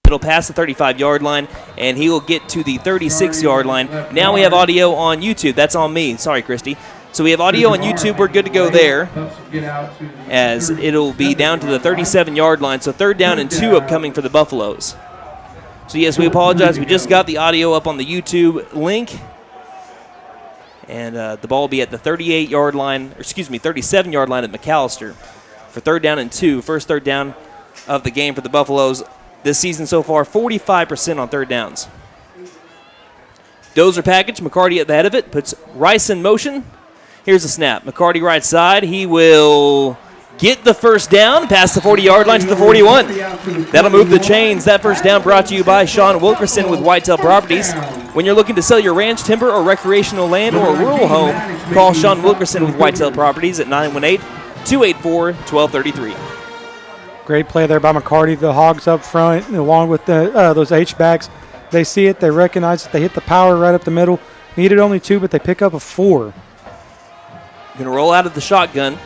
It'll pass the 35-yard line, and he will get to the 36-yard line. Now we have audio on YouTube. That's on me. Sorry, Christy. So we have audio on YouTube. We're good to go there, as it'll be down to the 37-yard line. So 3rd down and 2 upcoming for the Buffaloes. So, yes, we apologize. We just got the audio up on the YouTube link. And the ball will be at the 38-yard line, or 37-yard line at McAlester for 3rd down and 2. First 3rd down of the game for the Buffaloes this season so far, 45% on 3rd downs. Dozer package, McCarty at the head of it, puts Rice in motion. Here's the snap. McCarty right side. He will get the first down past the 40-yard line to the 41. That'll move the chains. That first down brought to you by Sean Wilkerson with Whitetail Properties. When you're looking to sell your ranch, timber, or recreational land or a rural home, call Sean Wilkerson with Whitetail Properties at 918-284-1233. Great play there by McCarty. The Hogs up front, along with those H-backs. They see it. They recognize it. They hit the power right up the middle. Needed only 2, but they pick up a 4. Going to roll out of the shotgun.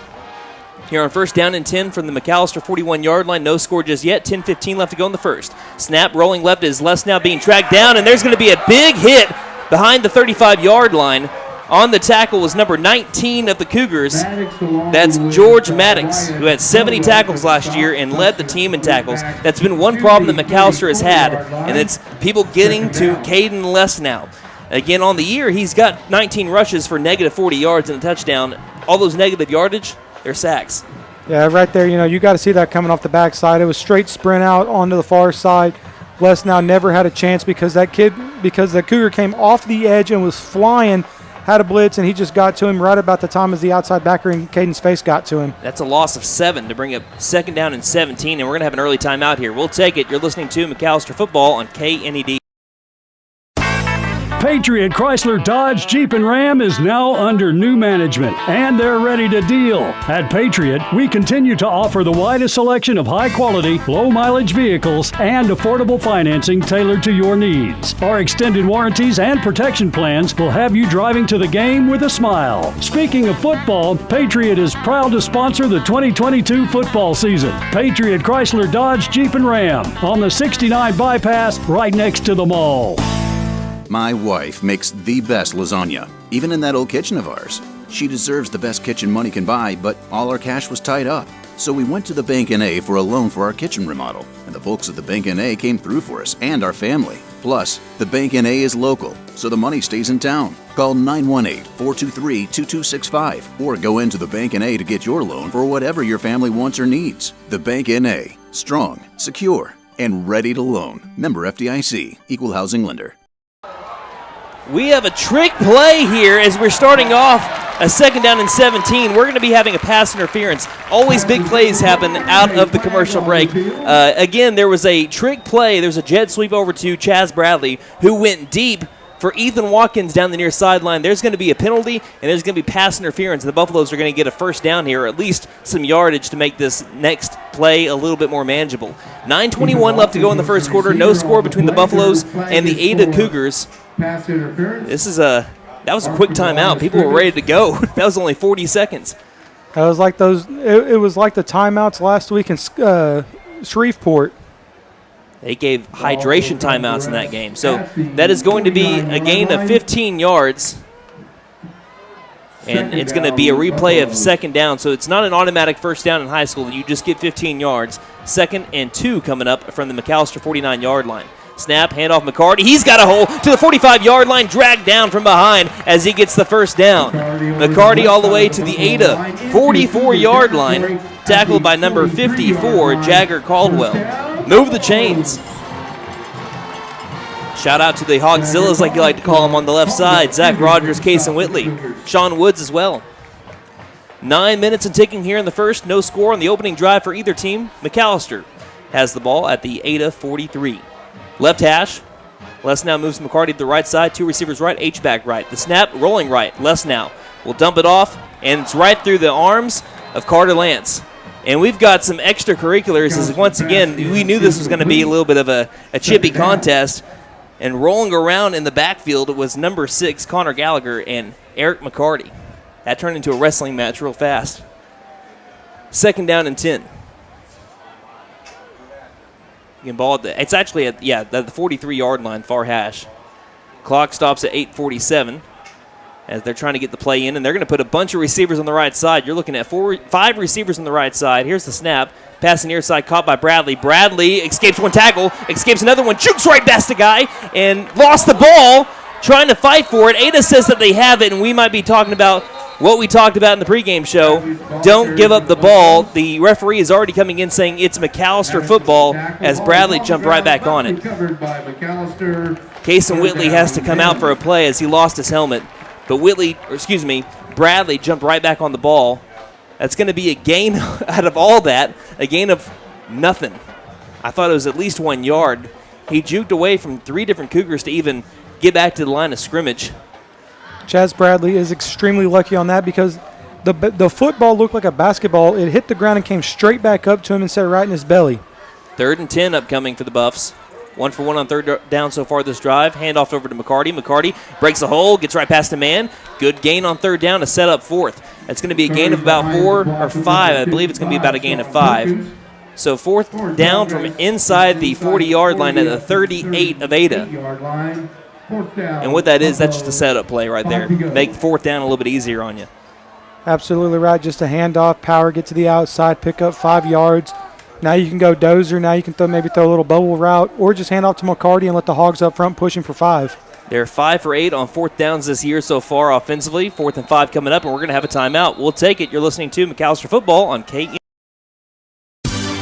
Here on 1st down and 10 from the McAlester 41-yard line. No score just yet. 10-15 left to go in the first. Snap rolling left is Les now being tracked down, and there's going to be a big hit behind the 35-yard line. On the tackle was number 19 of the Cougars. That's George Maddox, who had 70 tackles last year and led the team in tackles. That's been one problem that McAlester has had, and it's people getting to Caden Les now. Again, on the year, he's got 19 rushes for negative 40 yards and a touchdown. All those negative yardage, they're sacks. Yeah, right there, you got to see that coming off the backside. It was straight sprint out onto the far side. Les now never had a chance because the Cougar came off the edge and was flying, had a blitz, and he just got to him right about the time as the outside backer in Caden's face got to him. That's a loss of 7 to bring up 2nd down and 17, and we're going to have an early timeout here. We'll take it. You're listening to McAlester Football on KNED. Patriot Chrysler Dodge Jeep and Ram is now under new management, and they're ready to deal. At Patriot, we continue to offer the widest selection of high-quality, low-mileage vehicles and affordable financing tailored to your needs. Our extended warranties and protection plans will have you driving to the game with a smile. Speaking of football, Patriot is proud to sponsor the 2022 football season. Patriot Chrysler Dodge Jeep and Ram on the 69 bypass right next to the mall. My wife makes the best lasagna, even in that old kitchen of ours. She deserves the best kitchen money can buy, but all our cash was tied up. So we went to the Bank N.A. for a loan for our kitchen remodel, and the folks at the Bank N.A. came through for us and our family. Plus, the Bank N.A. is local, so the money stays in town. Call 918-423-2265 or go into the Bank N.A. to get your loan for whatever your family wants or needs. The Bank N.A. Strong, secure, and ready to loan. Member FDIC, Equal Housing Lender. We have a trick play here as we're starting off a 2nd down and 17. We're going to be having a pass interference. Always big plays happen out of the commercial break. Again, there was a trick play. There's a jet sweep over to Chaz Bradley, who went deep for Ethan Watkins down the near sideline. There's going to be a penalty, and there's going to be pass interference. The Buffaloes are going to get a 1st down here, or at least some yardage to make this next play a little bit more manageable. 9:21 left to go in the first quarter. No score between the Buffaloes and the Ada Cougars. That was a quick timeout. People were ready to go. That was only 40 seconds. That was like those. It was like the timeouts last week in Shreveport. They gave hydration timeouts in that game. So that is going to be a gain of 15 yards. And it's going to be a replay of 2nd down. So it's not an automatic 1st down in high school. You just get 15 yards. 2nd and 2 coming up from the McAlester 49-yard line. Snap, handoff McCarty. He's got a hole to the 45-yard line, dragged down from behind as he gets the 1st down. McCarty all the way to the Ada 44-yard line, tackled by number 54, Jagger Caldwell. Move the chains. Shout out to the Hogzillas, like you like to call them, on the left side. Zach Rogers, Kason Whitley, Sean Woods as well. 9 minutes and ticking here in the first. No score on the opening drive for either team. McAlester has the ball at the Ada 43. Left hash. Les now moves McCarty to the right side. 2 receivers right, H-back right. The snap, rolling right. Les now will dump it off, and it's right through the arms of Carter Lance. And we've got some extracurriculars as, once again, we knew this was going to be a little bit of a chippy contest. And rolling around in the backfield was number 6, Connor Gallagher, and Eric McCarty. That turned into a wrestling match real fast. 2nd down and 10. Getting ball at it's actually at the 43-yard line, far hash. Clock stops at 8:47 as they're trying to get the play in, and they're going to put a bunch of receivers on the right side. You're looking at 5 receivers on the right side. Here's the snap. Pass near side, caught by Bradley. Bradley escapes one tackle, escapes another one, jukes right past the guy, and lost the ball, trying to fight for it. Ada says that they have it, and we might be talking about what we talked about in the pregame show. Don't give up the ball. The referee is already coming in saying it's McAlester football as Bradley jumped right back on it. Cason Whitley has to come out for a play as he lost his helmet. But Bradley jumped right back on the ball. That's going to be a gain out of all that, a gain of nothing. I thought it was at least 1 yard. He juked away from 3 different Cougars to even get back to the line of scrimmage. Chaz Bradley is extremely lucky on that because the football looked like a basketball. It hit the ground and came straight back up to him and set right in his belly. 3rd and 10 upcoming for the Buffs. 1 for 1 on 3rd down so far this drive. Handoff over to McCarty. McCarty breaks a hole, gets right past a man. Good gain on 3rd down to set up 4th. That's going to be a gain of about 4 or 5. I believe it's going to be about a gain of 5. So 4th down from inside the 40-yard line at the 38 of Ada. And what that is, that's just a setup play right there. Make 4th down a little bit easier on you. Absolutely right. Just a handoff, power, get to the outside, pick up 5 yards. Now you can go dozer. Now you can maybe throw a little bubble route or just hand off to McCarty and let the Hogs up front pushing for 5. They're 5 for 8 on 4th downs this year so far offensively. 4th and 5 coming up, and we're going to have a timeout. We'll take it. You're listening to McAlester Football on KN.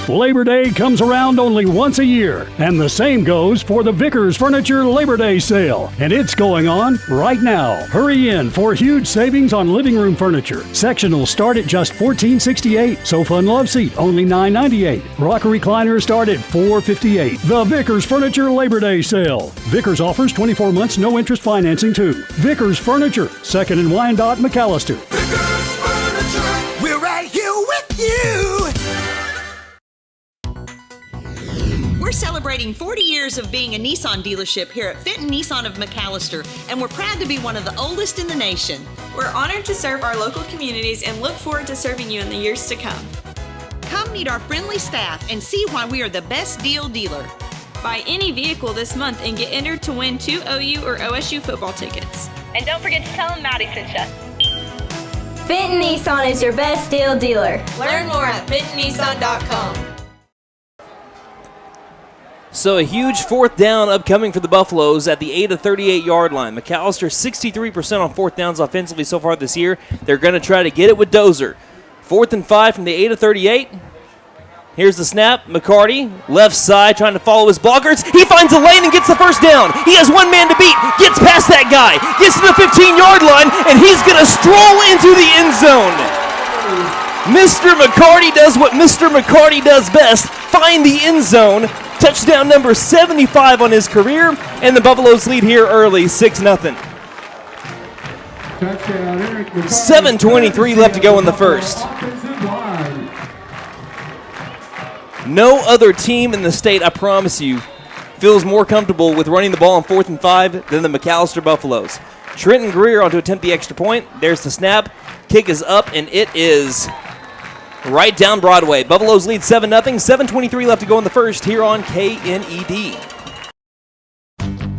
Labor Day comes around only once a year, and the same goes for the Vickers Furniture Labor Day sale, and it's going on right now. Hurry in for huge savings on living room furniture. Sectionals start at just $14.68. Sofa and love seat only $9.98. Rocker recliners start at $4.58. The Vickers Furniture Labor Day sale. Vickers offers 24 months no interest financing too. Vickers Furniture, 2nd and Wyandotte, McAlester. Vickers Furniture, we're right here with you. We're celebrating 40 years of being a Nissan dealership here at Fenton Nissan of McAlester, and we're proud to be one of the oldest in the nation. We're honored to serve our local communities and look forward to serving you in the years to come. Come meet our friendly staff and see why we are the best deal dealer. Buy any vehicle this month and get entered to win 2 OU or OSU football tickets. And don't forget to tell them Maddie sent you. Fenton Nissan is your best deal dealer. Learn more at fentonnissan.com. So a huge 4th down upcoming for the Buffaloes at the 8 to 38-yard line. McAlester 63% on 4th downs offensively so far this year. They're going to try to get it with Dozer. 4th and 5 from the 8 to 38. Here's the snap. McCarty, left side, trying to follow his blockers. He finds a lane and gets the 1st down. He has 1 man to beat. Gets past that guy. Gets to the 15-yard line, and he's going to stroll into the end zone. Mr. McCarty does what Mr. McCarty does best. Find the end zone. Touchdown number 75 on his career, and the Buffaloes lead here early, 6-0. 7:23 left to go in the first. No other team in the state, I promise you, feels more comfortable with running the ball on 4th and 5 than the McAlester Buffaloes. Trenton Greer on to attempt the extra point. There's the snap. Kick is up, and it is right down Broadway. Buffaloes lead 7-0. 7:23 left to go in the first here on KNED.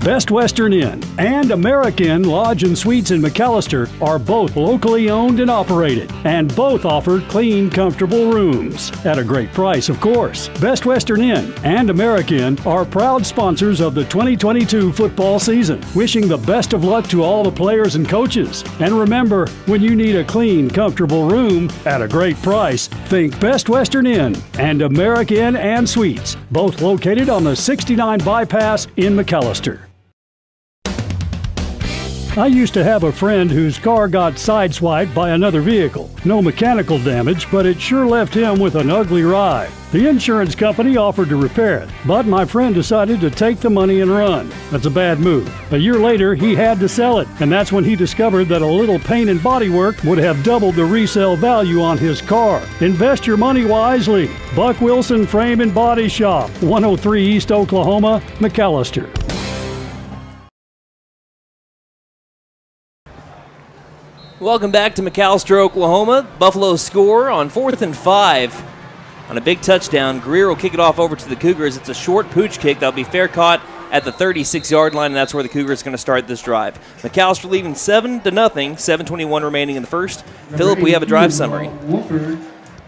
Best Western Inn and American Lodge and Suites in McAlester are both locally owned and operated, and both offer clean, comfortable rooms at a great price, of course. Best Western Inn and American are proud sponsors of the 2022 football season, wishing the best of luck to all the players and coaches. And remember, when you need a clean, comfortable room at a great price, think Best Western Inn and American and Suites, both located on the 69 bypass in McAlester. I used to have a friend whose car got sideswiped by another vehicle. No mechanical damage, but it sure left him with an ugly ride. The insurance company offered to repair it, but my friend decided to take the money and run. That's a bad move. A year later, he had to sell it, and that's when he discovered that a little paint and body work would have doubled the resale value on his car. Invest your money wisely. Buck Wilson Frame and Body Shop, 103 East Oklahoma, McAlester. Welcome back to McAlester, Oklahoma. Buffalo score on 4th and 5 on a big touchdown. Greer will kick it off over to the Cougars. It's a short pooch kick. That'll be fair caught at the 36-yard line, and that's where the Cougars are going to start this drive. McAlester leading 7-0, 7:21 remaining in the first. Phillip, we have a drive summary.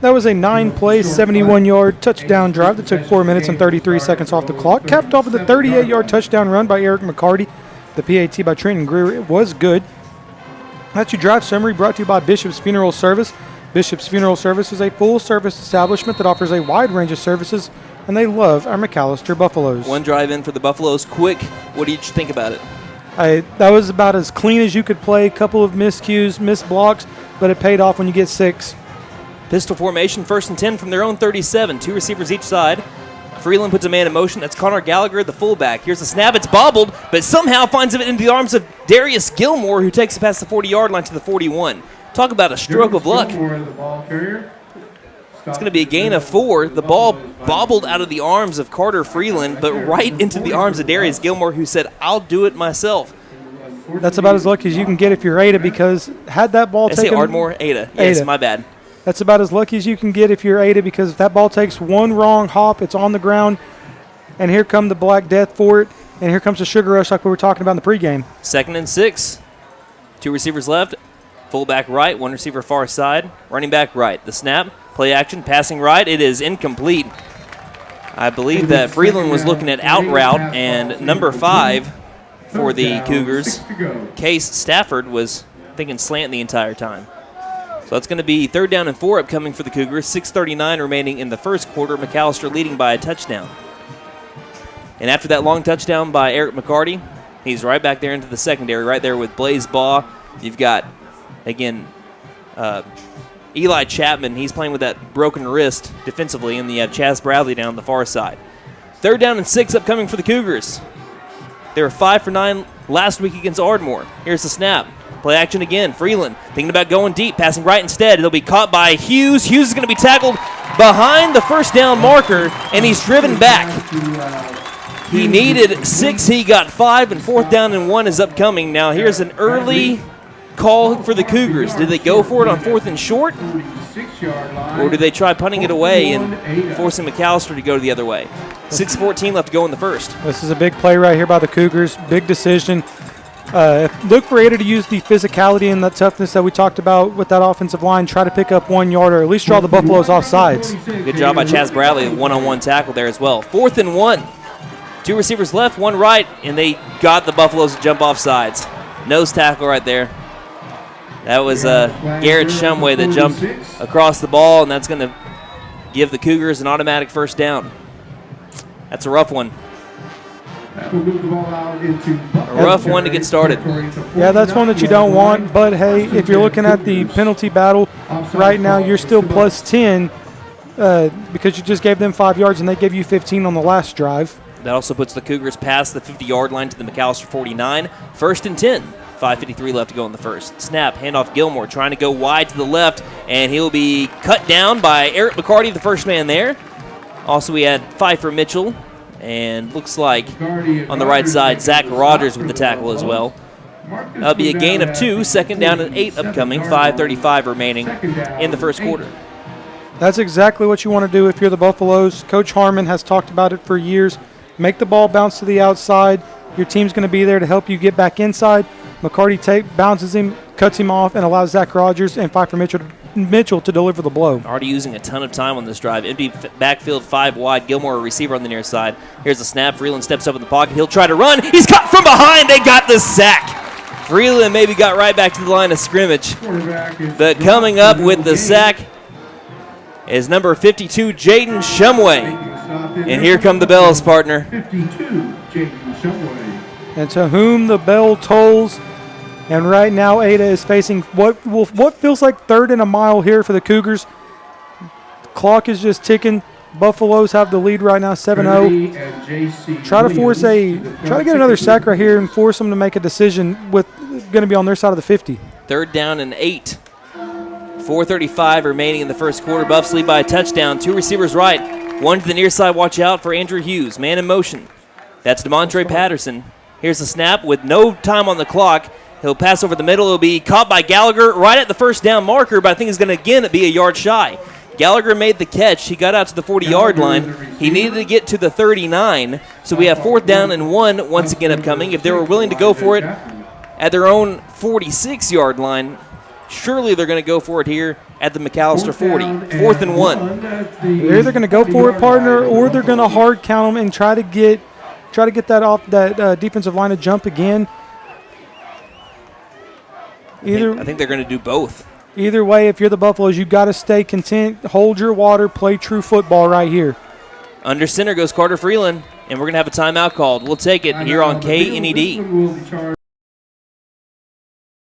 That was a 9-play, 71-yard touchdown drive that took 4 minutes and 33 seconds off the clock, capped off with a 38-yard touchdown run by Eric McCarty. The PAT by Trenton Greer, it was good. That's your drive summary brought to you by Bishop's Funeral Service. Bishop's Funeral Service is a full-service establishment that offers a wide range of services, and they love our McAlester Buffaloes. One drive in for the Buffaloes. Quick, what did you think about it? That was about as clean as you could play. A couple of miscues, missed blocks, but it paid off when you get 6. Pistol formation, 1st and 10 from their own 37. 2 receivers each side. Freeland puts a man in motion. That's Connor Gallagher, the fullback. Here's a snap. It's bobbled, but somehow finds it into the arms of Darius Gilmore, who takes it past the 40-yard line to the 41. Talk about a stroke of luck. It's going to be a gain of 4. The ball bobbled out of the arms of Carter Freeland, but right into the arms of Darius Gilmore, who said, "I'll do it myself." That's about as lucky as you can get if you're Ada, because had that ball taken... I say Ardmore? Ada. Yes, Ada. My bad. That's about as lucky as you can get if you're Ada, because if that ball takes one wrong hop, it's on the ground, and here come the Black Death for it, and here comes the Sugar Rush like we were talking about in the pregame. 2nd and 6. 2 receivers left. Fullback right, 1 receiver far side. Running back right. The snap, play action, passing right. It is incomplete. I believe that Freeland was looking at out route, and number 5 for the Cougars, Case Stafford, was thinking slant the entire time. So it's going to be 3rd down and 4 upcoming for the Cougars. 6:39 remaining in the first quarter. McAlester leading by a touchdown. And after that long touchdown by Eric McCarty, he's right back there into the secondary, right there with Blaze Baugh. You've got, again, Eli Chapman. He's playing with that broken wrist defensively, and you have Chaz Bradley down the far side. 3rd down and 6 upcoming for the Cougars. They were 5 for 9 last week against Ardmore. Here's the snap. Play action again. Freeland thinking about going deep, passing right instead. It'll be caught by Hughes. Hughes is going to be tackled behind the first down marker, and he's driven back. He needed 6. He got 5, and 4th down and 1 is upcoming. Now here's an early call for the Cougars. Did they go for it on 4th and short? Or did they try punting it away and forcing McAlester to go the other way? 6:14 left to go in the first. This is a big play right here by the Cougars. Big decision. Look for Ada to use the physicality and the toughness that we talked about with that offensive line. Try to pick up 1 yard, or at least draw the Buffaloes off sides. Good job by Chaz Bradley, one-on-one tackle there as well. 4th and 1. 2 receivers left, 1 right, and they got the Buffaloes to jump off sides. Nose tackle right there. That was Garrett Shumway that jumped across the ball, and that's going to give the Cougars an automatic 1st down. That's a rough one. A rough one to get started. Yeah, that's one that you don't want, but hey, if you're looking at the penalty battle right now, you're still plus 10 because you just gave them 5 yards and they gave you 15 on the last drive. That also puts the Cougars past the 50-yard line to the McAlester 49. 1st and 10. 5:53 left to go in the first. Snap, handoff Gilmore, trying to go wide to the left, and he'll be cut down by Eric McCarty, the first man there. Also, we had Pfeiffer Mitchell, and looks like on the right side, Zach Rogers with the tackle as well. That'll be a gain of 2, 2nd down and 8 upcoming, 5:35 remaining in the first quarter. That's exactly what you want to do if you're the Buffaloes. Coach Harmon has talked about it for years. Make the ball bounce to the outside. Your team's going to be there to help you get back inside. McCarty bounces him, cuts him off, and allows Zach Rogers and Pfeiffer Mitchell to deliver the blow. Already using a ton of time on this drive. Empty backfield, 5 wide. Gilmore, a receiver on the near side. Here's the snap. Freeland steps up in the pocket. He'll try to run. He's caught from behind. They got the sack. Freeland maybe got right back to the line of scrimmage. But coming up with the sack is number 52, Jaden Shumway. And here come the bells, partner. 52, Jaden Shumway. And to whom the bell tolls. And right now, Ada is facing what feels like 3rd and a mile here for the Cougars. Clock is just ticking. Buffaloes have the lead right now, 7-0. Try to get another sack right here and force them to make a decision with going to be on their side of the 50. 3rd down and 8. 4:35 remaining in the first quarter. Buffs lead by a touchdown. 2 receivers right. 1 to the near side. Watch out for Andrew Hughes. Man in motion. That's DeMontre Patterson. Here's the snap with no time on the clock. He'll pass over the middle. It'll be caught by Gallagher right at the 1st down marker, but I think he's going to, again, be a yard shy. Gallagher made the catch. He got out to the 40-yard line. He needed to get to the 39, so we have 4th down and 1 once again upcoming. If they were willing to go for it at their own 46-yard line, surely they're going to go for it here at the McAlester 40. 4th and 1. They're either going to go for it, partner, or they're going to hard count them and try to get that off that defensive line to jump again. I think they're going to do both. Either way, if you're the Buffaloes, you got to stay content, hold your water, play true football right here. Under center goes Carter Freeland, and we're going to have a timeout called. We'll take it here on KNED.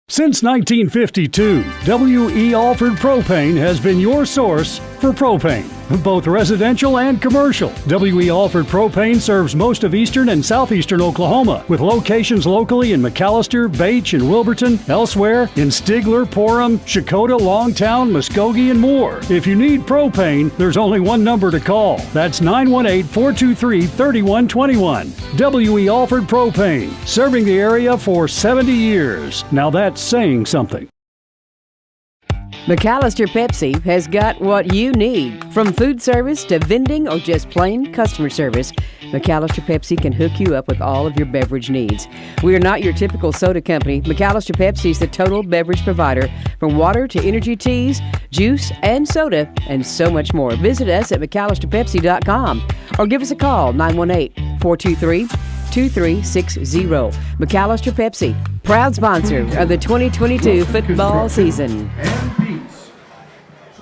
Since 1952, W.E. Alford Propane has been your source for propane, both residential and commercial. W.E. Alford Propane serves most of eastern and southeastern Oklahoma, with locations locally in McAlester, Bache, and Wilburton, elsewhere in Stigler, Porham, Chakota, Longtown, Muskogee, and more. If you need propane, there's only one number to call. That's 918-423-3121. W.E. Alford Propane, serving the area for 70 years. Now that's saying something. McAlester Pepsi has got what you need. From food service to vending or just plain customer service, McAlester Pepsi can hook you up with all of your beverage needs. We are not your typical soda company. McAlester Pepsi is the total beverage provider, from water to energy teas, juice, and soda, and so much more. Visit us at McAllisterPepsi.com or give us a call, 918-423-2360. McAlester Pepsi, proud sponsor of the 2022 football season.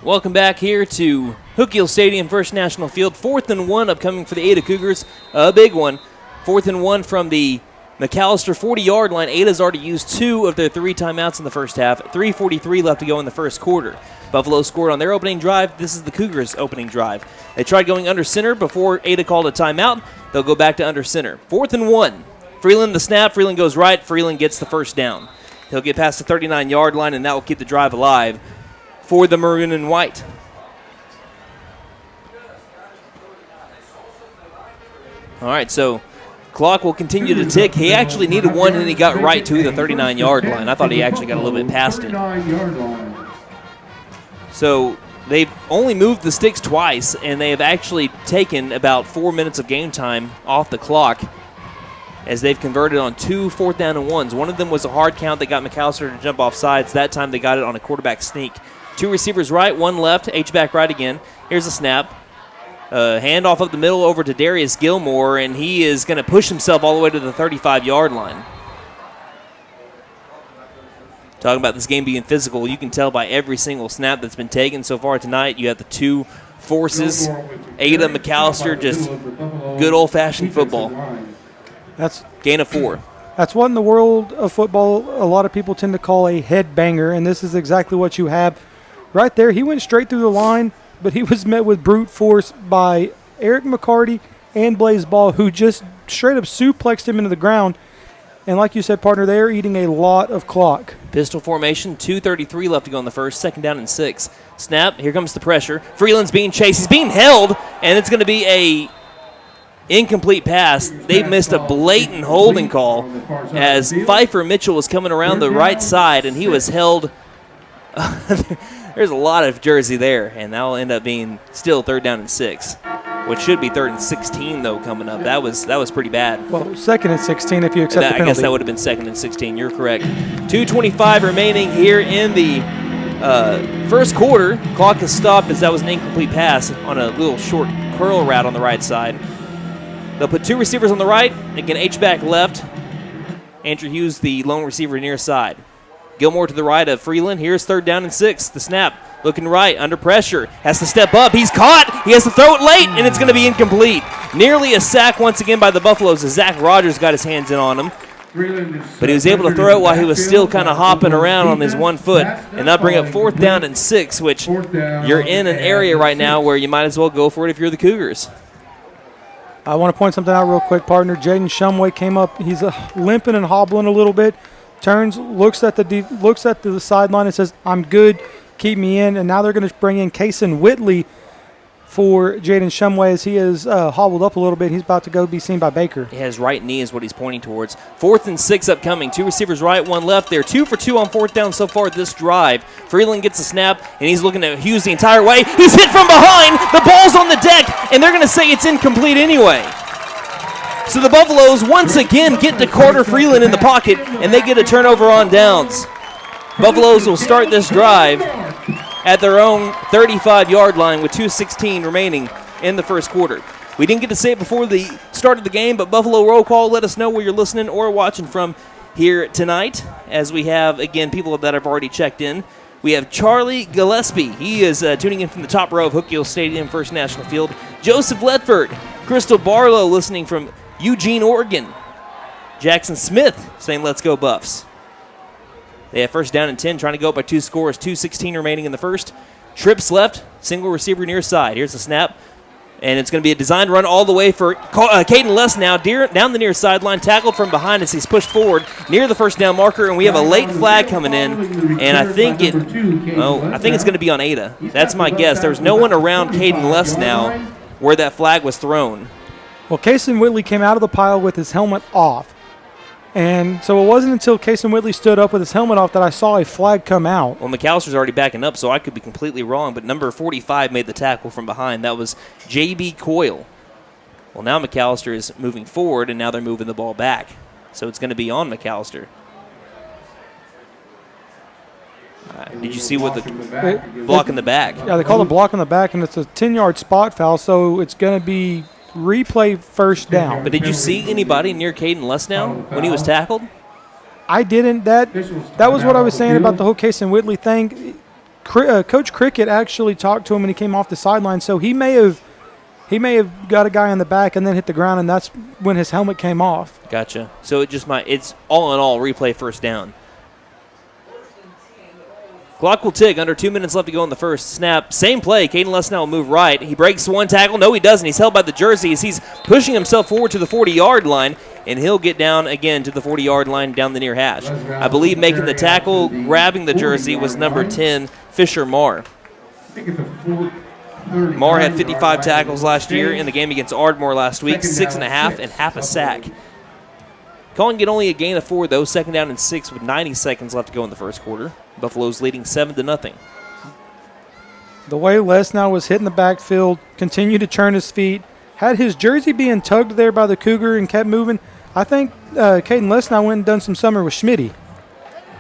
Welcome back here to Hook-Hill Stadium, First National Field. 4th and 1 upcoming for the Ada Cougars. A big one. 4th and 1 from the McAlester 40-yard line. Ada's already used 2 of their 3 timeouts in the first half. 3:43 left to go in the first quarter. Buffalo scored on their opening drive. This is the Cougars' opening drive. They tried going under center before Ada called a timeout. They'll go back to under center. 4th and 1. Freeland the snap. Freeland goes right. Freeland gets the first down. He'll get past the 39-yard line, and that will keep the drive alive for the maroon and white. All right, so clock will continue to tick. He actually needed one, and he got right to the 39-yard line. I thought he actually got a little bit past it. So they've only moved the sticks twice, and they have actually taken about 4 minutes of game time off the clock as they've converted on 2 4th down and 1s. One of them was a hard count that got McAlester to jump off sides. That time they got it on a quarterback sneak. 2 receivers right, 1 left, H-back right again. Here's a snap. Handoff up the middle over to Darius Gilmore, and he is going to push himself all the way to the 35-yard line. Talking about this game being physical, you can tell by every single snap that's been taken so far tonight. You have the 2 forces, Ada, McAlester, just good old-fashioned football. That's gain of 4. That's what in the world of football a lot of people tend to call a head banger, and this is exactly what you have right there. He went straight through the line, but he was met with brute force by Eric McCarty and Blaze Ball, who just straight up suplexed him into the ground. And like you said, partner, they are eating a lot of clock. Pistol formation, 2:33 left to go in the first, 2nd down and 6. Snap, here comes the pressure. Freeland's being chased. He's being held, and it's going to be a incomplete pass. They missed a blatant holding call as Pfeiffer Mitchell was coming around the right side, and he was held. There's a lot of jersey there, and that will end up being still 3rd down and 6, which should be 3rd and 16, though, coming up. That was pretty bad. Well, 2nd and 16 if you accept the penalty. I guess that would have been 2nd and 16. You're correct. 2:25 remaining here in the first quarter. Clock is stopped as that was an incomplete pass on a little short curl route on the right side. They'll put 2 receivers on the right. Again, H-back left. Andrew Hughes, the lone receiver, near side. Gilmore to the right of Freeland. Here's 3rd down and 6. The snap. Looking right, under pressure. Has to step up. He's caught. He has to throw it late, and it's going to be incomplete. Nearly a sack once again by the Buffaloes as Zach Rogers got his hands in on him. But he was able to throw it while he was still kind of hopping around on his 1 foot. And that'll bring up 4th down and 6, which you're in an area right now where you might as well go for it if you're the Cougars. I want to point something out real quick, partner. Jaden Shumway came up. He's limping and hobbling a little bit. Turns, looks at the sideline and says, "I'm good. Keep me in." And now they're going to bring in Kason Whitley for Jaden Shumway as he is hobbled up a little bit. He's about to go be seen by Baker. His right knee is what he's pointing towards. 4th and 6 upcoming. 2 receivers right, 1 left. They're 2 for 2 on 4th down so far this drive. Freeland gets a snap, and he's looking at Hughes the entire way. He's hit from behind. The ball's on the deck, and they're going to say it's incomplete anyway. So the Buffaloes once again get to Carter Freeland in the pocket, and they get a turnover on downs. Buffaloes will start this drive at their own 35-yard line with 2:16 remaining in the first quarter. We didn't get to say it before the start of the game, but Buffalo Roll Call, let us know where you're listening or watching from here tonight, as we have, again, people that have already checked in. We have Charlie Gillespie. He is tuning in from the top row of Hook Hill Stadium, First National Field. Joseph Ledford. Crystal Barlow listening from Eugene, Oregon. Jackson Smith saying, let's go Buffs. They have first down and 10, trying to go up by 2 scores. 2:16 remaining in the first. Trips left, single receiver near side. Here's the snap, and it's going to be a designed run all the way for Caden Less now, down the near sideline, tackled from behind as he's pushed forward near the first down marker, and we have a late flag coming in, and I think it's going to be on Ada. That's my guess. There's no one around Caden Less now where that flag was thrown. Well, Kason Whitley came out of the pile with his helmet off. And so it wasn't until Kason Whitley stood up with his helmet off that I saw a flag come out. Well, McAllister's already backing up, so I could be completely wrong, but number 45 made the tackle from behind. That was J.B. Coyle. Well, now McAllister is moving forward, and now they're moving the ball back. So it's going to be on McAllister. Did you see what the block in the back? Yeah, they call the block in the back, and it's a 10-yard spot foul, so it's going to be replay first down. But did you see anybody near Caden Less now when he was tackled? I didn't. That was what I was saying about the whole Kason Whitley thing. Coach Cricket actually talked to him when he came off the sideline, so he may have got a guy in the back and then hit the ground, and that's when his helmet came off. Gotcha. So it's all in all replay first down. Clock will tick. Under 2 minutes left to go in the first. Snap. Same play. Caden Less now will move right. He breaks one tackle. No, he doesn't. He's held by the jersey as he's pushing himself forward to the 40-yard line, and he'll get down again to the 40-yard line down the near hash. I believe making the tackle, grabbing the jersey, was number 10, Fisher Marr. Marr had 55 tackles last year in the game against Ardmore last week, 6.5 and half a sack. Calling it only a gain of 4, though. 2nd down and 6 with 90 seconds left to go in the first quarter. Buffalo's leading 7-0. The way Les now was hitting the backfield, continued to turn his feet, had his jersey being tugged there by the Cougar and kept moving. I think Caden Les now went and done some summer with Schmitty.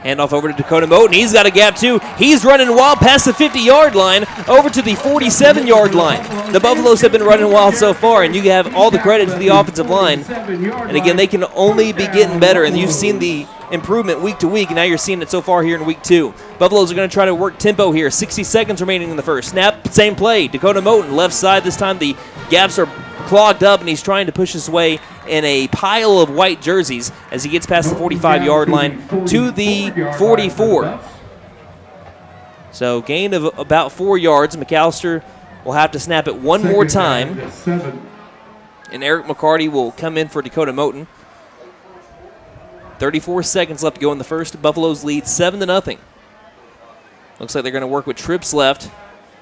Handoff over to Dakota Moten. He's got a gap, too. He's running wild past the 50-yard line over to the 47-yard line. The Buffaloes have been running wild so far, and you have all the credit to the offensive line. And, again, they can only be getting better, and you've seen the improvement week to week, and now you're seeing it so far here in week 2. Buffaloes are going to try to work tempo here. 60 seconds remaining in the first. Snap, same play. Dakota Moten, left side. This time the gaps are clogged up, and he's trying to push his way in a pile of white jerseys as he gets past the 45-yard line to the 44. So gain of about 4 yards. McAllister will have to snap it one more time, and Eric McCarty will come in for Dakota Moten. 34 seconds left to go in the first. Buffaloes lead 7-0. Looks like they're going to work with trips left.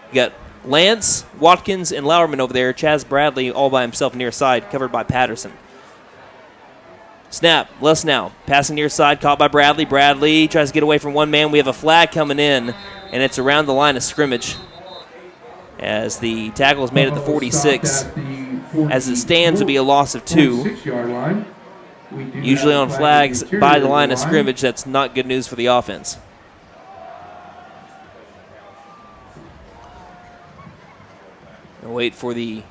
You got Lance, Watkins, and Lauerman over there. Chaz Bradley all by himself near side, covered by Patterson. Snap, Les now. Passing near side, caught by Bradley. Bradley tries to get away from one man. We have a flag coming in, and it's around the line of scrimmage as the tackle is made at the 46. As it stands, it'll be a loss of 2. Usually on flags by the line of scrimmage, that's not good news for the offense. We'll wait for the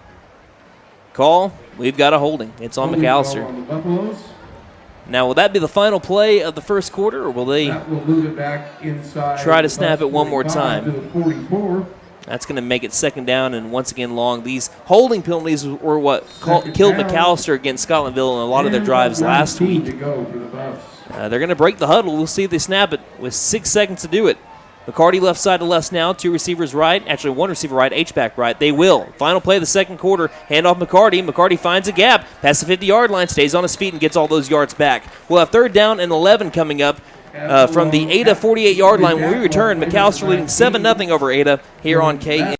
call. We've got a holding. It's on McAllister. Now, will that be the final play of the first quarter, or will they try to snap it one more time? That's going to make it 2nd down and once again long. These holding penalties were what killed McAllister against Scotlandville in a lot of their drives last week. They're going to break the huddle. We'll see if they snap it with 6 seconds to do it. McCarty left side to left now. 2 receivers right. Actually, 1 receiver right, H-back right. They will. Final play of the second quarter. Handoff McCarty. McCarty finds a gap. Past the 50-yard line. Stays on his feet and gets all those yards back. We'll have 3rd down and 11 coming up from the Ada 48-yard line. When we return, McAllister leading 7-0 over Ada here on K.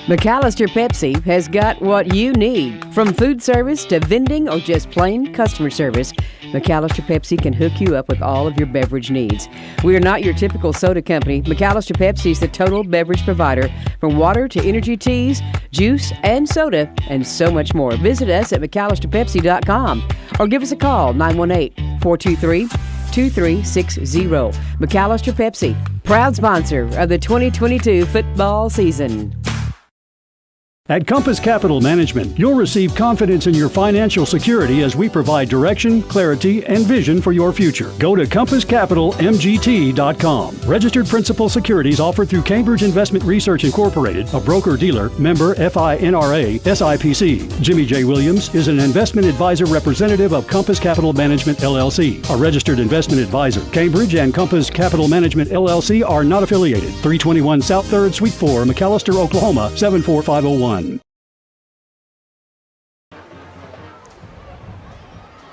McAlester Pepsi has got what you need. From food service to vending or just plain customer service, McAlester Pepsi can hook you up with all of your beverage needs. We are not your typical soda company. McAlester Pepsi is the total beverage provider, from water to energy teas, juice, and soda, and so much more. Visit us at McAllisterPepsi.com or give us a call, 918-423-2360. McAlester Pepsi, proud sponsor of the 2022 football season. At Compass Capital Management, you'll receive confidence in your financial security as we provide direction, clarity, and vision for your future. Go to CompassCapitalMGT.com. Registered principal securities offered through Cambridge Investment Research Incorporated, a broker-dealer, member FINRA, SIPC. Jimmy J. Williams is an investment advisor representative of Compass Capital Management, LLC, a registered investment advisor. Cambridge and Compass Capital Management, LLC are not affiliated. 321 South 3rd, Suite 4, McAlester, Oklahoma, 74501.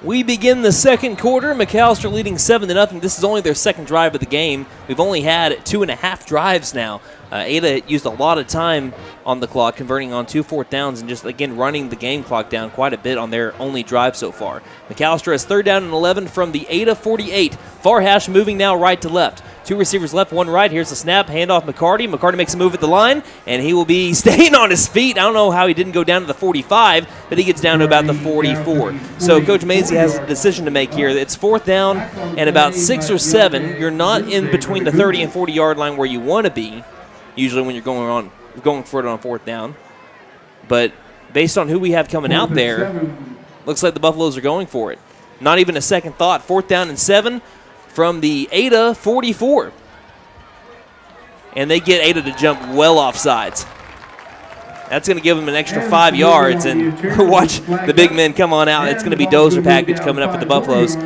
We begin the second quarter. McAlester leading 7-0. This is only their second drive of the game. We've only had 2.5 drives now. Ada used a lot of time on the clock, converting on 2 fourth downs and just, again, running the game clock down quite a bit on their only drive so far. McAlester has 3rd down and 11 from the Ada 48. Farhash moving now right to left. 2 receivers left, 1 right. Here's the snap. Handoff McCarty. McCarty makes a move at the line, and he will be staying on his feet. I don't know how he didn't go down to the 45, but he gets down to about the 44. So Coach Mazey has a decision to make here. It's 4th down and about 6 or 7. You're not in between the 30 and 40-yard line where you want to be, usually when you're going for it on 4th down. But based on who we have coming out there, looks like the Buffaloes are going for it. Not even a second thought. 4th down and 7 from the Ada 44. And they get Ada to jump well off sides. That's going to give them an extra 5 yards. And watch the big men come on out. It's going to be dozer package coming up for the Buffaloes.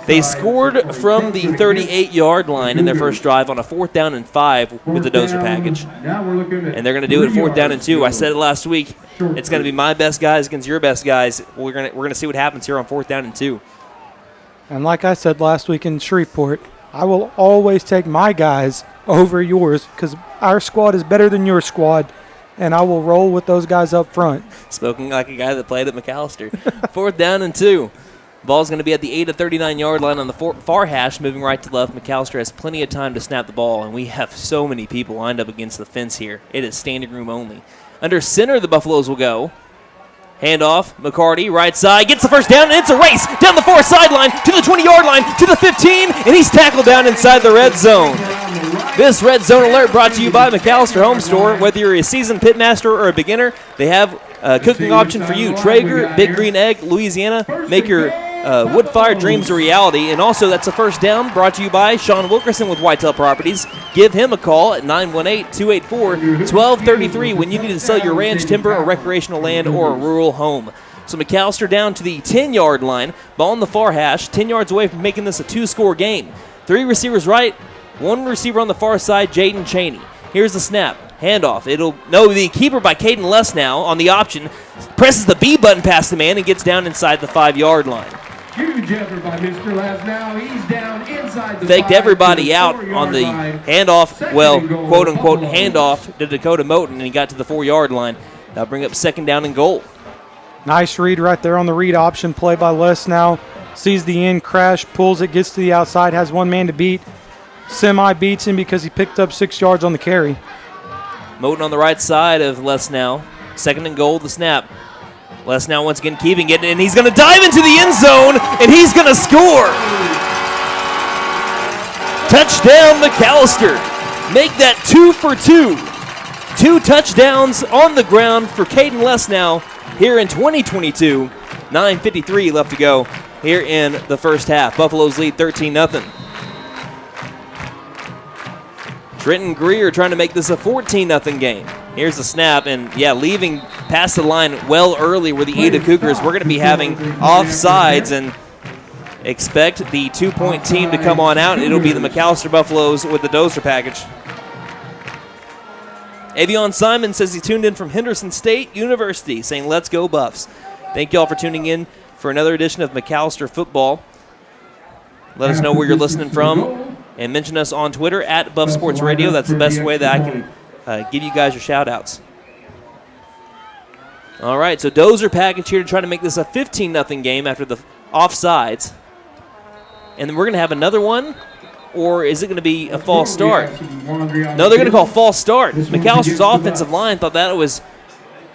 They scored from the 38-yard line in their first drive on a 4th down and 5 with the dozer package. And they're going to do it 4th down and 2. I said it last week. It's going to be my best guys against your best guys. We're going to see what happens here on 4th down and 2. And like I said last week in Shreveport, I will always take my guys over yours because our squad is better than your squad, and I will roll with those guys up front. Spoken like a guy that played at McAlester. 4th down and 2. Ball's going to be at the 8 to 39-yard line on the far hash, moving right to left. McAlester has plenty of time to snap the ball, and we have so many people lined up against the fence here. It is standing room only. Under center, the Buffaloes will go. Handoff, McCarty, right side, gets the first down, and it's a race down the far sideline to the 20-yard line, to the 15, and he's tackled down inside the red zone. This red zone alert brought to you by McAlester Home Store. Whether you're a seasoned pitmaster or a beginner, they have a cooking option for you. Traeger, Big Green Egg, Louisiana, make your wood-fired dreams a reality. And also, that's a first down brought to you by Sean Wilkerson with Whitetail Properties. Give him a call at 918-284-1233 when you need to sell your ranch, timber, or recreational land or a rural home. So McAlester down to the 10-yard line. Ball on the far hash, 10 yards away from making this a 2-score game. 3 receivers right, 1 receiver on the far side, Jaden Cheney. Here's the snap. Handoff. The keeper by Caden Less now on the option. Presses the B button past the man and gets down inside the 5-yard line. Huge effort by Mr. Less now. He's down inside the Faked everybody out on the handoff, quote-unquote handoff to Dakota Moten, and he got to the 4-yard line. That'll bring up 2nd down and goal. Nice read right there on the read option play by Les now. Sees the end, crash, pulls it, gets to the outside, has 1 man to beat. Semi beats him because he picked up 6 yards on the carry. Moten on the right side of Les now. 2nd and goal, the snap. Les now once again keeping it, and he's going to dive into the end zone, and he's going to score. Touchdown, McAlester. Make that 2 for 2. 2 touchdowns on the ground for Caden Les now here in 2022. 9:53 left to go here in the first half. Buffaloes lead 13-0. Trenton Greer trying to make this a 14-0 game. Here's the snap, and leaving past the line well early were the Ada Cougars. We're going to be having offsides, and expect the 2-point team to come on out. It'll be the McAlester Buffaloes with the dozer package. Avion Simon says he tuned in from Henderson State University, saying, "Let's go Buffs." Thank you all for tuning in for another edition of McAlester Football. Let us know where you're listening from, and mention us on Twitter at Buff Sports Radio. That's the best way that I can give you guys your shout-outs. All right, so Dozer package here to try to make this a 15-0 game after the offsides. And then we're going to have another one, or is it going to be a false start? No, they're going to call false start. McAllister's offensive line thought that was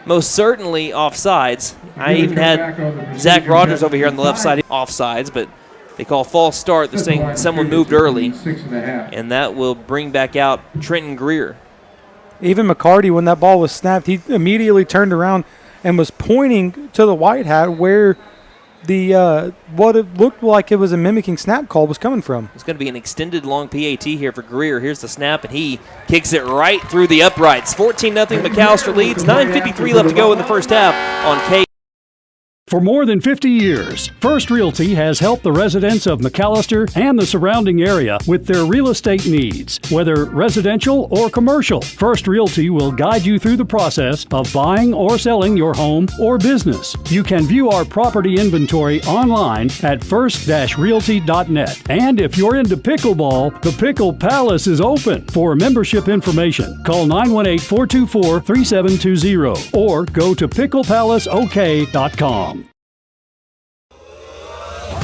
most certainly offsides. I even had Zach Rogers over here on the left side offsides, but they call false start. They're saying someone moved early, and that will bring back out Trenton Greer. Even McCarty, when that ball was snapped, he immediately turned around and was pointing to the white hat where the what it looked like it was a mimicking snap call was coming from. It's going to be an extended long PAT here for Greer. Here's the snap, and he kicks it right through the uprights. 14-0 McAllister leads. 9:53 left to go in the first half on K. For more than 50 years, First Realty has helped the residents of McAlester and the surrounding area with their real estate needs, whether residential or commercial. First Realty will guide you through the process of buying or selling your home or business. You can view our property inventory online at first-realty.net. And if you're into pickleball, the Pickle Palace is open. For membership information, call 918-424-3720 or go to picklepalaceok.com.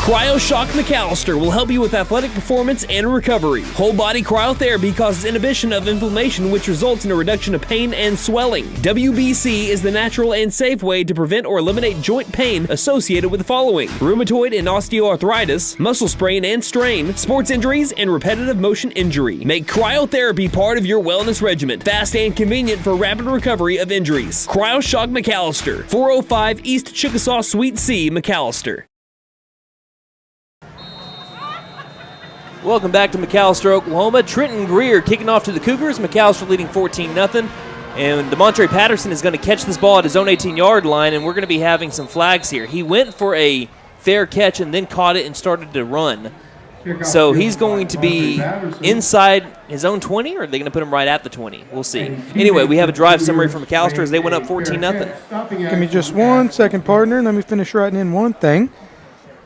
CryoShock McAlester will help you with athletic performance and recovery. Whole body cryotherapy causes inhibition of inflammation, which results in a reduction of pain and swelling. WBC is the natural and safe way to prevent or eliminate joint pain associated with the following: rheumatoid and osteoarthritis, muscle sprain and strain, sports injuries, and repetitive motion injury. Make cryotherapy part of your wellness regimen. Fast and convenient for rapid recovery of injuries. CryoShock McAlester, 405 East Chickasaw Suite C, McAlester. Welcome back to McAlester, Oklahoma. Trenton Greer kicking off to the Cougars. McAlester leading 14-0. And DeMontre Patterson is going to catch this ball at his own 18-yard line, and we're going to be having some flags here. He went for a fair catch and then caught it and started to run. So he's going to be inside his own 20, or are they going to put him right at the 20? We'll see. Anyway, we have a drive summary from McAlester as they went up 14-0. Give me just 1 second, partner. Let me finish writing in one thing,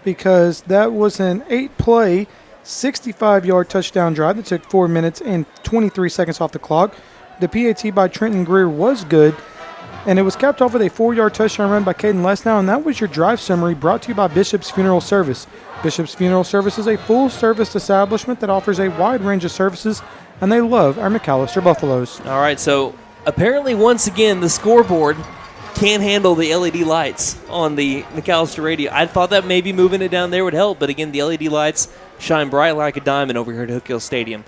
because that was an 8-play, 65-yard touchdown drive that took 4 minutes and 23 seconds off the clock. The PAT by Trenton Greer was good, and it was capped off with a 4-yard touchdown run by Caden Lesnow, and that was your drive summary brought to you by Bishop's Funeral Service. Bishop's Funeral Service is a full-service establishment that offers a wide range of services, and they love our McAlester Buffaloes. All right, so apparently once again the scoreboard can't handle the LED lights on the McAlester radio. I thought that maybe moving it down there would help, but again, the LED lights shine bright like a diamond over here at Hook Hill Stadium.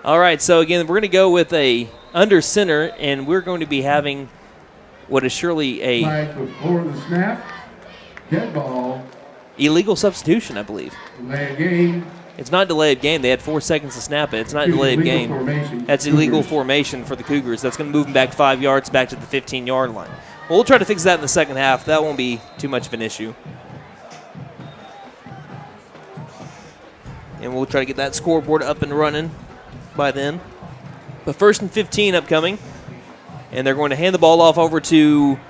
All right, so again, we're going to go with a under center, and we're going to be having what is surely a flag before the snap. Dead ball. Illegal substitution, I believe. Delay of game. It's not delay of game. They had 4 seconds to snap it. It's not delay of game. Formation. That's illegal formation for the Cougars. That's going to move them back 5 yards back to the 15-yard line. Well, we'll try to fix that in the second half. That won't be too much of an issue. And we'll try to get that scoreboard up and running by then. But 1st and 15 upcoming. And they're going to hand the ball off over to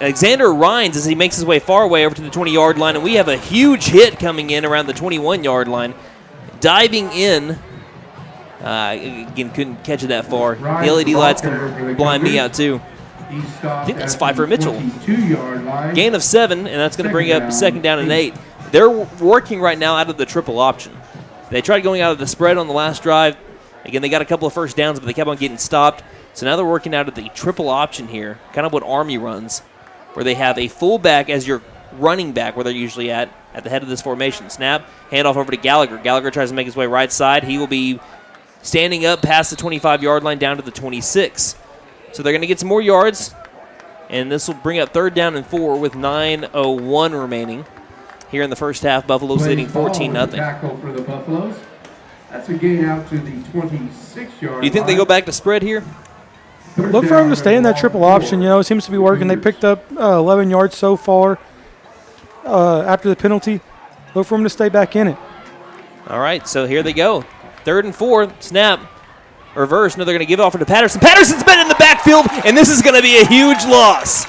Alexander Rhines as he makes his way far away over to the 20-yard line. And we have a huge hit coming in around the 21-yard line. Diving in. Again, couldn't catch it that far. The LED lights can blind me out too. I think that's Pfeiffer Mitchell. Gain of 7, and that's going to bring up 2nd down and 8. They're working right now out of the triple option. They tried going out of the spread on the last drive. Again, they got a couple of first downs, but they kept on getting stopped. So now they're working out of the triple option here, kind of what Army runs, where they have a fullback as your running back, where they're usually at the head of this formation. Snap, handoff over to Gallagher. Gallagher tries to make his way right side. He will be standing up past the 25-yard line down to the 26. So they're going to get some more yards, and this will bring up 3rd down and 4 with 9:01 remaining here in the first half. Buffalo's leading 14-0. Tackle for the Buffaloes. That's a gain out to the 26-yard line. Do you think they go back to spread here? Look for him to stay in that triple option. You know, it seems to be working. They picked up 11 yards so far after the penalty. Look for him to stay back in it. All right, so here they go. 3rd and 4, snap. Reverse. No, they're going to give it off to Patterson. Patterson's been in the backfield, and this is going to be a huge loss.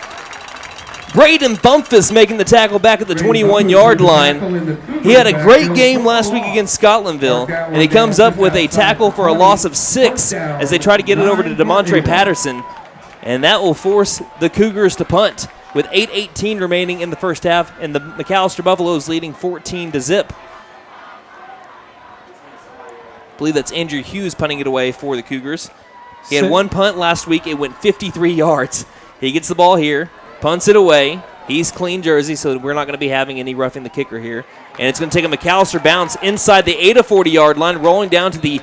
Braden Bumpus making the tackle back at the 21-yard line. He had a great game last week against Scotlandville, and he comes up with a tackle for a loss of 6 as they try to get it over to DeMontre Patterson, and that will force the Cougars to punt. with 8:18 remaining in the first half, and the McAlester Buffaloes leading 14-0. I believe that's Andrew Hughes punting it away for the Cougars. He had one punt last week. It went 53 yards. He gets the ball here, punts it away. He's clean jersey, so we're not going to be having any roughing the kicker here. And it's going to take a McAlester bounce inside the Ada 40-yard line, rolling down to the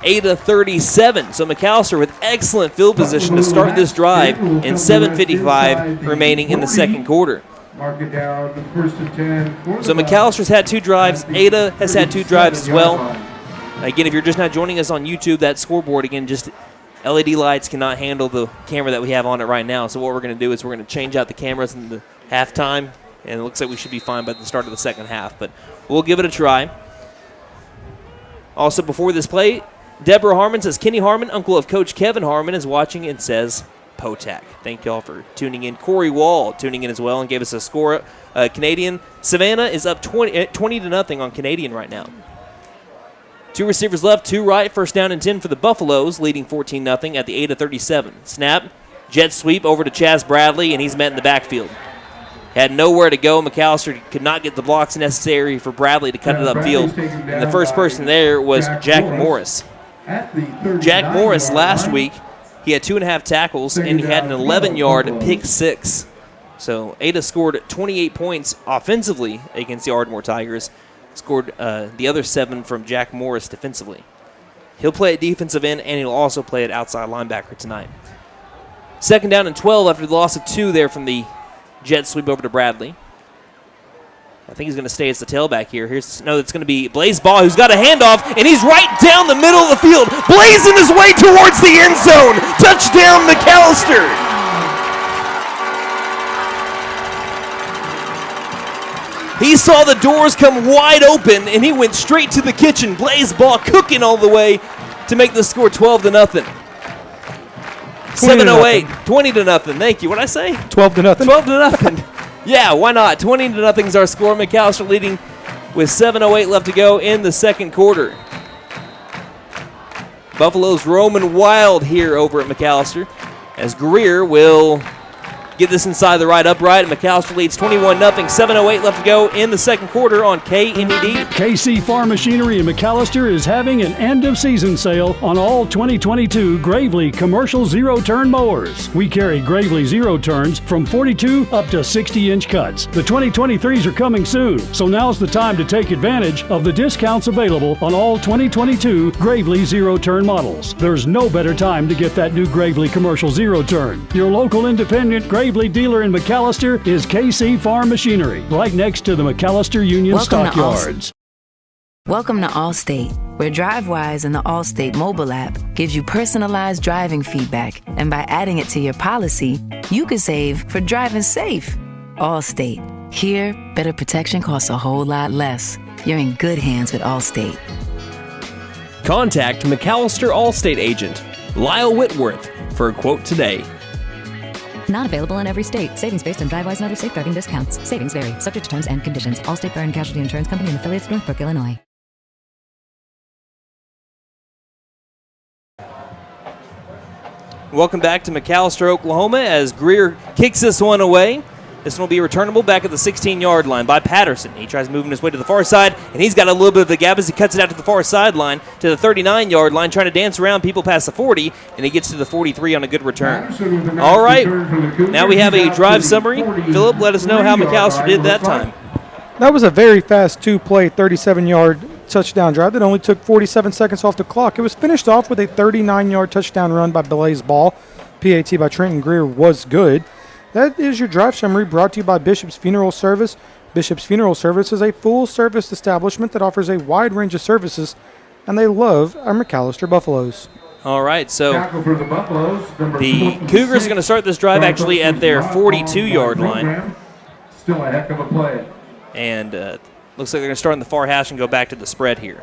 Ada 37. So McAlester with excellent field position to start this drive, and 7:55 remaining in the second quarter. Mark it down, first and 10. So McAllister's had 2 drives. Ada has had 2 drives as well. Again, if you're just not joining us on YouTube, that scoreboard, again, just LED lights cannot handle the camera that we have on it right now. So what we're going to do is we're going to change out the cameras in the halftime, and it looks like we should be fine by the start of the second half. But we'll give it a try. Also, before this play, Deborah Harmon says Kenny Harmon, uncle of Coach Kevin Harmon, is watching and says Potac. Thank y'all for tuning in. Corey Wall tuning in as well and gave us a score. Canadian Savannah is up 20-0 on Canadian right now. 2 receivers left, 2 right, first down and 10 for the Buffaloes, leading 14-0 at the Ada 37. Snap, jet sweep over to Chaz Bradley, and he's met in the backfield. Had nowhere to go. McAlester could not get the blocks necessary for Bradley to cut it upfield. And the first person there was Jack Morris. Jack Morris last week, he had 2.5 tackles, and he had an 11-yard pick six. So Ada scored 28 points offensively against the Ardmore Tigers. Scored the other 7 from Jack Morris defensively. He'll play at defensive end, and he'll also play at outside linebacker tonight. Second down and 12 after the loss of 2 there from the jet sweep over to Bradley. I think he's going to stay as the tailback here. It's going to be Blaze Ball, who's got a handoff, and he's right down the middle of the field, blazing his way towards the end zone. Touchdown, McAlester. He saw the doors come wide open, and he went straight to the kitchen. Blaze Ball cooking all the way to make the score 12-0. 7:08, 20-0. Thank you. What did I say? 12-0. 12-0. Yeah, why not? 20-0 is our score. McAlester leading with 7:08 left to go in the second quarter. Buffalo's roaming wild here over at McAlester as Greer will get this inside the right upright, and McAlester leads 21-0, 7:08 left to go in the second quarter on KMED. KC Farm Machinery in McAlester is having an end-of-season sale on all 2022 Gravely commercial zero-turn mowers. We carry Gravely zero-turns from 42 up to 60-inch cuts. The 2023s are coming soon, so now's the time to take advantage of the discounts available on all 2022 Gravely zero-turn models. There's no better time to get that new Gravely commercial zero-turn. Your local independent Gravely dealer in McAlester is KC Farm Machinery, right next to the McAlester Union Stockyards. Welcome to Allstate, where DriveWise and the Allstate mobile app gives you personalized driving feedback, and by adding it to your policy, you can save for driving safe. Allstate. Here, better protection costs a whole lot less. You're in good hands with Allstate. Contact McAlester Allstate agent Lyle Whitworth for a quote today. Not available in every state. Savings based on DriveWise and other safe driving discounts. Savings vary. Subject to terms and conditions. Allstate Fire and Casualty Insurance Company and affiliates, Northbrook, Illinois. Welcome back to McAlester, Oklahoma, as Greer kicks this one away. This one will be returnable back at the 16-yard line by Patterson. He tries moving his way to the far side, and he's got a little bit of the gap as he cuts it out to the far sideline to the 39-yard line, trying to dance around people past the 40, and he gets to the 43 on a good return. All right, now we have a drive summary. Phillip, let us know how McAlester did that time. That was a very fast 2-play, 37-yard touchdown drive that only took 47 seconds off the clock. It was finished off with a 39-yard touchdown run by Blaze Ball. PAT by Trenton Greer was good. That is your drive summary, brought to you by Bishop's Funeral Service. Bishop's Funeral Service is a full-service establishment that offers a wide range of services, and they love our McAlester Buffaloes. All right, so the Cougars are going to start this drive actually at their 42-yard line. Still a heck of a play. And looks like they're going to start in the far hash and go back to the spread here.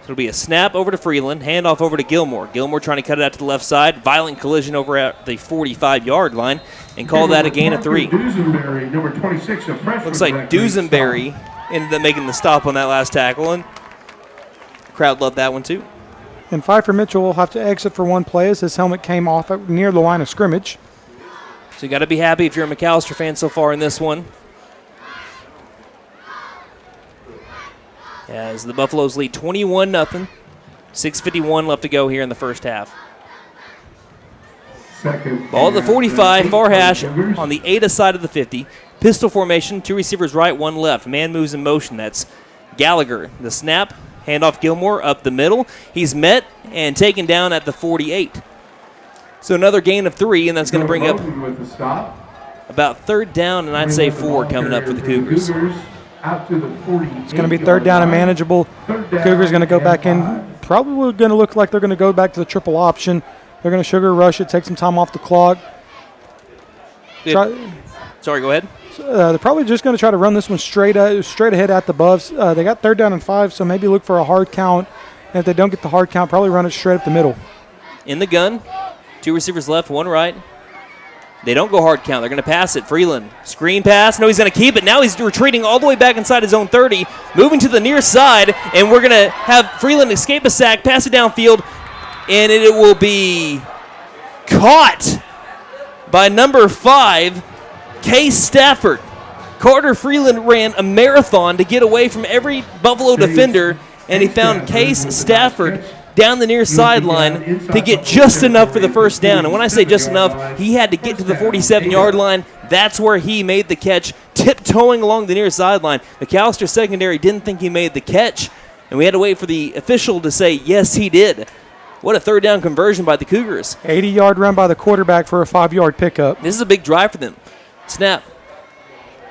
So it'll be a snap over to Freeland, handoff over to Gilmore. Gilmore trying to cut it out to the left side. Violent collision over at the 45-yard line, and call that a gain of 3. Dusenberry, number 26, a freshman. Looks like Dusenberry ended up making the stop on that last tackle, and the crowd loved that one too. And Pfeiffer Mitchell will have to exit for one play as his helmet came off near the line of scrimmage. So you got to be happy if you're a McAlester fan so far in this one. As the Buffaloes lead 21-0. 6:51 left to go here in the first half. Ball at the 45, far hash on the Ada side of the 50. Pistol formation, 2 receivers right, 1 left. Man moves in motion. That's Gallagher. The snap, handoff Gilmore up the middle. He's met and taken down at the 48. So another gain of 3, and that's going to bring up about 3rd down, and I'd say 4 coming up for the Cougars. It's going to be 3rd down and manageable. Cougars going to go back in. Probably going to look like they're going to go back to the triple option. They're going to sugar rush it, take some time off the clock. Sorry, go ahead. They're probably just going to try to run this one straight ahead at the Buffs. They got 3rd down and 5, so maybe look for a hard count. And if they don't get the hard count, probably run it straight up the middle. In the gun, 2 receivers left, 1 right. They don't go hard count. They're going to pass it. Freeland, screen pass. No, he's going to keep it. Now he's retreating all the way back inside his own 30, moving to the near side, and we're going to have Freeland escape a sack, pass it downfield, and it will be caught by number 5, Case Stafford. Carter Freeland ran a marathon to get away from every Buffalo defender, and he found Case Stafford down the near sideline to get just enough for the first down. And when I say just enough, he had to get to the 47-yard line. That's where he made the catch, tiptoeing along the near sideline. McAlester secondary didn't think he made the catch, and we had to wait for the official to say, yes, he did. What a 3rd down conversion by the Cougars. 80-yard run by the quarterback for a 5-yard pickup. This is a big drive for them. Snap.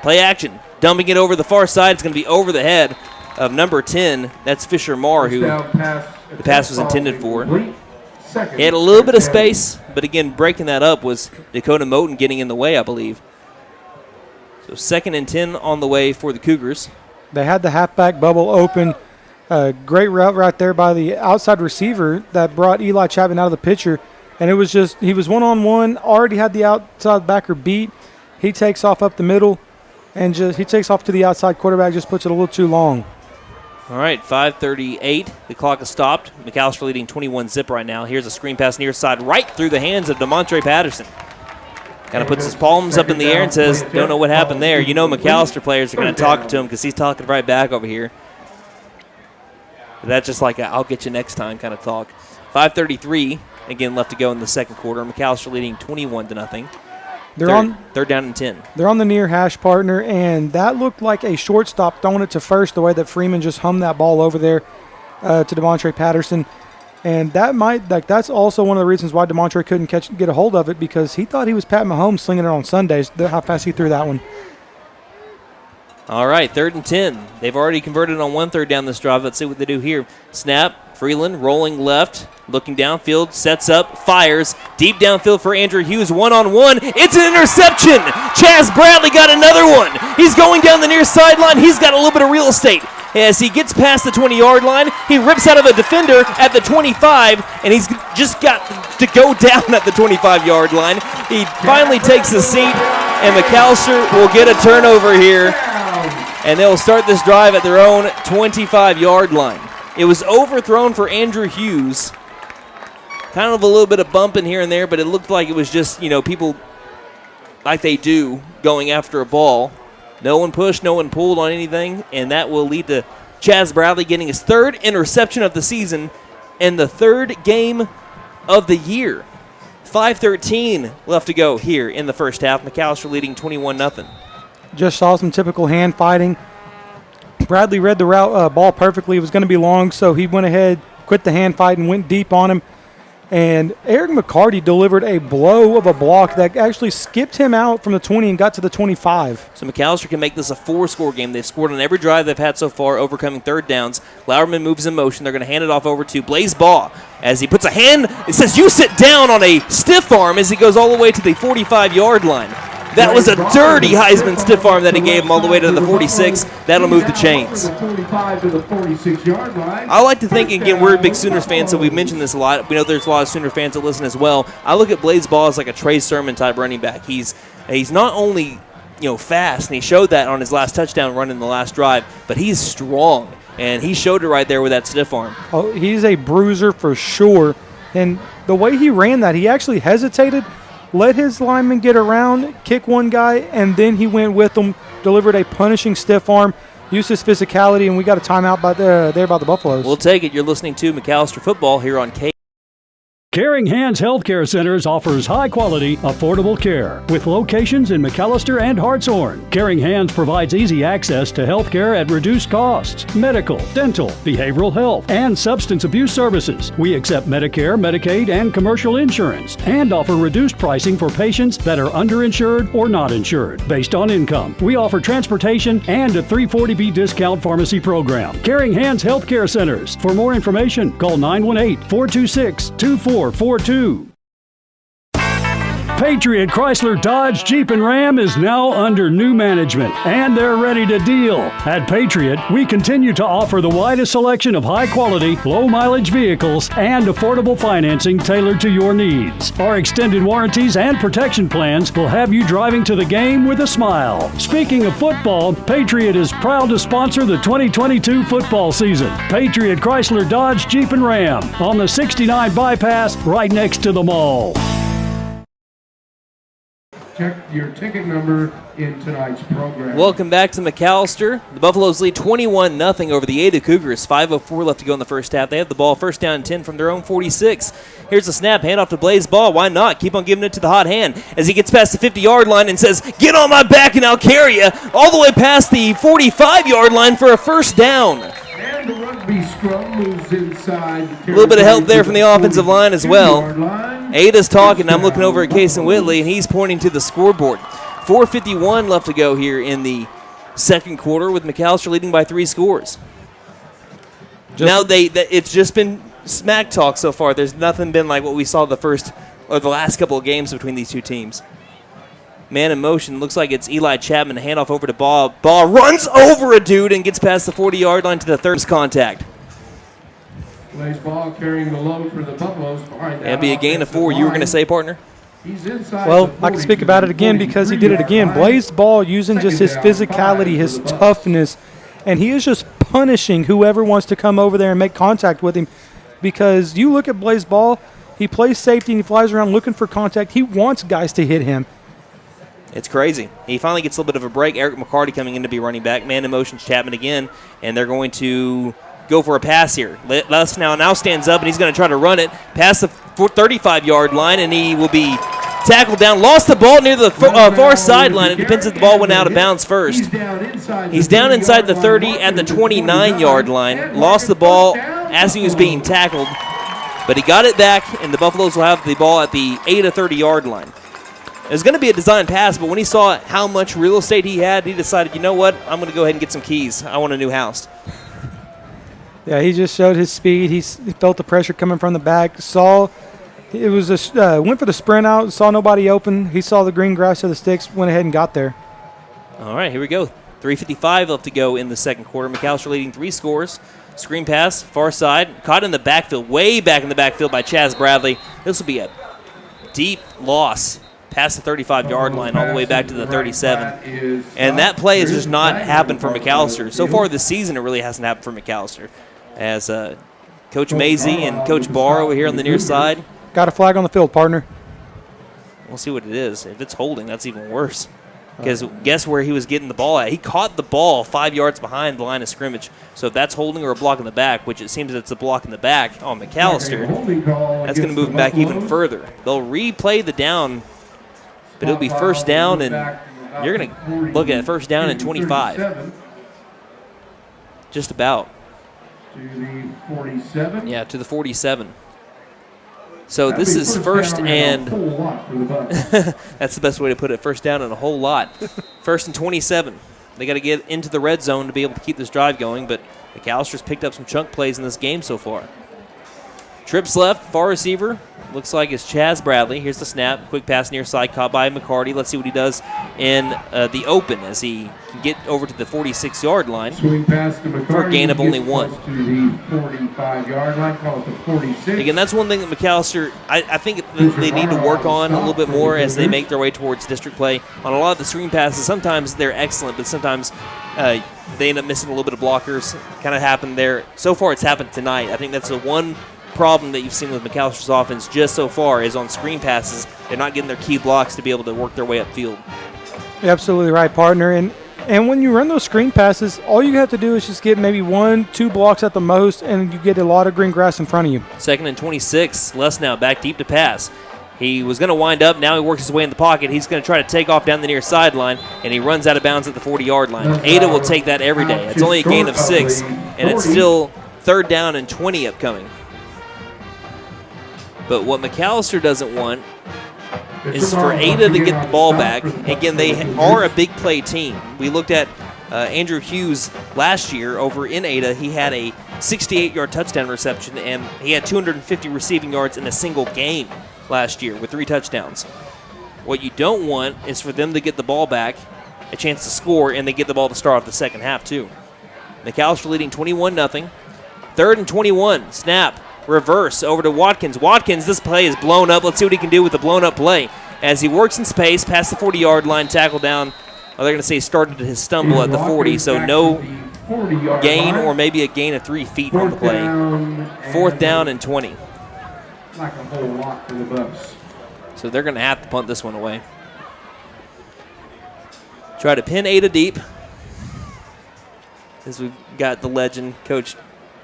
Play action. Dumping it over the far side. It's going to be over the head of number 10. That's Fisher Marr, who the pass was intended for. He had a little bit of space, but again, breaking that up was Dakota Moten getting in the way, I believe. So 2nd and 10 on the way for the Cougars. They had the halfback bubble open. Great route right there by the outside receiver that brought Eli Chapman out of the picture. And it was just, he was one-on-one, already had the outside backer beat. He takes off up the middle, and he takes off to the outside quarterback, just puts it a little too long. All right, 5:38. The clock has stopped. McAlester leading 21-0 right now. Here's a screen pass near side right through the hands of DeMontre Patterson. Kind of puts his palms up in the air and says, don't know what happened there. You know McAlester players are going to talk to him because he's talking right back over here. But that's just like a I'll get you next time kind of talk. 5:33, again, left to go in the second quarter. McAlester leading 21-0. Third down and 10. They're on the near hash partner, and that looked like a shortstop throwing it to first the way that Freeman just hummed that ball over there to DeMontre Patterson. And that's also one of the reasons why DeMontre couldn't get a hold of it, because he thought he was Pat Mahomes slinging it on Sundays, how fast he threw that one. All right, 3rd and 10. They've already converted on 1 third down this drive. Let's see what they do here. Snap, Freeland rolling left, looking downfield, sets up, fires. Deep downfield for Andrew Hughes, one-on-one. It's an interception. Chaz Bradley got another one. He's going down the near sideline. He's got a little bit of real estate. As he gets past the 20-yard line, he rips out of a defender at the 25, and he's just got to go down at the 25-yard line. He finally takes a seat, and McAlester will get a turnover here, and they'll start this drive at their own 25-yard line. It was overthrown for Andrew Hughes. Kind of a little bit of bumping here and there, but it looked like it was just, people like they do going after a ball. No one pushed, no one pulled on anything, and that will lead to Chaz Bradley getting his 3rd interception of the season and the 3rd game of the year. 5:13 left to go here in the first half. McAlester leading 21-0. Just saw some typical hand fighting. Bradley read the route ball perfectly. It was going to be long, so he went ahead, quit the hand fight, and went deep on him. And Eric McCarty delivered a blow of a block that actually skipped him out from the 20 and got to the 25. So McAlester can make this a 4-score game. They've scored on every drive they've had so far, overcoming 3rd downs. Lauerman moves in motion. They're going to hand it off over to Blaze Baugh as he puts a hand. It says, you sit down on a stiff arm as he goes all the way to the 45-yard line. That was a dirty Heisman stiff arm that he gave him all the way to the 46. That'll move the chains. I like to think, again, we're big Sooners fans, so we've mentioned this a lot. We know there's a lot of Sooner fans that listen as well. I look at Blaze Baugh as like a Trey Sermon type running back. He's not only fast, and he showed that on his last touchdown run in the last drive, but he's strong, and he showed it right there with that stiff arm. Oh, he's a bruiser for sure, and the way he ran that, he actually hesitated, let his lineman get around, kick one guy, and then he went with them, delivered a punishing stiff arm, used his physicality, and we got a timeout there by the Buffaloes. We'll take it. You're listening to McAlester Football here on K. Caring Hands Healthcare Centers offers high-quality, affordable care with locations in McAlester and Hartshorn. Caring Hands provides easy access to health care at reduced costs, medical, dental, behavioral health, and substance abuse services. We accept Medicare, Medicaid, and commercial insurance, and offer reduced pricing for patients that are underinsured or not insured based on income. We offer transportation and a 340B discount pharmacy program. Caring Hands Healthcare Centers. For more information, call 918-426-2442. Patriot Chrysler Dodge Jeep and Ram is now under new management, and they're ready to deal. At Patriot, we continue to offer the widest selection of high-quality, low-mileage vehicles and affordable financing tailored to your needs. Our extended warranties and protection plans will have you driving to the game with a smile. Speaking of football, Patriot is proud to sponsor the 2022 football season. Patriot Chrysler Dodge Jeep and Ram on the 69 bypass right next to the mall. Check your ticket number in tonight's program. Welcome back to McAlester. The Buffaloes lead 21-0 over the Ada Cougars. 5:04 left to go in the first half. They have the ball first down and 10 from their own 46. Here's a snap, handoff to Blaze Ball. Why not? Keep on giving it to the hot hand as he gets past the 50-yard line and says, "Get on my back and I'll carry you," all the way past the 45-yard line for a first down. And the rugby scrum moves inside. A little bit of help there from the offensive line as well. Ada's talking. I'm looking over at Cason Whitley, and he's pointing to the scoreboard. 4:51 left to go here in the second quarter with McAlester leading by 3 scores. It's just been smack talk so far. There's nothing been like what we saw the last couple of games between these two teams. Man in motion. Looks like it's Eli Chapman. A handoff over to Ball. Ball runs over a dude and gets past the 40-yard line to the third contact. Blaze Ball carrying the load for the Buffaloes. That'd be a gain of 4. You were going to say, partner? Well, I can speak about it again because he did it again. Blaze Ball using just his physicality, his toughness, and he is just punishing whoever wants to come over there and make contact with him. Because you look at Blaze Ball, he plays safety and he flies around looking for contact. He wants guys to hit him. It's crazy. He finally gets a little bit of a break. Eric McCarty coming in to be running back. Man in motion, Chapman again, and they're going to go for a pass here. Les now stands up, and he's going to try to run it past the 35-yard line, and he will be tackled down. Lost the ball near the far sideline. It depends if the ball went out of bounds first. He's down inside the 30 at the 29-yard line. Lost the ball as he was being tackled, but he got it back, and the Buffaloes will have the ball at the 8 to 30-yard line. It was going to be a design pass, but when he saw how much real estate he had, he decided, you know what, I'm going to go ahead and get some keys. I want a new house. Yeah, he just showed his speed. He felt the pressure coming from the back. Went for the sprint out, saw nobody open. He saw the green grass of the sticks, went ahead and got there. All right, here we go. 3:55 left to go in the second quarter. McAlester leading 3 scores. Screen pass, far side, caught in the backfield, way back in the backfield by Chaz Bradley. This will be a deep loss past the 35-yard line all the way back to the 37. And that play has just not happened for McAlester. So far this season, it really hasn't happened for McAlester. As Coach Mazey and Coach Barr over here on the near side. Got a flag on the field, partner. We'll see what it is. If it's holding, that's even worse. Because guess where he was getting the ball at? He caught the ball 5 yards behind the line of scrimmage. So if that's holding or a block in the back, which it seems it's a block in the back on McAlester, that's going to move him back even further. They'll replay the down, but it'll be first down, and you're going to look at first down and 25. Just about. To the 47? Yeah, to the 47. So this is first and that's the best way to put it. First down and a whole lot. First and 27. They got to get into the red zone to be able to keep this drive going, but McAllister's picked up some chunk plays in this game so far. Trips left, far receiver. Looks like it's Chaz Bradley. Here's the snap. Quick pass near side, caught by McCarty. Let's see what he does in the open as he can get over to the 46-yard line Swing pass to McCarty for a gain of only 1. To the 45-yard line, call it the 46. Again, that's one thing that McAlester, I think they need to work on a little bit more as they make their way towards district play. On a lot of the screen passes, sometimes they're excellent, but sometimes they end up missing a little bit of blockers. Kind of happened there. So far, it's happened tonight. I think that's the one problem that you've seen with McAllister's offense just so far is on screen passes. They're not getting their key blocks to be able to work their way upfield. You're absolutely right, partner. And when you run those screen passes, all you have to do is just get maybe 1-2 blocks at the most, and you get a lot of green grass in front of you. 2nd and 26. Les now back deep to pass. He was going to wind up. Now he works his way in the pocket. He's going to try to take off down the near sideline, and he runs out of bounds at the 40-yard line. Ada will take that every day. It's only a gain of 6, and it's still 3rd down and 20 upcoming. But what McAlester doesn't want is for Ada to get the ball back. Again, they are a big play team. We looked at Andrew Hughes last year over in Ada. He had a 68-yard touchdown reception, and he had 250 receiving yards in a single game last year with 3 touchdowns. What you don't want is for them to get the ball back, a chance to score, and they get the ball to start off the second half too. McAlester leading 21-0. 3rd and 21. Snap. Reverse over to Watkins. Watkins, this play is blown up. Let's see what he can do with the blown up play. As he works in space past the 40-yard line, tackle down. They're going to say started his stumble at the 40, so no gain or maybe a gain of 3 feet on the play. 4th down and 20. Like a whole lot for the Bucks. So they're going to have to punt this one away. Try to pin Ada deep. As we've got the legend, Coach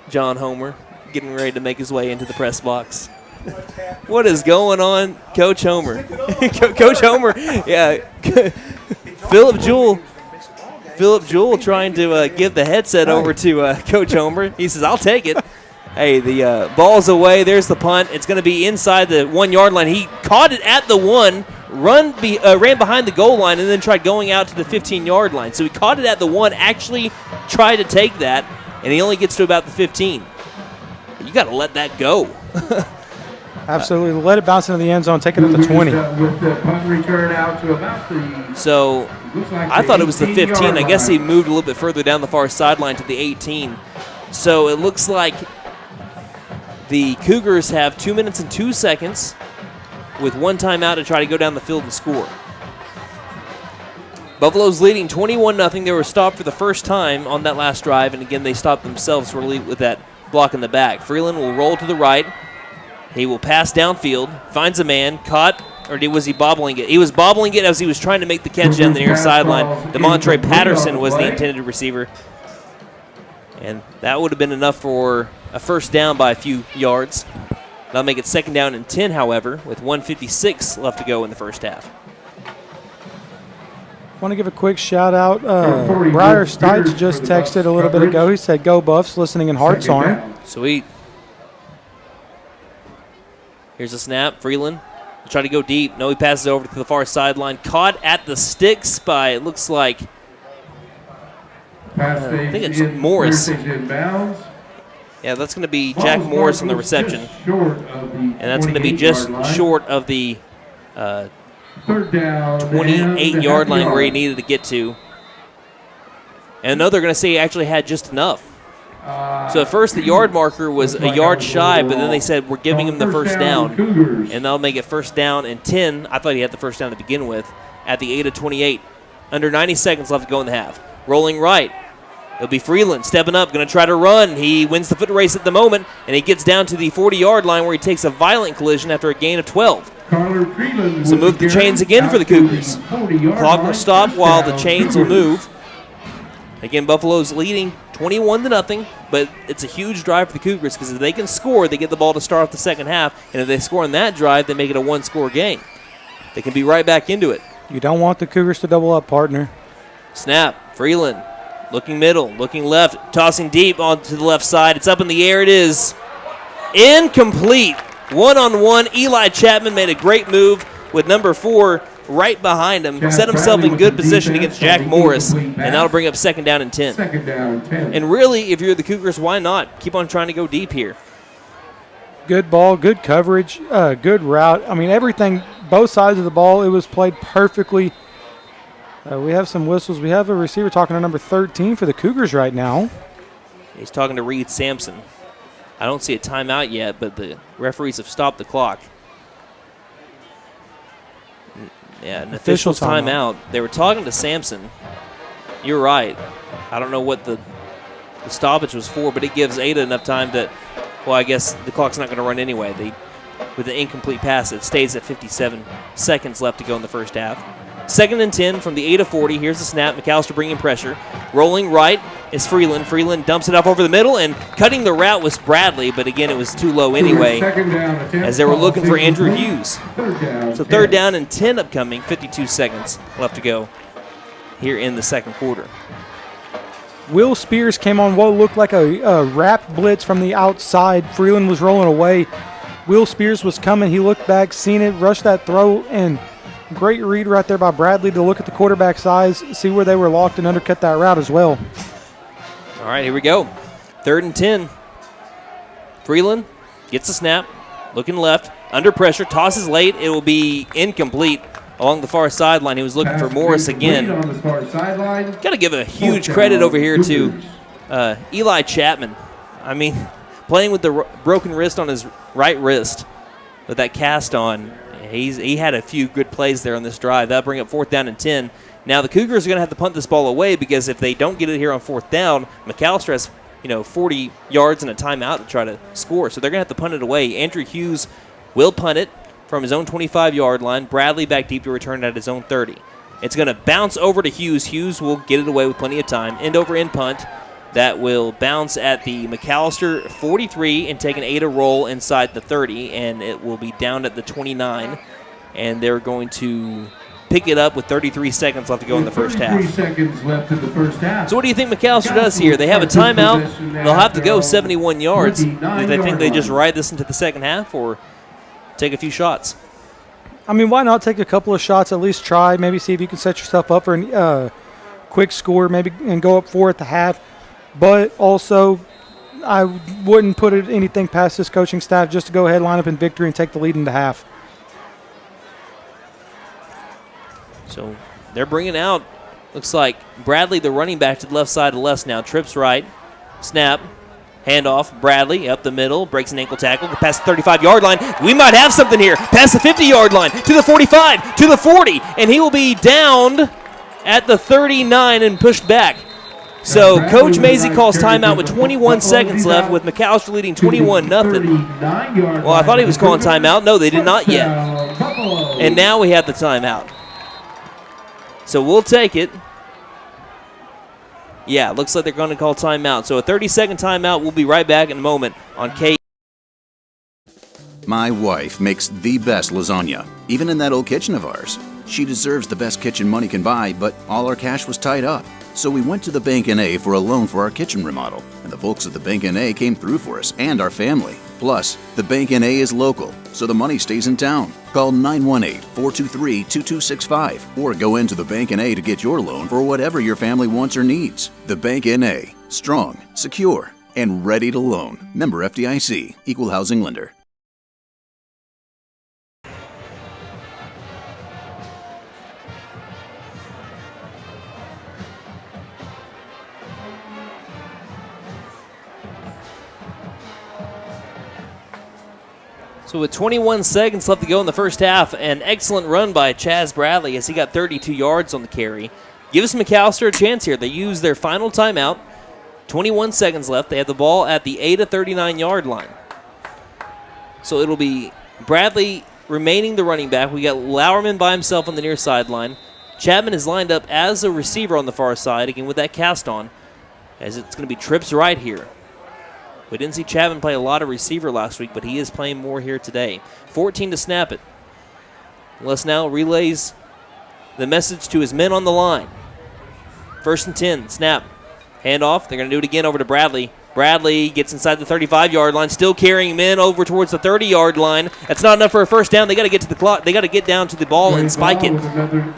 John Homer, getting ready to make his way into the press box. What is going on, Coach Homer? Coach Homer, yeah. Phillip Jewell trying to give the headset over to Coach Homer. He says, I'll take it. Hey, the ball's away. There's the punt. It's going to be inside the 1-yard line. He caught it at the 1, ran behind the goal line, and then tried going out to the 15-yard line. So he caught it at the 1, actually tried to take that, and he only gets to about the 15. You got to let that go. Absolutely. Let it bounce into the end zone. Take it at the 20. With the punt return out to about the... So I thought it was the 15. I guess he moved a little bit further down the far sideline to the 18. So it looks like the Cougars have 2 minutes and 2 seconds with 1 timeout to try to go down the field and score. Buffalo's leading 21-0. They were stopped for the first time on that last drive, and again they stopped themselves really with that block in the back. Freeland will roll to the right. He will pass downfield, finds a man, caught, or was he bobbling it? He was bobbling it as he was trying to make the catch down the near sideline. DeMontre Patterson was the intended receiver. And that would have been enough for a first down by a few yards. That'll make it 2nd down and 10, however, with 1:56 left to go in the first half. Want to give a quick shout out. Briar Stites just texted a little bit ago. He said, "Go Buffs, listening in Hartshorn." Sweet. Here's a snap. Freeland will try to go deep. No, he passes over to the far sideline. Caught at the sticks by, it looks like, I think it's Morris. Yeah, that's going to be Jack Morris on the reception. And that's going to be just short of the 28-yard line where he needed to get to. And no, they're going to say he actually had just enough. So at first the yard marker was a yard shy, but then they said we're giving him the first down. And that'll make it 1st down and 10. I thought he had the first down to begin with at the 8:28. Under 90 seconds left to go in the half. Rolling right. It'll be Freeland stepping up, going to try to run. He wins the foot race at the moment, and he gets down to the 40-yard line where he takes a violent collision after a gain of 12. So move the chains again for the Cougars. Clock will stop while the chains will move. Again, Buffalo's leading 21-0, but it's a huge drive for the Cougars because if they can score, they get the ball to start off the second half, and if they score on that drive, they make it a 1-score game. They can be right back into it. You don't want the Cougars to double up, partner. Snap. Freeland looking middle, looking left, tossing deep onto the left side. It's up in the air. It is incomplete. One-on-one. Eli Chapman made a great move with number 4 right behind him. Set himself in good position against Jack Morris, and that'll bring up 2nd down and 10. And really, if you're the Cougars, why not? Keep on trying to go deep here. Good ball, good coverage, good route. I mean, everything, both sides of the ball, it was played perfectly. We have some whistles. We have a receiver talking to number 13 for the Cougars right now. He's talking to Reed Sampson. I don't see a timeout yet, but the referees have stopped the clock. Yeah, an official timeout. They were talking to Sampson. You're right. I don't know what the stoppage was for, but it gives Ada enough time to Well, I guess the clock's not going to run anyway. With an incomplete pass, it stays at 57 seconds left to go in the first half. 2nd and 10 from the 8 of 40. Here's the snap. McAlester bringing pressure. Rolling right is Freeland. Freeland dumps it up over the middle, and cutting the route was Bradley, but again, it was too low anyway as they were looking for Andrew Hughes. So 3rd down and 10 upcoming, 52 seconds left to go here in the second quarter. Will Spears came on what looked like a wrap blitz from the outside. Freeland was rolling away. Will Spears was coming. He looked back, seen it, rushed that throw, and great read right there by Bradley to look at the quarterback's eyes, see where they were locked, and undercut that route as well. All right, here we go. 3rd and 10. Freeland gets the snap, looking left, under pressure, tosses late. It will be incomplete along the far sideline. He was looking for Morris again. Got to give a huge credit over here to Eli Chapman. I mean, playing with the broken wrist on his right wrist with that cast on. He had a few good plays there on this drive. That'll bring up 4th down and 10. Now the Cougars are going to have to punt this ball away because if they don't get it here on 4th down, McAlester has 40 yards and a timeout to try to score. So they're going to have to punt it away. Andrew Hughes will punt it from his own 25-yard line. Bradley back deep to return it at his own 30. It's going to bounce over to Hughes. Hughes will get it away with plenty of time. End over end punt. That will bounce at the McAlester 43 and take an 8 roll inside the 30, and it will be down at the 29. And they're going to pick it up with 33 seconds left to go in the first half. 3 seconds left in the first half. So what do you think McAlester does here? They have a timeout. They'll have to go 71 yards. Do they think they just ride this into the second half or take a few shots? I mean, why not take a couple of shots, at least try, maybe see if you can set yourself up for a quick score, maybe, and go up 4 at the half. But also, I wouldn't put anything past this coaching staff just to go ahead, line up in victory, and take the lead in the half. So they're bringing out, looks like Bradley, the running back, to the left side of Les now. Trips right, snap, handoff. Bradley up the middle, breaks an ankle tackle, past the 35-yard line. We might have something here. Past the 50-yard line, to the 45, to the 40, and he will be downed at the 39 and pushed back. So Coach Mazie calls timeout with 21 seconds left with McAlester leading 21-0. Well, I thought he was calling timeout. No, they did not yet. And now we have the timeout. So we'll take it. Yeah, looks like they're going to call timeout. So a 30-second timeout. We'll be right back in a moment on K. My wife makes the best lasagna, even in that old kitchen of ours. She deserves the best kitchen money can buy, but all our cash was tied up. So we went to the Bank N.A. for a loan for our kitchen remodel, and the folks at the Bank N.A. came through for us and our family. Plus, the Bank N.A. is local, so the money stays in town. Call 918-423-2265 or go into the Bank N.A. to get your loan for whatever your family wants or needs. The Bank N.A. Strong, secure, and ready to loan. Member FDIC, Equal Housing Lender. So with 21 seconds left to go in the first half, an excellent run by Chaz Bradley as he got 32 yards on the carry. Gives McAlester a chance here. They use their final timeout. 21 seconds left. They have the ball at the 8 to 39-yard line. So it'll be Bradley remaining the running back. We got Lauerman by himself on the near sideline. Chapman is lined up as a receiver on the far side, again with that cast on, as it's going to be trips right here. We didn't see Chapman play a lot of receiver last week, but he is playing more here today. 14 to snap it. Les now relays the message to his men on the line. 1st and 10, snap. Handoff, they're going to do it again over to Bradley. Bradley gets inside the 35-yard line, still carrying men over towards the 30-yard line. That's not enough for a first down. They got to get to the clock. They got to get down to the ball and spike it.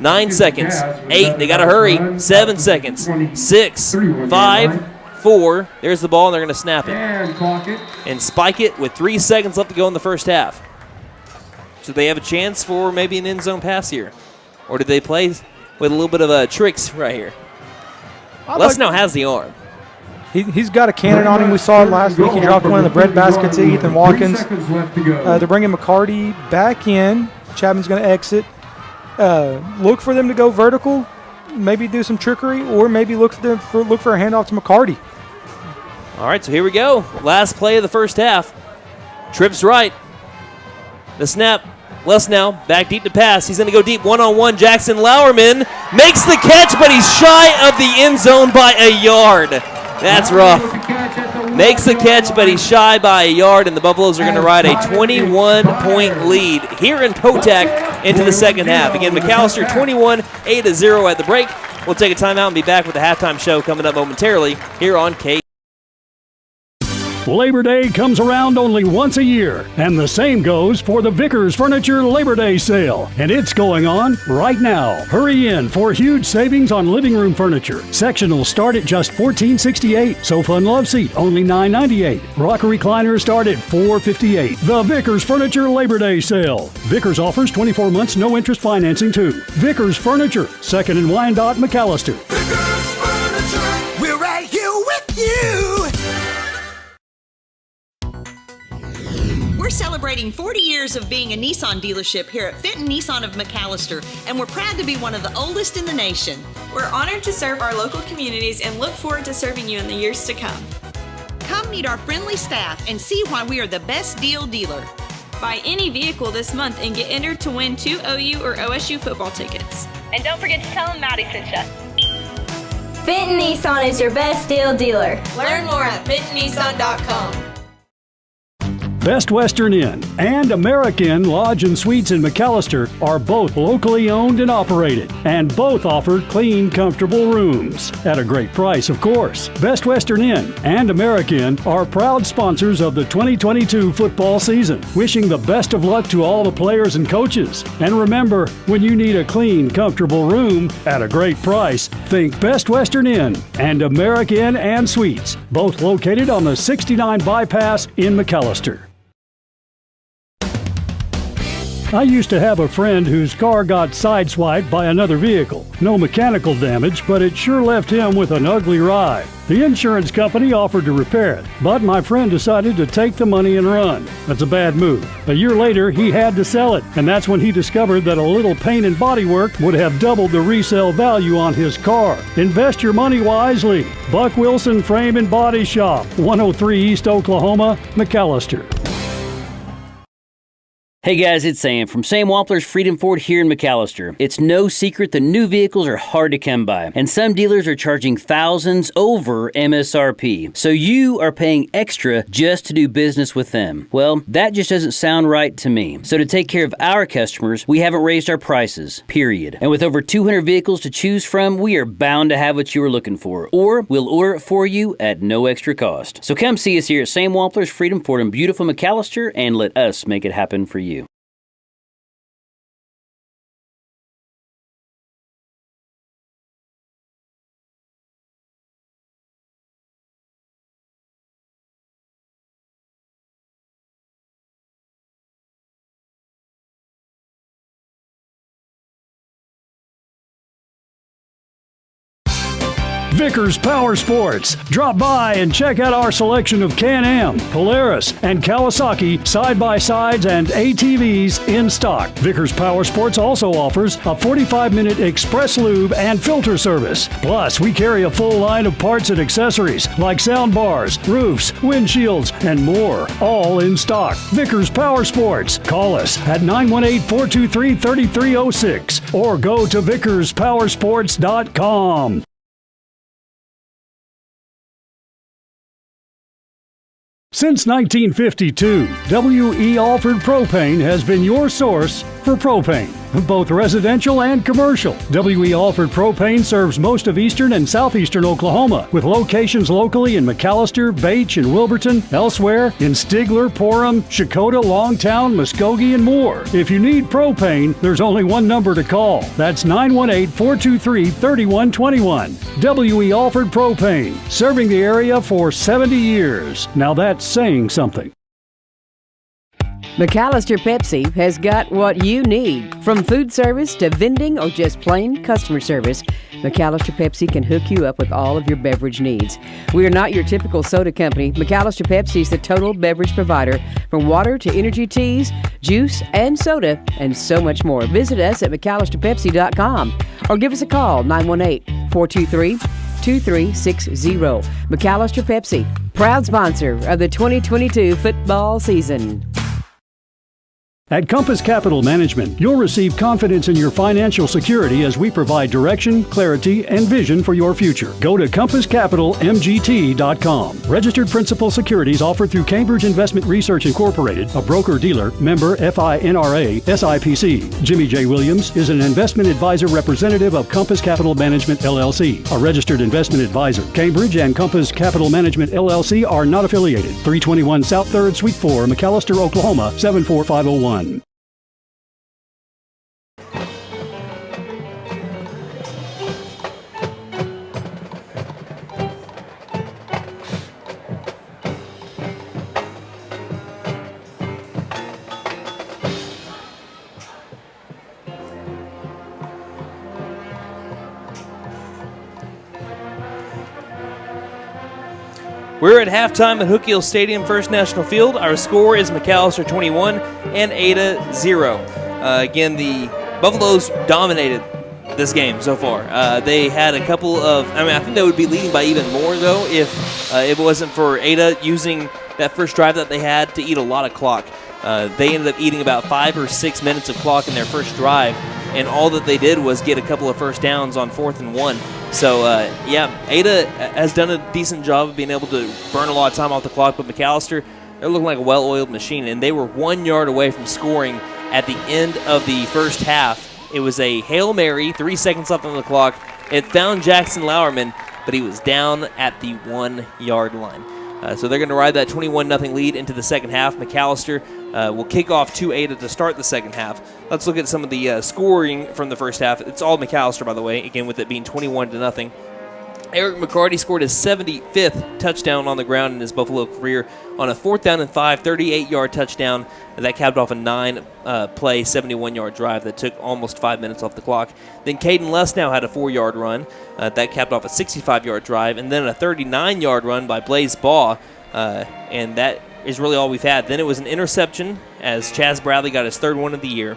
9 seconds. 8. They got to hurry. 7 seconds. 6. 5. 4. There's the ball, and they're going to snap it. And spike it with 3 seconds left to go in the first half. So they have a chance for maybe an end zone pass here. Or did they play with a little bit of tricks right here? Les now has the arm. He's got a cannon on him. We saw it last week. He dropped one of the bread baskets to Ethan Watkins. They're bringing McCarty back in. Chapman's going to exit. Look for them to go vertical, maybe do some trickery, or maybe look for a handoff to McCarty. All right, so here we go. Last play of the first half. Trips right. The snap. Les now, back deep to pass. He's going to go deep one-on-one. Jackson Lauerman makes the catch, but he's shy of the end zone by a yard. That's rough. Makes the catch, but he's shy by a yard, and the Buffaloes are going to ride a 21-point lead here in Potack into the second half. Again, McAlester 21-0 at the break. We'll take a timeout and be back with the halftime show coming up momentarily here on K. Labor Day comes around only once a year, and the same goes for the Vickers Furniture Labor Day sale. And it's going on right now. Hurry in for huge savings on living room furniture. Sectionals start at just $14.68. Sofa and love seat, only $9.98. Rocker recliners start at $4.58. The Vickers Furniture Labor Day sale. Vickers offers 24 months no interest financing too. Vickers Furniture, 2nd and Wyandotte, McAlester. Vickers Furniture, we're right here with you. We're celebrating 40 years of being a Nissan dealership here at Fenton Nissan of McAlester, and we're proud to be one of the oldest in the nation. We're honored to serve our local communities and look forward to serving you in the years to come. Come meet our friendly staff and see why we are the best deal dealer. Buy any vehicle this month and get entered to win 2 OU or OSU football tickets. And don't forget to tell them Maddie sent you. Fenton Nissan is your best deal dealer. Learn more at fentonnissan.com. Best Western Inn and American Lodge and Suites in McAlester are both locally owned and operated, and both offer clean, comfortable rooms at a great price, of course. Best Western Inn and American are proud sponsors of the 2022 football season, wishing the best of luck to all the players and coaches. And remember, when you need a clean, comfortable room at a great price, think Best Western Inn and American and Suites, both located on the 69 bypass in McAlester. I used to have a friend whose car got sideswiped by another vehicle. No mechanical damage, but it sure left him with an ugly ride. The insurance company offered to repair it, but my friend decided to take the money and run. That's a bad move. A year later, he had to sell it, and that's when he discovered that a little paint and body work would have doubled the resale value on his car. Invest your money wisely. Buck Wilson Frame and Body Shop, 103 East Oklahoma, McAlester. Hey guys, it's Sam from Sam Wampler's Freedom Ford here in McAlester. It's no secret that new vehicles are hard to come by, and some dealers are charging thousands over MSRP. So you are paying extra just to do business with them. Well, that just doesn't sound right to me. So to take care of our customers, we haven't raised our prices, period. And with over 200 vehicles to choose from, we are bound to have what you are looking for, or we'll order it for you at no extra cost. So come see us here at Sam Wampler's Freedom Ford in beautiful McAlester and let us make it happen for you. Vickers Power Sports. Drop by and check out our selection of Can-Am, Polaris, and Kawasaki side-by-sides and ATVs in stock. Vickers Power Sports also offers a 45-minute express lube and filter service. Plus, we carry a full line of parts and accessories like sound bars, roofs, windshields, and more, all in stock. Vickers Power Sports. Call us at 918-423-3306 or go to vickerspowersports.com. Since 1952, W.E. Alford Propane has been your source for propane, both residential and commercial. W.E. Alford Propane serves most of eastern and southeastern Oklahoma, with locations locally in McAlester, Bache, and Wilburton, elsewhere in Stigler, Porham, Shakota, Longtown, Muskogee, and more. If you need propane, there's only one number to call. That's 918-423-3121. W.E. Alford Propane, serving the area for 70 years. Now that's saying something. McAlester Pepsi has got what you need. From food service to vending or just plain customer service, McAlester Pepsi can hook you up with all of your beverage needs. We are not your typical soda company. McAlester Pepsi is the total beverage provider, from water to energy teas, juice, and soda, and so much more. Visit us at McAllisterPepsi.com or give us a call, 918-423-2360. McAlester Pepsi, proud sponsor of the 2022 football season. At Compass Capital Management, you'll receive confidence in your financial security as we provide direction, clarity, and vision for your future. Go to CompassCapitalMGT.com. Registered principal securities offered through Cambridge Investment Research Incorporated, a broker-dealer, member FINRA, SIPC. Jimmy J. Williams is an investment advisor representative of Compass Capital Management, LLC, a registered investment advisor. Cambridge and Compass Capital Management, LLC are not affiliated. 321 South 3rd, Suite 4, McAlester, Oklahoma, 74501. We're at halftime at Hook Hill Stadium, First National Field. Our score is McAlester 21 and Ada 0. Again, the Buffaloes dominated this game so far. They had a couple of, I think they would be leading by even more, though, if it wasn't for Ada using that first drive that they had to eat a lot of clock. They ended up eating about 5 or 6 minutes of clock in their first drive, and all that they did was get a couple of first downs on 4th and 1. So, Ada has done a decent job of being able to burn a lot of time off the clock, but McAlester, they're looking like a well-oiled machine, and they were 1 yard away from scoring at the end of the first half. It was a Hail Mary, 3 seconds left on the clock. It found Jackson Lauerman, but he was down at the 1 yard line. So they're going to ride that 21-0 lead into the second half. McAlester will kick off to Ada to start the second half. Let's look at some of the scoring from the first half. It's all McAlester, by the way, again, with it being 21-0. Eric McCarty scored his 75th touchdown on the ground in his Buffalo career on a 4th down and 5, 38-yard touchdown. That capped off a 9-play, 71-yard drive that took almost 5 minutes off the clock. Then Caden Lesnow had a 4-yard run. That capped off a 65-yard drive, and then a 39-yard run by Blaze Baugh, and that is really all we've had. Then it was an interception as Chaz Bradley got his 3rd one of the year.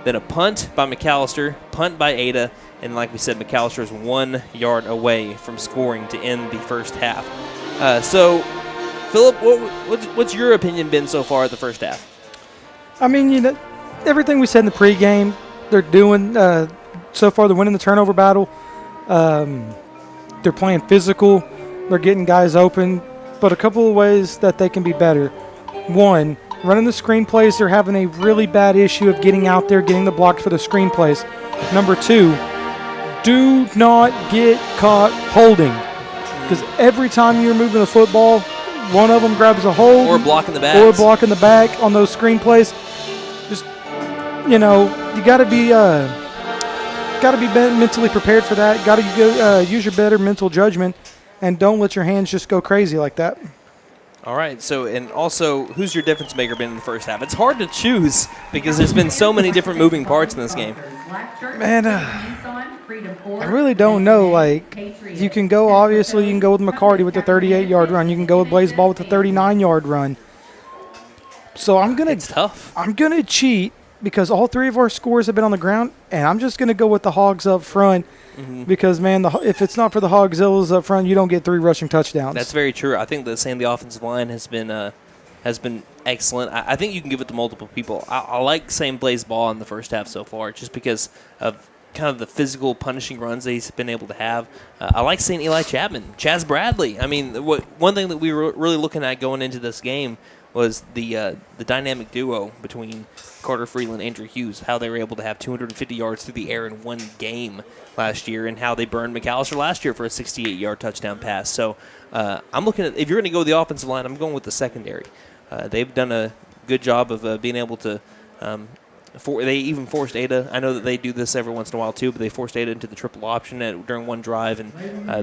Then a punt by McAlester, punt by Ada, and like we said, McAlester is 1 yard away from scoring to end the first half. So, Phillip, what's your opinion been so far at the first half? Everything we said in the pregame, they're doing so far. They're winning the turnover battle. They're playing physical. They're getting guys open. But a couple of ways that they can be better. One, running the screenplays, they're having a really bad issue of getting out there, getting the block for the screenplays. Number 2, do not get caught holding. Because every time you're moving the football, one of them grabs a hold. Or blocking the back. Or blocking the back on those screenplays. Just, you got to be mentally prepared for that. Got to use your better mental judgment. And don't let your hands just go crazy like that. All right, so, and also, who's your difference maker been in the first half? It's hard to choose because there's been so many different moving parts in this game. Man, I really don't know. You can go with McCarty with the 38-yard run. You can go with Blaze Baugh with the 39-yard run. So it's tough. I'm gonna cheat because all 3 of our scores have been on the ground, and I'm just gonna go with the Hogs up front. Mm-hmm. Because, man, if it's not for the Hogzillas up front, you don't get 3 rushing touchdowns. That's very true. I think the offensive line has been excellent. I think you can give it to multiple people. I like saying Blaze Baugh in the first half so far just because of kind of the physical punishing runs that he's been able to have. I like saying Eli Chapman, Chaz Bradley. One thing that we were really looking at going into this game was the dynamic duo between Carter Freeland, Andrew Hughes, how they were able to have 250 yards through the air in one game last year, and how they burned McAlester last year for a 68-yard touchdown pass. So I'm looking at, if you're going to go with the offensive line, I'm going with the secondary. They've done a good job of being able to they even forced Ada. I know that they do this every once in a while too, but they forced Ada into the triple option during one drive, and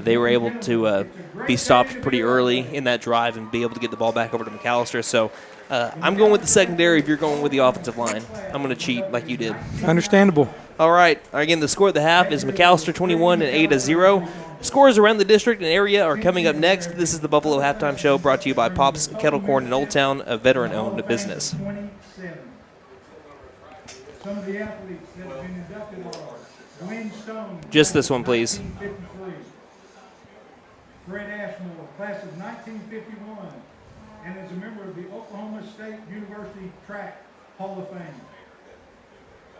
they were able to be stopped pretty early in that drive and be able to get the ball back over to McAlester. So I'm going with the secondary if you're going with the offensive line. I'm going to cheat like you did. Understandable. All right. Again, the score at the half is McAlester 21 and Ada 0. Scores around the district and area are coming up next. This is the Buffalo Halftime Show brought to you by Pop's Kettle Corn in Old Town, a veteran-owned business. Some of the athletes that have been inducted are Dwayne Stone. Just this one, please. Fred Ashmore, class of 1951, and is a member of the Oklahoma State University Track Hall of Fame.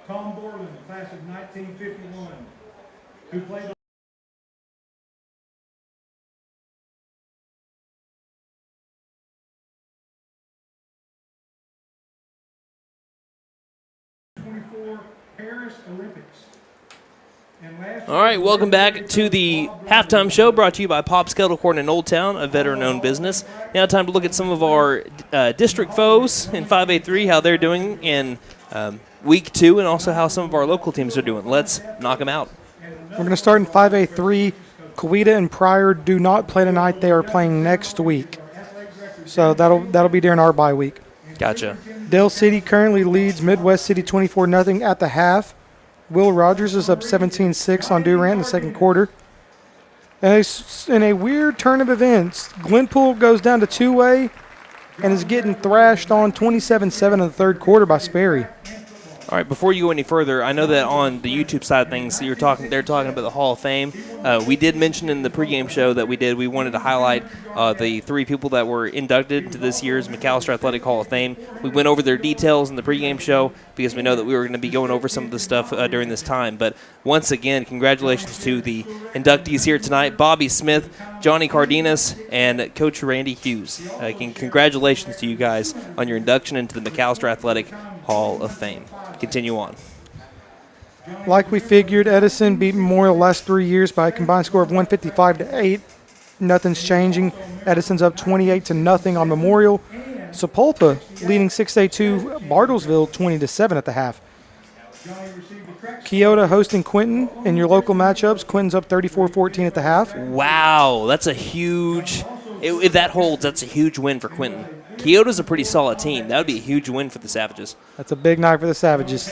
Tom Borland, class of 1951, who played 24 Paris Olympics. All right, welcome back to the halftime show brought to you by Pop's Kettle Corn in Old Town, a veteran-owned business. Now time to look at some of our district foes in 5A3, how they're doing in week 2, and also how some of our local teams are doing. Let's knock them out. We're going to start in 5A3. Coweta and Pryor do not play tonight. They are playing next week. So that'll be during our bye week. Gotcha. Dale City currently leads Midwest City 24-0 at the half. Will Rogers is up 17-6 on Durant in the second quarter. And in a weird turn of events, Glenpool goes down to two-way and is getting thrashed on 27-7 in the third quarter by Sperry. All right, before you go any further, I know that on the YouTube side of things, they're talking about the Hall of Fame. We did mention in the pregame show that we wanted to highlight the 3 people that were inducted to this year's McAlester Athletic Hall of Fame. We went over their details in the pregame show because we know that we were going to be going over some of the stuff during this time. But once again, congratulations to the inductees here tonight, Bobby Smith, Johnny Cardenas, and Coach Randy Hughes. Congratulations to you guys on your induction into the McAlester Athletic Hall of Fame. Continue on. Like we figured, Edison beat Memorial the last 3 years by a combined score of 155-8. Nothing's changing. Edison's up 28-0 on Memorial. Sepulpa leading 6A2 Bartlesville 20-7 at the half. Keota hosting Quinton in your local matchups. Quinton's up 34-14 at the half. Wow, that's a huge. If that holds, that's a huge win for Quinton. Keota's a pretty solid team. That would be a huge win for the Savages. That's a big night for the Savages.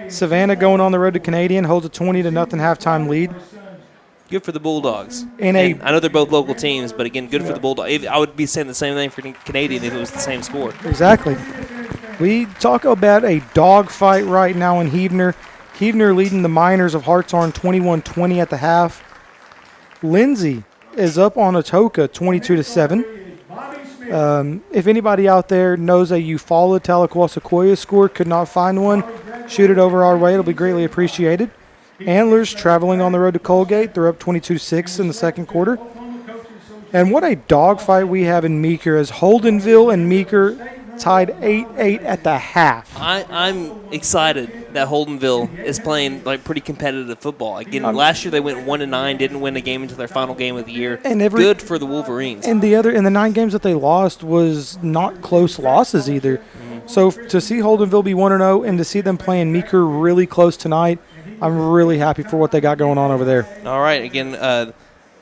Savannah going on the road to Canadian holds a 20-0 halftime lead. Good for the Bulldogs. I know they're both local teams, but again, good for the Bulldogs. I would be saying the same thing for Canadian if it was the same score. Exactly. We talk about a dogfight right now in Heavener. Heavener leading the Miners of Hartshorn 21-20 at the half. Lindsay is up on Atoka 22-7. If anybody out there knows a Eufaula Tahlequah score, could not find one, shoot it over our way. It'll be greatly appreciated. Antlers traveling on the road to Colgate. They're up 22-6 in the second quarter. And what a dogfight we have in Meeker as Holdenville and Meeker tied 8-8 at the half. I'm excited that Holdenville is playing pretty competitive football. Again, last year they went 1-9, didn't win a game until their final game of the year. And good for the Wolverines. And the 9 games that they lost was not close losses either. Mm-hmm. So to see Holdenville be 1-0 and to see them playing Meeker really close tonight, I'm really happy for what they got going on over there. All right, again,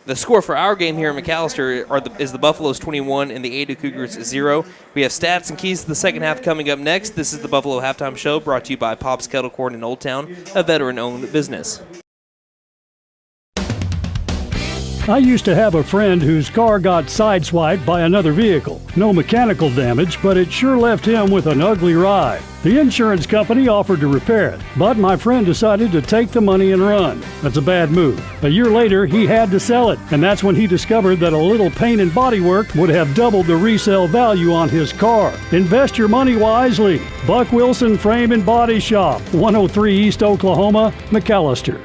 the score for our game here in McAlester is the Buffaloes 21 and the Ada Cougars 0. We have stats and keys to the second half coming up next. This is the Buffalo Halftime Show brought to you by Pop's Kettle Corn in Old Town, a veteran-owned business. I used to have a friend whose car got sideswiped by another vehicle. No mechanical damage, but it sure left him with an ugly ride. The insurance company offered to repair it, but my friend decided to take the money and run. That's a bad move. A year later, he had to sell it, and that's when he discovered that a little paint and body work would have doubled the resale value on his car. Invest your money wisely. Buck Wilson Frame and Body Shop, 103 East Oklahoma, McAlester.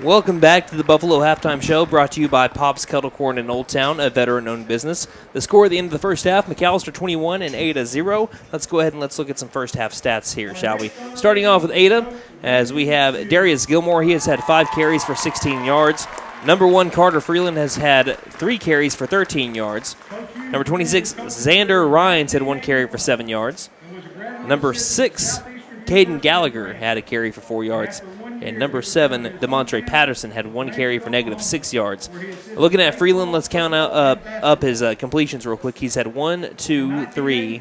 Welcome back to the Buffalo Halftime Show, brought to you by Pop's Kettle Corn in Old Town, a veteran-owned business. The score at the end of the first half, McAlester 21 and Ada 0. Let's go ahead and let's look at some first half stats here, shall we? Starting off with Ada, as we have Darius Gilmore. He has had 5 carries for 16 yards. Number 1, Carter Freeland, has had 3 carries for 13 yards. Number 26, Xander Rhines, had 1 carry for 7 yards. Number 6, Caden Gallagher, had a carry for 4 yards. And number 7, DeMontre Patterson, had 1 carry for -6 yards. Looking at Freeland, let's count up his completions real quick. He's had 1, 2, 3,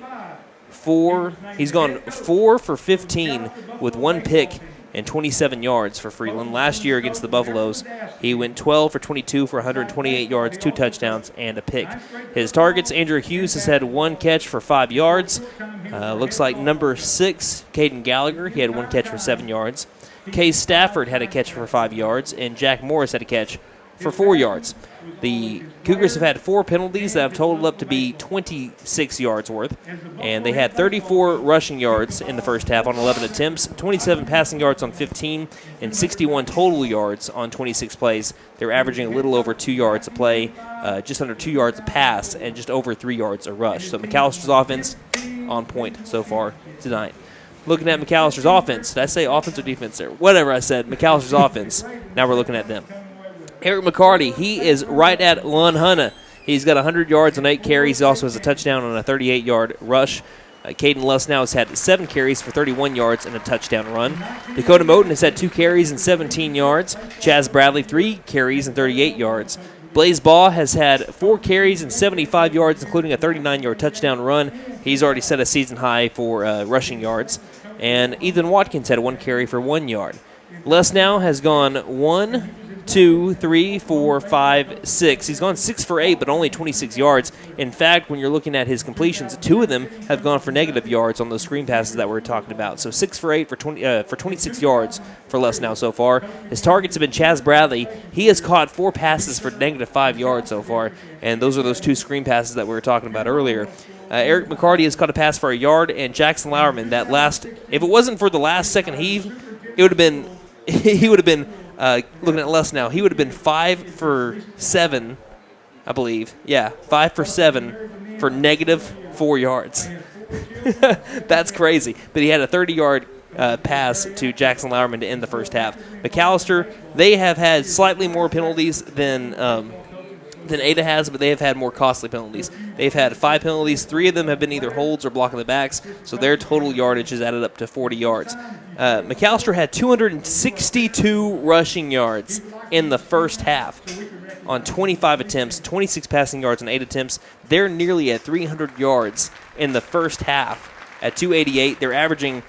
4. He's gone 4 for 15 with 1 pick and 27 yards for Freeland. Last year against the Buffaloes, he went 12 for 22 for 128 yards, 2 touchdowns, and a pick. His targets, Andrew Hughes has had 1 catch for 5 yards. Looks like number 6, Caden Gallagher, he had 1 catch for 7 yards. Case Stafford had a catch for 5 yards, and Jack Morris had a catch for 4 yards. The Cougars have had 4 penalties that have totaled up to be 26 yards worth, and they had 34 rushing yards in the first half on 11 attempts, 27 passing yards on 15, and 61 total yards on 26 plays. They're averaging a little over 2 yards a play, just under 2 yards a pass, and just over 3 yards a rush. So McAllister's offense on point so far tonight. Looking at McAllister's offense, did I say offense or defense there? Whatever I said, McAllister's offense. Now we're looking at them. Eric McCarty, he is right at 100. He's got 100 yards on 8 carries. He also has a touchdown on a 38-yard rush. Caden Lussnow has had 7 carries for 31 yards and a touchdown run. Dakota Moten has had 2 carries and 17 yards. Chaz Bradley, 3 carries and 38 yards. Blaze Baugh has had 4 carries and 75 yards, including a 39-yard touchdown run. He's already set a season high for rushing yards. And Ethan Watkins had 1 carry for 1 yard. Lussnow has gone 1, 2, 3, 4, 5, 6. He's gone 6 for 8, but only 26 yards. In fact, when you're looking at his completions, 2 of them have gone for negative yards on those screen passes that we're talking about. So 6 for 8 for 26 yards for Lussnow so far. His targets have been Chaz Bradley. He has caught 4 passes for negative 5 yards so far, and those are those 2 screen passes that we were talking about earlier. Eric McCarty has caught a pass for a yard, and Jackson Lauerman, that last, if it wasn't for the last second heave, it would have been, he would have been, looking at Les now, he would have been 5 for 7, I believe. Yeah, 5 for 7 for negative 4 yards. That's crazy. But he had a 30-yard pass to Jackson Lauerman to end the first half. McAllister, they have had slightly more penalties than Ada has, but they have had more costly penalties. They've had 5 penalties. 3 of them have been either holds or blocking the backs, so their total yardage has added up to 40 yards. McAllister had 262 rushing yards in the first half on 25 attempts, 26 passing yards on 8 attempts. They're nearly at 300 yards in the first half at 288. They're averaging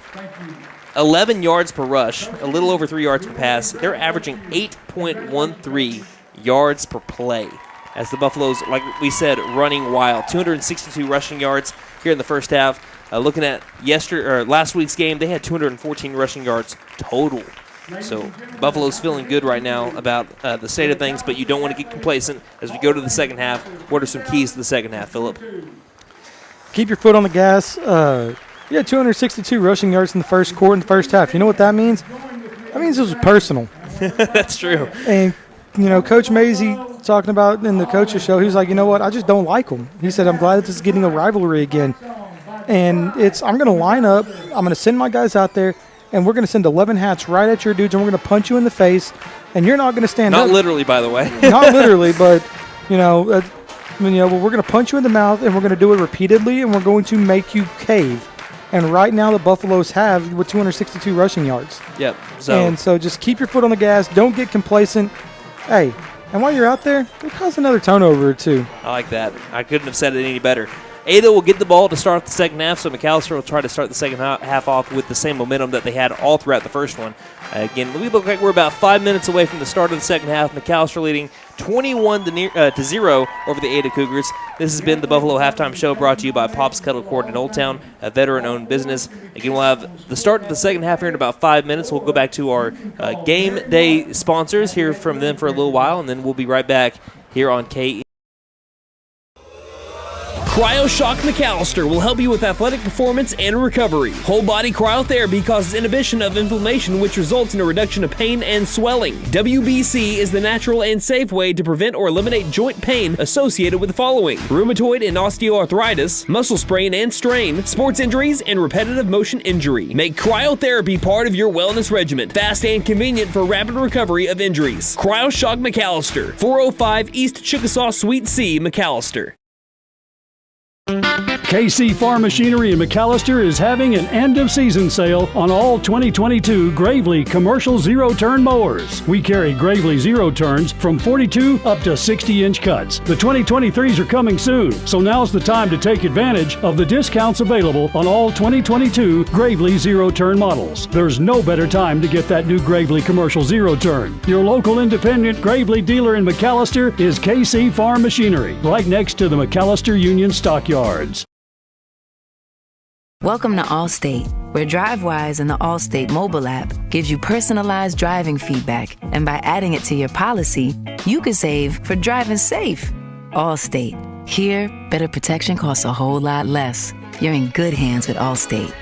11 yards per rush, a little over 3 yards per pass. They're averaging 8.13 yards per play. As the Buffaloes, like we said, running wild. 262 rushing yards here in the first half. Looking at last week's game, they had 214 rushing yards total. So Buffalo's feeling good right now about the state of things, but you don't want to get complacent as we go to the second half. What are some keys to the second half, Phillip? Keep your foot on the gas. You had 262 rushing yards in the first quarter in the first half. You know what that means? That means it was personal. That's true. And, you know, Coach Maisie talking about in the coach's show, he was like, you know what, I just don't like them. He said, I'm glad that this is getting a rivalry again. And I'm going to line up, I'm going to send my guys out there, and we're going to send 11 hats right at your dudes, and we're going to punch you in the face, and you're not going to stand up. Not literally, by the way. Not literally, but, we're going to punch you in the mouth, and we're going to do it repeatedly, and we're going to make you cave. And right now the Buffaloes have with 262 rushing yards. Yep. So just keep your foot on the gas. Don't get complacent. Hey, and while you're out there, go cause another turnover or 2. I like that. I couldn't have said it any better. Ada will get the ball to start the second half, so McAllister will try to start the second half off with the same momentum that they had all throughout the first one. Again, we look like we're about 5 minutes away from the start of the second half. McAllister leading 21-0 over the Ada Cougars. This has been the Buffalo Halftime Show, brought to you by Pop's Kettle Court in Old Town, a veteran-owned business. Again, we'll have the start of the second half here in about 5 minutes. We'll go back to our game day sponsors, hear from them for a little while, and then we'll be right back here on KE. CryoShock McAlester will help you with athletic performance and recovery. Whole body cryotherapy causes inhibition of inflammation, which results in a reduction of pain and swelling. WBC is the natural and safe way to prevent or eliminate joint pain associated with the following: rheumatoid and osteoarthritis, muscle sprain and strain, sports injuries, and repetitive motion injury. Make cryotherapy part of your wellness regimen. Fast and convenient for rapid recovery of injuries. CryoShock McAlester, 405 East Chickasaw Suite C, McAlester. KC Farm Machinery in McAlester is having an end-of-season sale on all 2022 Gravely commercial zero-turn mowers. We carry Gravely zero-turns from 42 up to 60-inch cuts. The 2023s are coming soon, so now's the time to take advantage of the discounts available on all 2022 Gravely zero-turn models. There's no better time to get that new Gravely commercial zero-turn. Your local independent Gravely dealer in McAlester is KC Farm Machinery, right next to the McAlester Union Stockyards. Welcome to Allstate, where DriveWise and the Allstate mobile app gives you personalized driving feedback. And by adding it to your policy, you can save for driving safe. Allstate. Here, better protection costs a whole lot less. You're in good hands with Allstate.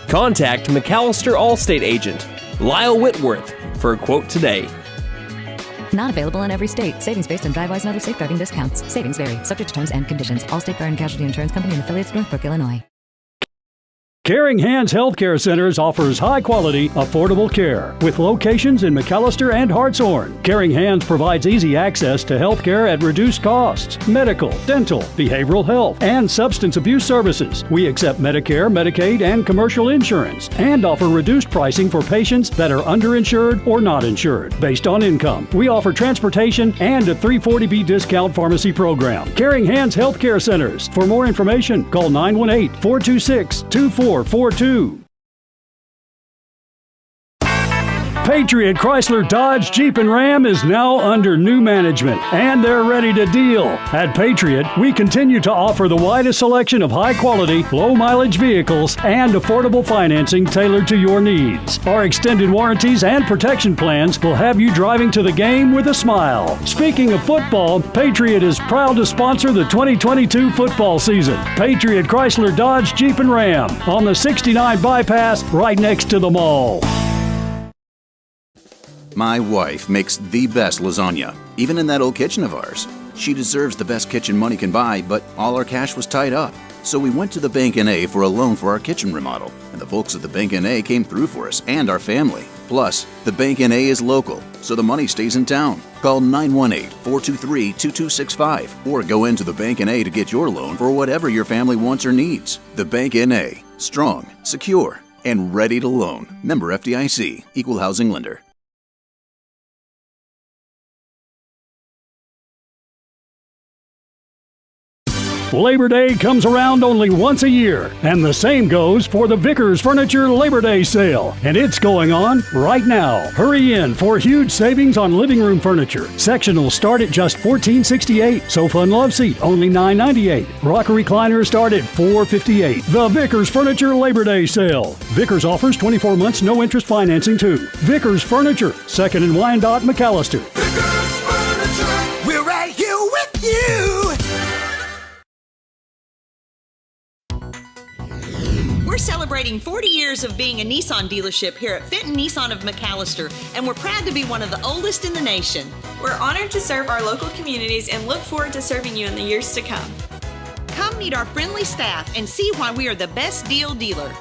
Contact McAlester Allstate agent Lyle Whitworth for a quote today. Not available in every state. Savings based on DriveWise and other safe driving discounts. Savings vary. Subject to terms and conditions. Allstate Fire and Casualty Insurance Company and affiliates, Northbrook, Illinois. Caring Hands Healthcare Centers offers high-quality, affordable care with locations in McAlester and Hartshorn. Caring Hands provides easy access to healthcare at reduced costs, medical, dental, behavioral health, and substance abuse services. We accept Medicare, Medicaid, and commercial insurance, and offer reduced pricing for patients that are underinsured or not insured based on income. We offer transportation and a 340B discount pharmacy program. Caring Hands Healthcare Centers. For more information, call 918-426-2442. Patriot Chrysler Dodge Jeep and Ram is now under new management, and they're ready to deal. At Patriot, we continue to offer the widest selection of high-quality, low-mileage vehicles and affordable financing tailored to your needs. Our extended warranties and protection plans will have you driving to the game with a smile. Speaking of football, Patriot is proud to sponsor the 2022 football season. Patriot Chrysler Dodge Jeep and Ram on the 69 bypass right next to the mall. My wife makes the best lasagna, even in that old kitchen of ours. She deserves the best kitchen money can buy, but all our cash was tied up. So we went to the Bank N.A. for a loan for our kitchen remodel, and the folks at the Bank N.A. came through for us and our family. Plus, the Bank N.A. is local, so the money stays in town. Call 918-423-2265 or go into the Bank N.A. to get your loan for whatever your family wants or needs. The Bank N.A. Strong, secure, and ready to loan. Member FDIC. Equal housing lender. Labor Day comes around only once a year, and the same goes for the Vickers Furniture Labor Day sale, and it's going on right now. Hurry in for huge savings on living room furniture. Sectionals start at just $14.68. Sofa and love seat only $9.98. Rocker recliners start at $4.58. The Vickers Furniture Labor Day sale. Vickers offers 24 months no interest financing too. Vickers Furniture, 2nd and Wyandotte, McAlester. Vickers Furniture, we're right here with you. We're celebrating 40 years of being a Nissan dealership here at Fenton Nissan of McAlester, and we're proud to be one of the oldest in the nation. We're honored to serve our local communities and look forward to serving you in the years to come. Come meet our friendly staff and see why we are the best deal dealer.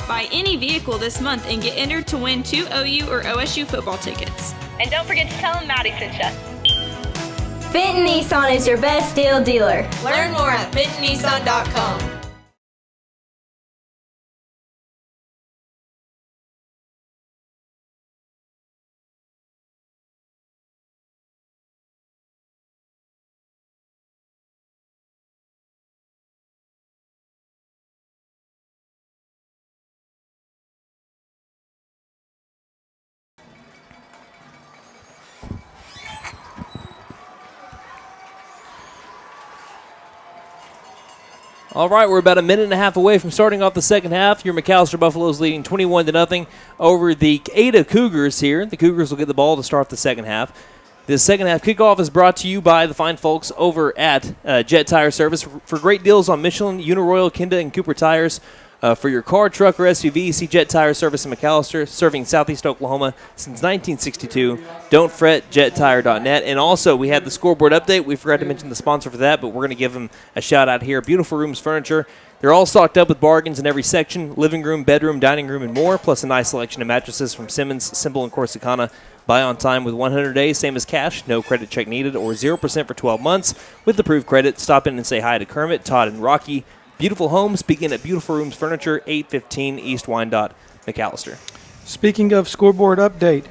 Buy any vehicle this month and get entered to win 2 OU or OSU football tickets. And don't forget to tell them Maddie sent you. Fenton Nissan is your best deal dealer. Learn more at fentonnissan.com. All right, we're about a minute and a half away from starting off the second half. Your McAlester Buffaloes leading 21-0 over the Ada Cougars here. The Cougars will get the ball to start the second half. This second half kickoff is brought to you by the fine folks over at Jet Tire Service. For great deals on Michelin, Uniroyal, Kinda, and Cooper tires. For your car, truck, or SUV, see Jet Tire Service in McAlester, serving Southeast Oklahoma since 1962. Don't fret, jettire.net. And also, we had the scoreboard update. We forgot to mention the sponsor for that, but we're going to give them a shout-out here. Beautiful Rooms Furniture. They're all stocked up with bargains in every section, living room, bedroom, dining room, and more, plus a nice selection of mattresses from Simmons, Simple, and Corsicana. Buy on time with 100 days, same as cash, no credit check needed, or 0% for 12 months with approved credit. Stop in and say hi to Kermit, Todd, and Rocky. Beautiful homes begin at Beautiful Rooms Furniture, 815 East Wyandotte, McAlester. Speaking of scoreboard update,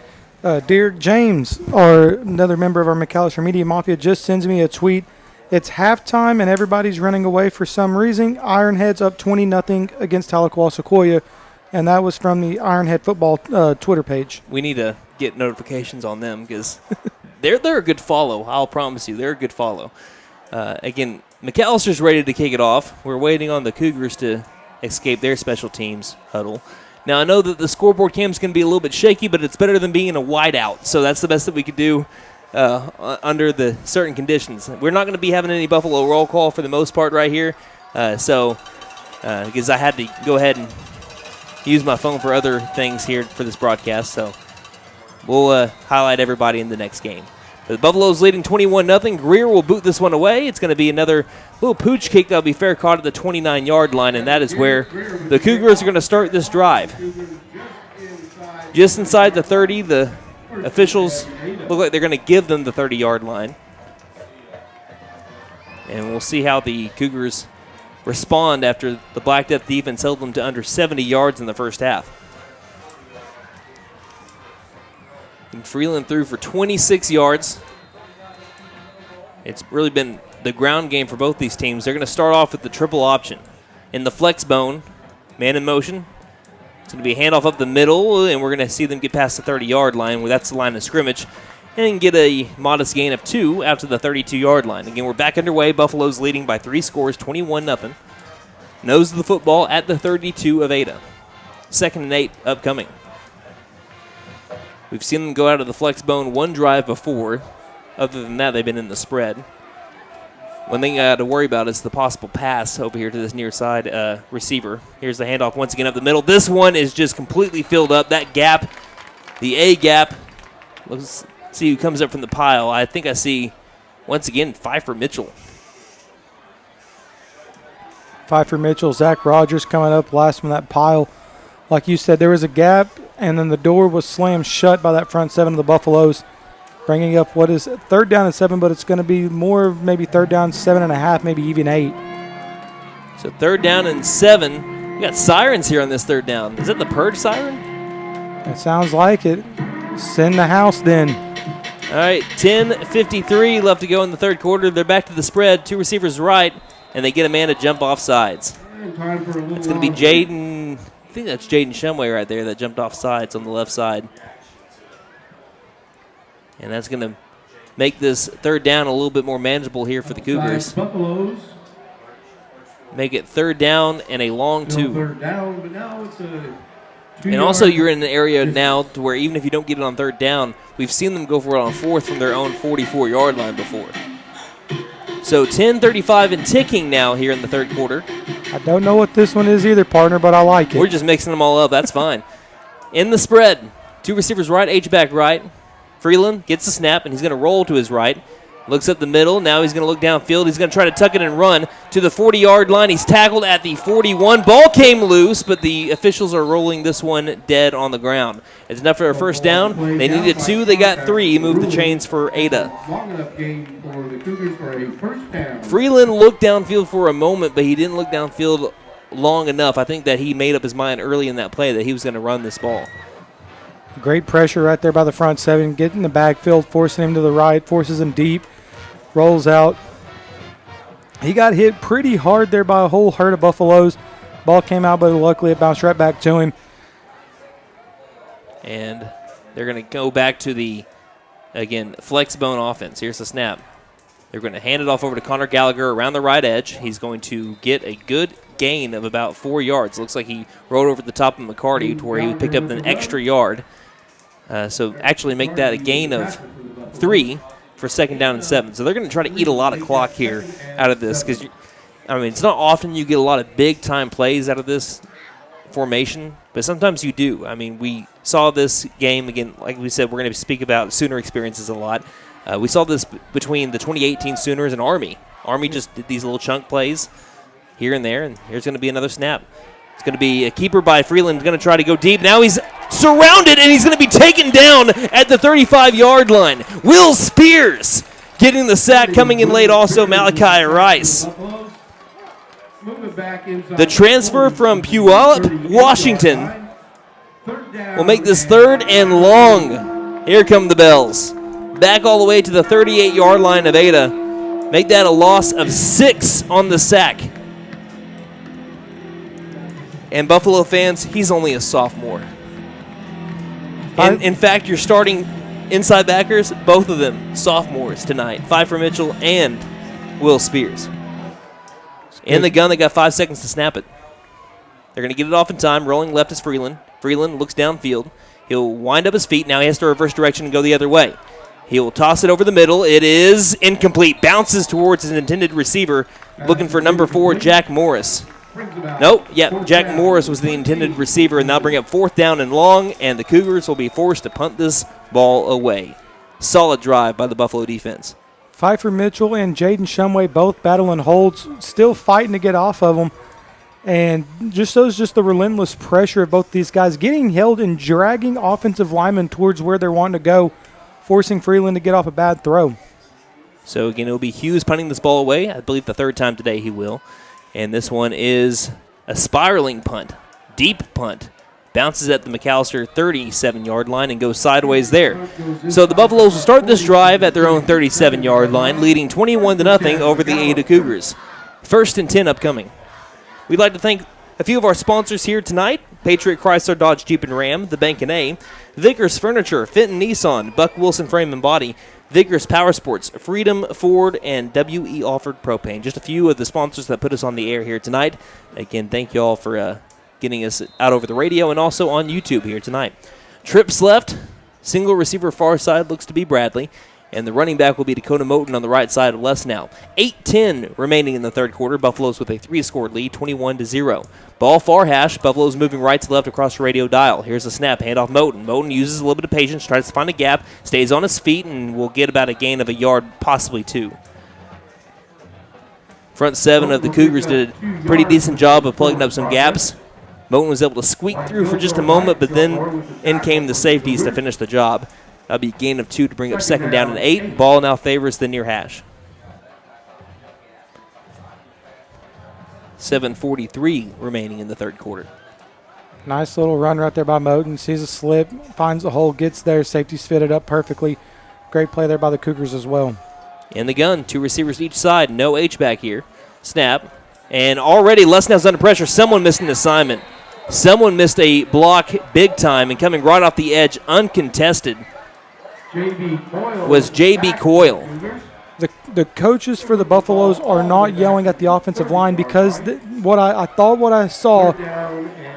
Derek James, another member of our McAlester Media Mafia, just sends me a tweet. It's halftime and everybody's running away for some reason. Ironhead's up 20-0 against Tahlequah Sequoia, and that was from the Ironhead Football Twitter page. We need to get notifications on them because they're a good follow. I'll promise you, they're a good follow. Again, McAllister's ready to kick it off. We're waiting on the Cougars to escape their special teams huddle. Now, I know that the scoreboard cam is going to be a little bit shaky, but it's better than being in a whiteout. So that's the best that we could do under the certain conditions. We're not going to be having any Buffalo roll call for the most part right here. Because I had to go ahead and use my phone for other things here for this broadcast. So we'll highlight everybody in the next game. The Buffaloes leading 21-0. Greer will boot this one away. It's going to be another little pooch kick that will be fair caught at the 29-yard line, and that is where the Cougars are going to start this drive. Just inside the 30, the officials look like they're going to give them the 30-yard line. And we'll see how the Cougars respond after the Black Death defense held them to under 70 yards in the first half. And Freeland threw for 26 yards. It's really been the ground game for both these teams. They're going to start off with the triple option. In the flex bone, man in motion. It's going to be a handoff up the middle, and we're going to see them get past the 30-yard line. Well, that's the line of scrimmage. And get a modest gain of 2 out to the 32-yard line. Again, we're back underway. Buffalo's leading by 3 scores, 21-0. Nose of the football at the 32 of Ada. 2nd and 8 upcoming. We've seen them go out of the flex bone one drive before. Other than that, they've been in the spread. One thing I got to worry about is the possible pass over here to this near side receiver. Here's the handoff once again up the middle. This one is just completely filled up. That gap, the A gap. Let's see who comes up from the pile. I think I see, once again, Pfeiffer Mitchell. Pfeiffer Mitchell, Zach Rogers coming up last from that pile. Like you said, there was a gap, and then the door was slammed shut by that front 7 of the Buffaloes, bringing up what is 3rd down and 7, but it's going to be more maybe 3rd down 7.5, maybe even 8. So 3rd down and 7. We got sirens here on this 3rd down. Is that the purge siren? It sounds like it. Send the house then. All right, 10:53 left to go in the 3rd quarter. They're back to the spread. 2 receivers right, and they get a man to jump off sides. It's going to be Jaden. I think that's Jaden Shumway right there that jumped off sides on the left side. And that's going to make this 3rd down a little bit more manageable here for the Cougars. Make it 3rd down and a long 2. 3rd down, but now it's a and also you're in an area now to where even if you don't get it on 3rd down, we've seen them go for it on 4th from their own 44-yard line before. So 10:35 and ticking now here in the 3rd quarter. I don't know what this one is either, partner, but I like it. We're just mixing them all up. That's fine. In the spread, 2 receivers right, H-back right. Freeland gets the snap, and he's going to roll to his right. Looks up the middle. Now he's going to look downfield. He's going to try to tuck it and run to the 40-yard line. He's tackled at the 41. Ball came loose, but the officials are rolling this one dead on the ground. It's enough for a 1st down. They needed 2. They got 3. Moved the chains for Ada. Long enough game for the Cougars for a 1st down. Freeland looked downfield for a moment, but he didn't look downfield long enough. I think that he made up his mind early in that play that he was going to run this ball. Great pressure right there by the front 7. Getting the backfield, forcing him to the right, forces him deep. Rolls out. He got hit pretty hard there by a whole herd of Buffaloes. Ball came out, but luckily it bounced right back to him. And they're going to go back to the, again, flex bone offense. Here's the snap. They're going to hand it off over to Connor Gallagher around the right edge. He's going to get a good gain of about 4 yards. Looks like he rolled over the top of McCarty to where he picked up an extra yard. So actually make that a gain of 3 for 2nd down and 7. So they're going to try to eat a lot of clock here out of this because, I mean, it's not often you get a lot of big-time plays out of this formation, but sometimes you do. I mean, we saw this game, again, like we said, we're going to speak about Sooner experiences a lot. We saw this between the 2018 Sooners and Army. Army just did these little chunk plays here and there, and here's going to be another snap. It's going to be a keeper by Freeland, going to try to go deep. Now he's surrounded, and he's going to be taken down at the 35-yard line. Will Spears getting the sack, coming in late also Malachi Rice. The transfer from Puyallup, Washington, will make this 3rd and long. Here come the bells. Back all the way to the 38-yard line of Ada. Make that a loss of 6 on the sack. And Buffalo fans, he's only a sophomore. And in fact, you're starting inside backers, both of them sophomores tonight. Pfeiffer Mitchell and Will Spears. In the gun, they got 5 seconds to snap it. They're going to get it off in time. Rolling left is Freeland. Freeland looks downfield. He'll wind up his feet. Now he has to reverse direction and go the other way. He will toss it over the middle. It is incomplete. Bounces towards his intended receiver, looking for number 4, Jack Morris. Nope, Jack Morris was the intended receiver, and they'll bring up 4th down and long, and the Cougars will be forced to punt this ball away. Solid drive by the Buffalo defense. Pfeiffer Mitchell and Jaden Shumway both battling holds, still fighting to get off of them. And just shows just the relentless pressure of both these guys getting held and dragging offensive linemen towards where they're wanting to go, forcing Freeland to get off a bad throw. So, again, it'll be Hughes punting this ball away. I believe the 3rd time today he will. And this one is a spiraling punt, deep punt. Bounces at the McAlester 37-yard line and goes sideways there. So the Buffaloes will start this drive at their own 37-yard line, leading 21-0 over the Ada Cougars. 1st and 10 upcoming. We'd like to thank a few of our sponsors here tonight: Patriot Chrysler Dodge Jeep and Ram, the Bank & A, Vickers Furniture, Fenton Nissan, Buck Wilson Frame and Body, Vickers Power Sports, Freedom Ford, and W.E. Alford Propane. Just a few of the sponsors that put us on the air here tonight. Again, thank you all for getting us out over the radio and also on YouTube here tonight. Trips left, single receiver far side looks to be Bradley, and the running back will be Dakota Moten on the right side of Les now. 8:10 remaining in the 3rd quarter. Buffaloes with a 3-score lead, 21-0. Ball far hash. Buffaloes moving right to left across the radio dial. Here's a snap, handoff Moten. Moten uses a little bit of patience, tries to find a gap, stays on his feet, and will get about a gain of a yard, possibly 2. Front 7 of the Cougars did a pretty decent job of plugging up some gaps. Moten was able to squeak through for just a moment, but then in came the safeties to finish the job. That'll be a gain of 2 to bring up 2nd down and 8. Ball now favors the near hash. 7:43 remaining in the 3rd quarter. Nice little run right there by Moten. Sees a slip, finds the hole, gets there. Safety's fitted up perfectly. Great play there by the Cougars as well. In the gun, 2 receivers each side. No H-back here. Snap. And already Lesnow's under pressure. Someone missed an assignment. Someone missed a block big time, and coming right off the edge, uncontested, was J.B. Coyle. The coaches for the Buffaloes are not yelling at the offensive line because what I saw,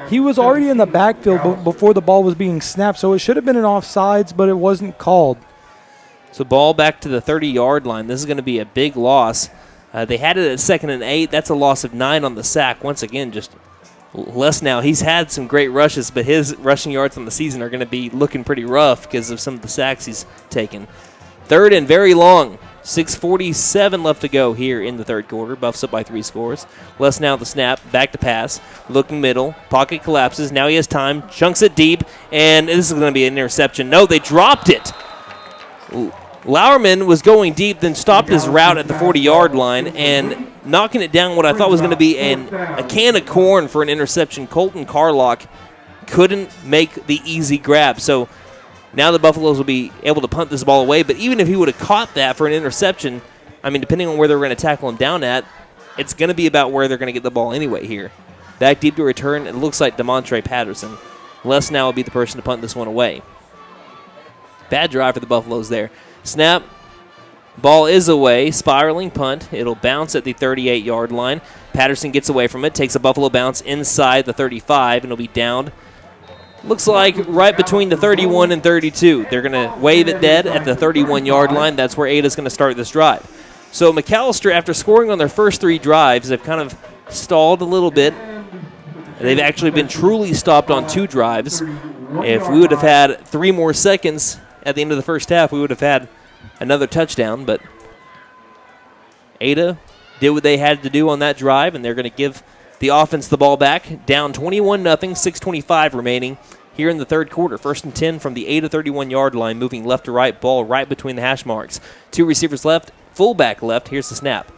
he was already in the backfield before the ball was being snapped, so it should have been an offsides, but it wasn't called. So ball back to the 30-yard line. This is going to be a big loss. They had it at 2nd and 8. That's a loss of 9 on the sack. Once again, just less now. He's had some great rushes, but his rushing yards on the season are going to be looking pretty rough because of some of the sacks he's taken. 3rd and very long. 6:47 left to go here in the 3rd quarter. Buffs up by 3 scores. Les now the snap, back to pass, looking middle, pocket collapses. Now he has time, chunks it deep, and this is going to be an interception. No, they dropped it. Lauerman was going deep, then stopped his route at the 40-yard line and knocking it down what I thought was going to be a can of corn for an interception. Colton Carlock couldn't make the easy grab. So now the Buffaloes will be able to punt this ball away. But even if he would have caught that for an interception, I mean, depending on where they're going to tackle him down at, it's going to be about where they're going to get the ball anyway here. Back deep to return, it looks like DeMontre Patterson. Les now will be the person to punt this one away. Bad drive for the Buffaloes there. Snap. Ball is away. Spiraling punt. It'll bounce at the 38-yard line. Patterson gets away from it. Takes a Buffalo bounce inside the 35, and it'll be downed. Looks like right between the 31 and 32. They're going to wave it dead at the 31-yard line. That's where Ada's going to start this drive. So McAlester, after scoring on their first 3 drives, have kind of stalled a little bit. They've actually been truly stopped on 2 drives. If we would have had 3 more seconds at the end of the first half, we would have had another touchdown. But Ada did what they had to do on that drive, and they're going to give the offense the ball back. Down 21-0, 6:25 remaining here in the 3rd quarter. 1st and 10 from the Ada 31-yard line, moving left to right, ball right between the hash marks. 2 receivers left, fullback left. Here's the snap.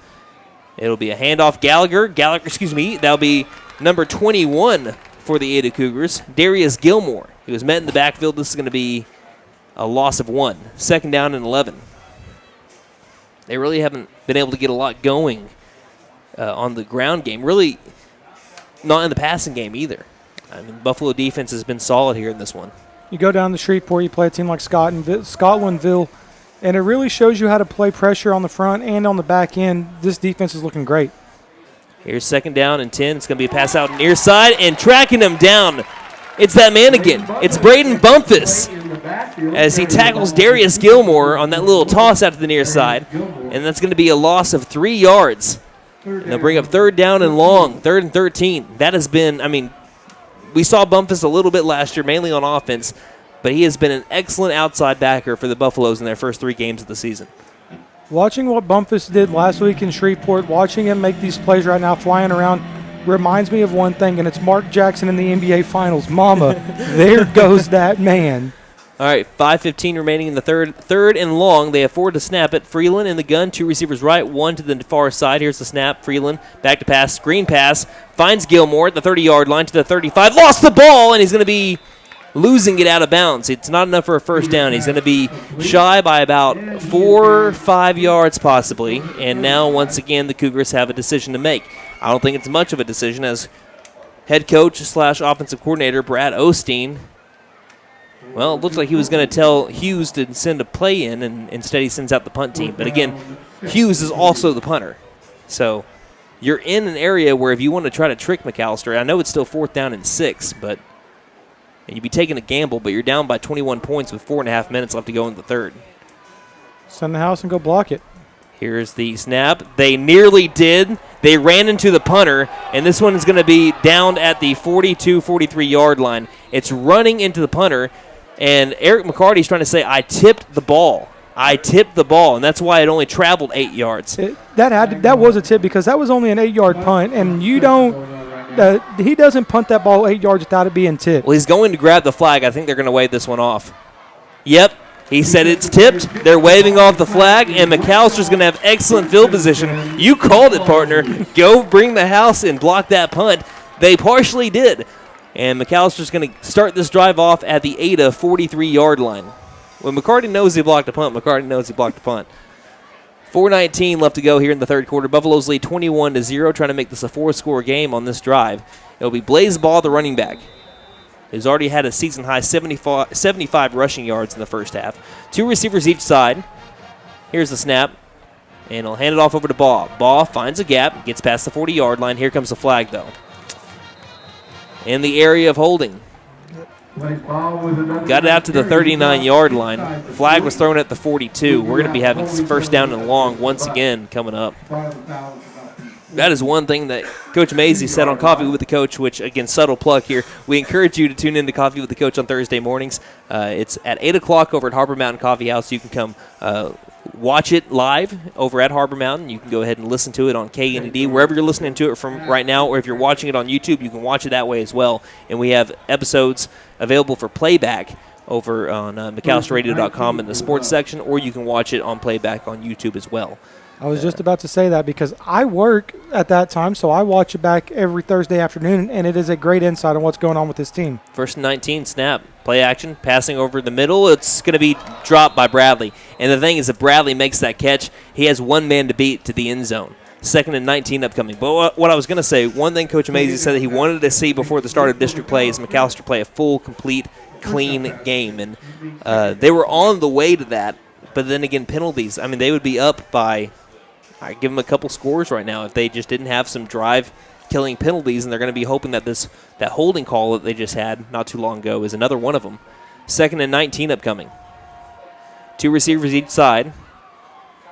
It'll be a handoff. Gallagher, that'll be number 21 for the Ada Cougars, Darius Gilmore. He was met in the backfield. This is going to be a loss of 1. 2nd down and 11. They really haven't been able to get a lot going on the ground game. Really not in the passing game either. I mean, Buffalo defense has been solid here in this one. You go down to Shreveport, you play a team like Scotlandville, and it really shows you how to play pressure on the front and on the back end. This defense is looking great. Here's 2nd down and 10. It's going to be a pass out near side and tracking him down. It's that man again. It's Braden Bumpus as he tackles Darius Gilmore on that little toss out to the near side. And that's going to be a loss of 3 yards. And they'll bring up 3rd down and long, 3rd and 13. That has been, we saw Bumpus a little bit last year, mainly on offense, but he has been an excellent outside backer for the Buffaloes in their first 3 games of the season. Watching what Bumpus did last week in Shreveport, watching him make these plays right now, flying around, reminds me of one thing, and it's Mark Jackson in the NBA Finals. Mama, there goes that man. All right, 5:15 remaining in the third. 3rd and long. They afford to snap it. Freeland in the gun. 2 receivers right, 1 to the far side. Here's the snap. Freeland back to pass. Screen pass. Finds Gilmore at the 30-yard line to the 35. Lost the ball, and he's going to be losing it out of bounds. It's not enough for a 1st down. He's going to be shy by about 4 or 5 yards possibly. And now, once again, the Cougars have a decision to make. I don't think it's much of a decision as head coach / offensive coordinator Brad Osteen, well, it looks like he was going to tell Hughes to send a play in, and instead he sends out the punt team. But again, Hughes is also the punter. So you're in an area where if you want to try to trick McAlester, I know it's still 4th down and 6, but and you'd be taking a gamble, but you're down by 21 points with 4.5 minutes left to go in the 3rd. Send the house and go block it. Here's the snap. They nearly did. They ran into the punter, and this one is going to be down at the 42, 43-yard line. It's running into the punter, and Eric McCarty's trying to say, I tipped the ball. I tipped the ball, and that's why it only traveled 8 yards. That was a tip because that was only an 8-yard punt, and you don't he doesn't punt that ball 8 yards without it being tipped. Well, he's going to grab the flag. I think they're going to wave this one off. Yep. He said it's tipped. They're waving off the flag, and McAllister's going to have excellent field position. You called it, partner. Go bring the house and block that punt. They partially did. And McAllister's going to start this drive off at the Ada 43-yard line. When McCarty knows he blocked a punt, McCarty knows he blocked a punt. 4:19 left to go here in the 3rd quarter. Buffaloes lead 21-0, trying to make this a 4-score game on this drive. It'll be Blaze Ball, the running back, who's already had a season-high 75 rushing yards in the first half. 2 receivers each side. Here's the snap, and he'll hand it off over to Baugh. Baugh finds a gap, gets past the 40-yard line. Here comes the flag, though. In the area of holding. Got it out to the 39-yard line. Flag was thrown at the 42. We're going to be having 1st down and long once again coming up. That is one thing that Coach Mazey said on Coffee with the Coach, which, again, subtle plug here. We encourage you to tune in to Coffee with the Coach on Thursday mornings. It's at 8 o'clock over at Harbor Mountain Coffee House. You can come watch it live over at Harbor Mountain. You can go ahead and listen to it on KNED, wherever you're listening to it from right now, or if you're watching it on YouTube, you can watch it that way as well. And we have episodes available for playback over on McAllisterRadio.com in the sports section, or you can watch it on playback on YouTube as well. I was just about to say that because I work at that time, so I watch it back every Thursday afternoon, and it is a great insight on what's going on with this team. 1st and 19, snap, play action, passing over the middle. It's going to be dropped by Bradley. And the thing is, if Bradley makes that catch, he has one man to beat to the end zone. 2nd and 19 upcoming. But what I was going to say, one thing Coach Mazey said that he wanted to see before the start of district play is McAllister play a full, complete, clean game. And they were on the way to that. But then again, penalties. I mean, they would be up by, I give them a couple scores right now if they just didn't have some drive-killing penalties, and they're going to be hoping that that holding call that they just had not too long ago is another one of them. 2nd and 19 upcoming. 2 receivers each side.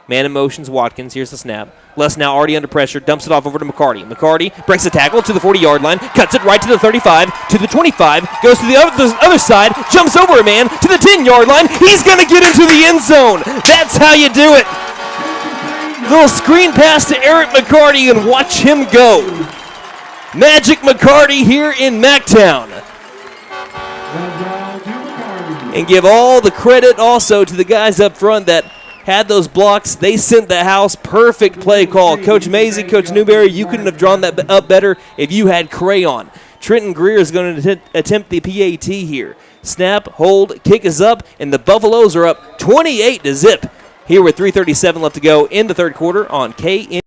Man in motions, Watkins. Here's the snap. Les now already under pressure. Dumps it off over to McCarty. McCarty breaks the tackle to the 40-yard line. Cuts it right to the 35, to the 25. Goes to the other side. Jumps over a man to the 10-yard line. He's going to get into the end zone. That's how you do it. Little screen pass to Eric McCarty and watch him go. Magic McCarty here in MacTown. And give all the credit also to the guys up front that had those blocks. They sent the house. Perfect play call. Coach Mazey, Coach Newberry, you couldn't have drawn that up better if you had crayon. Trenton Greer is going to attempt the PAT here. Snap, hold, kick is up, and the Buffaloes are up 28-0. Here with 3:37 left to go in the 3rd quarter on KN.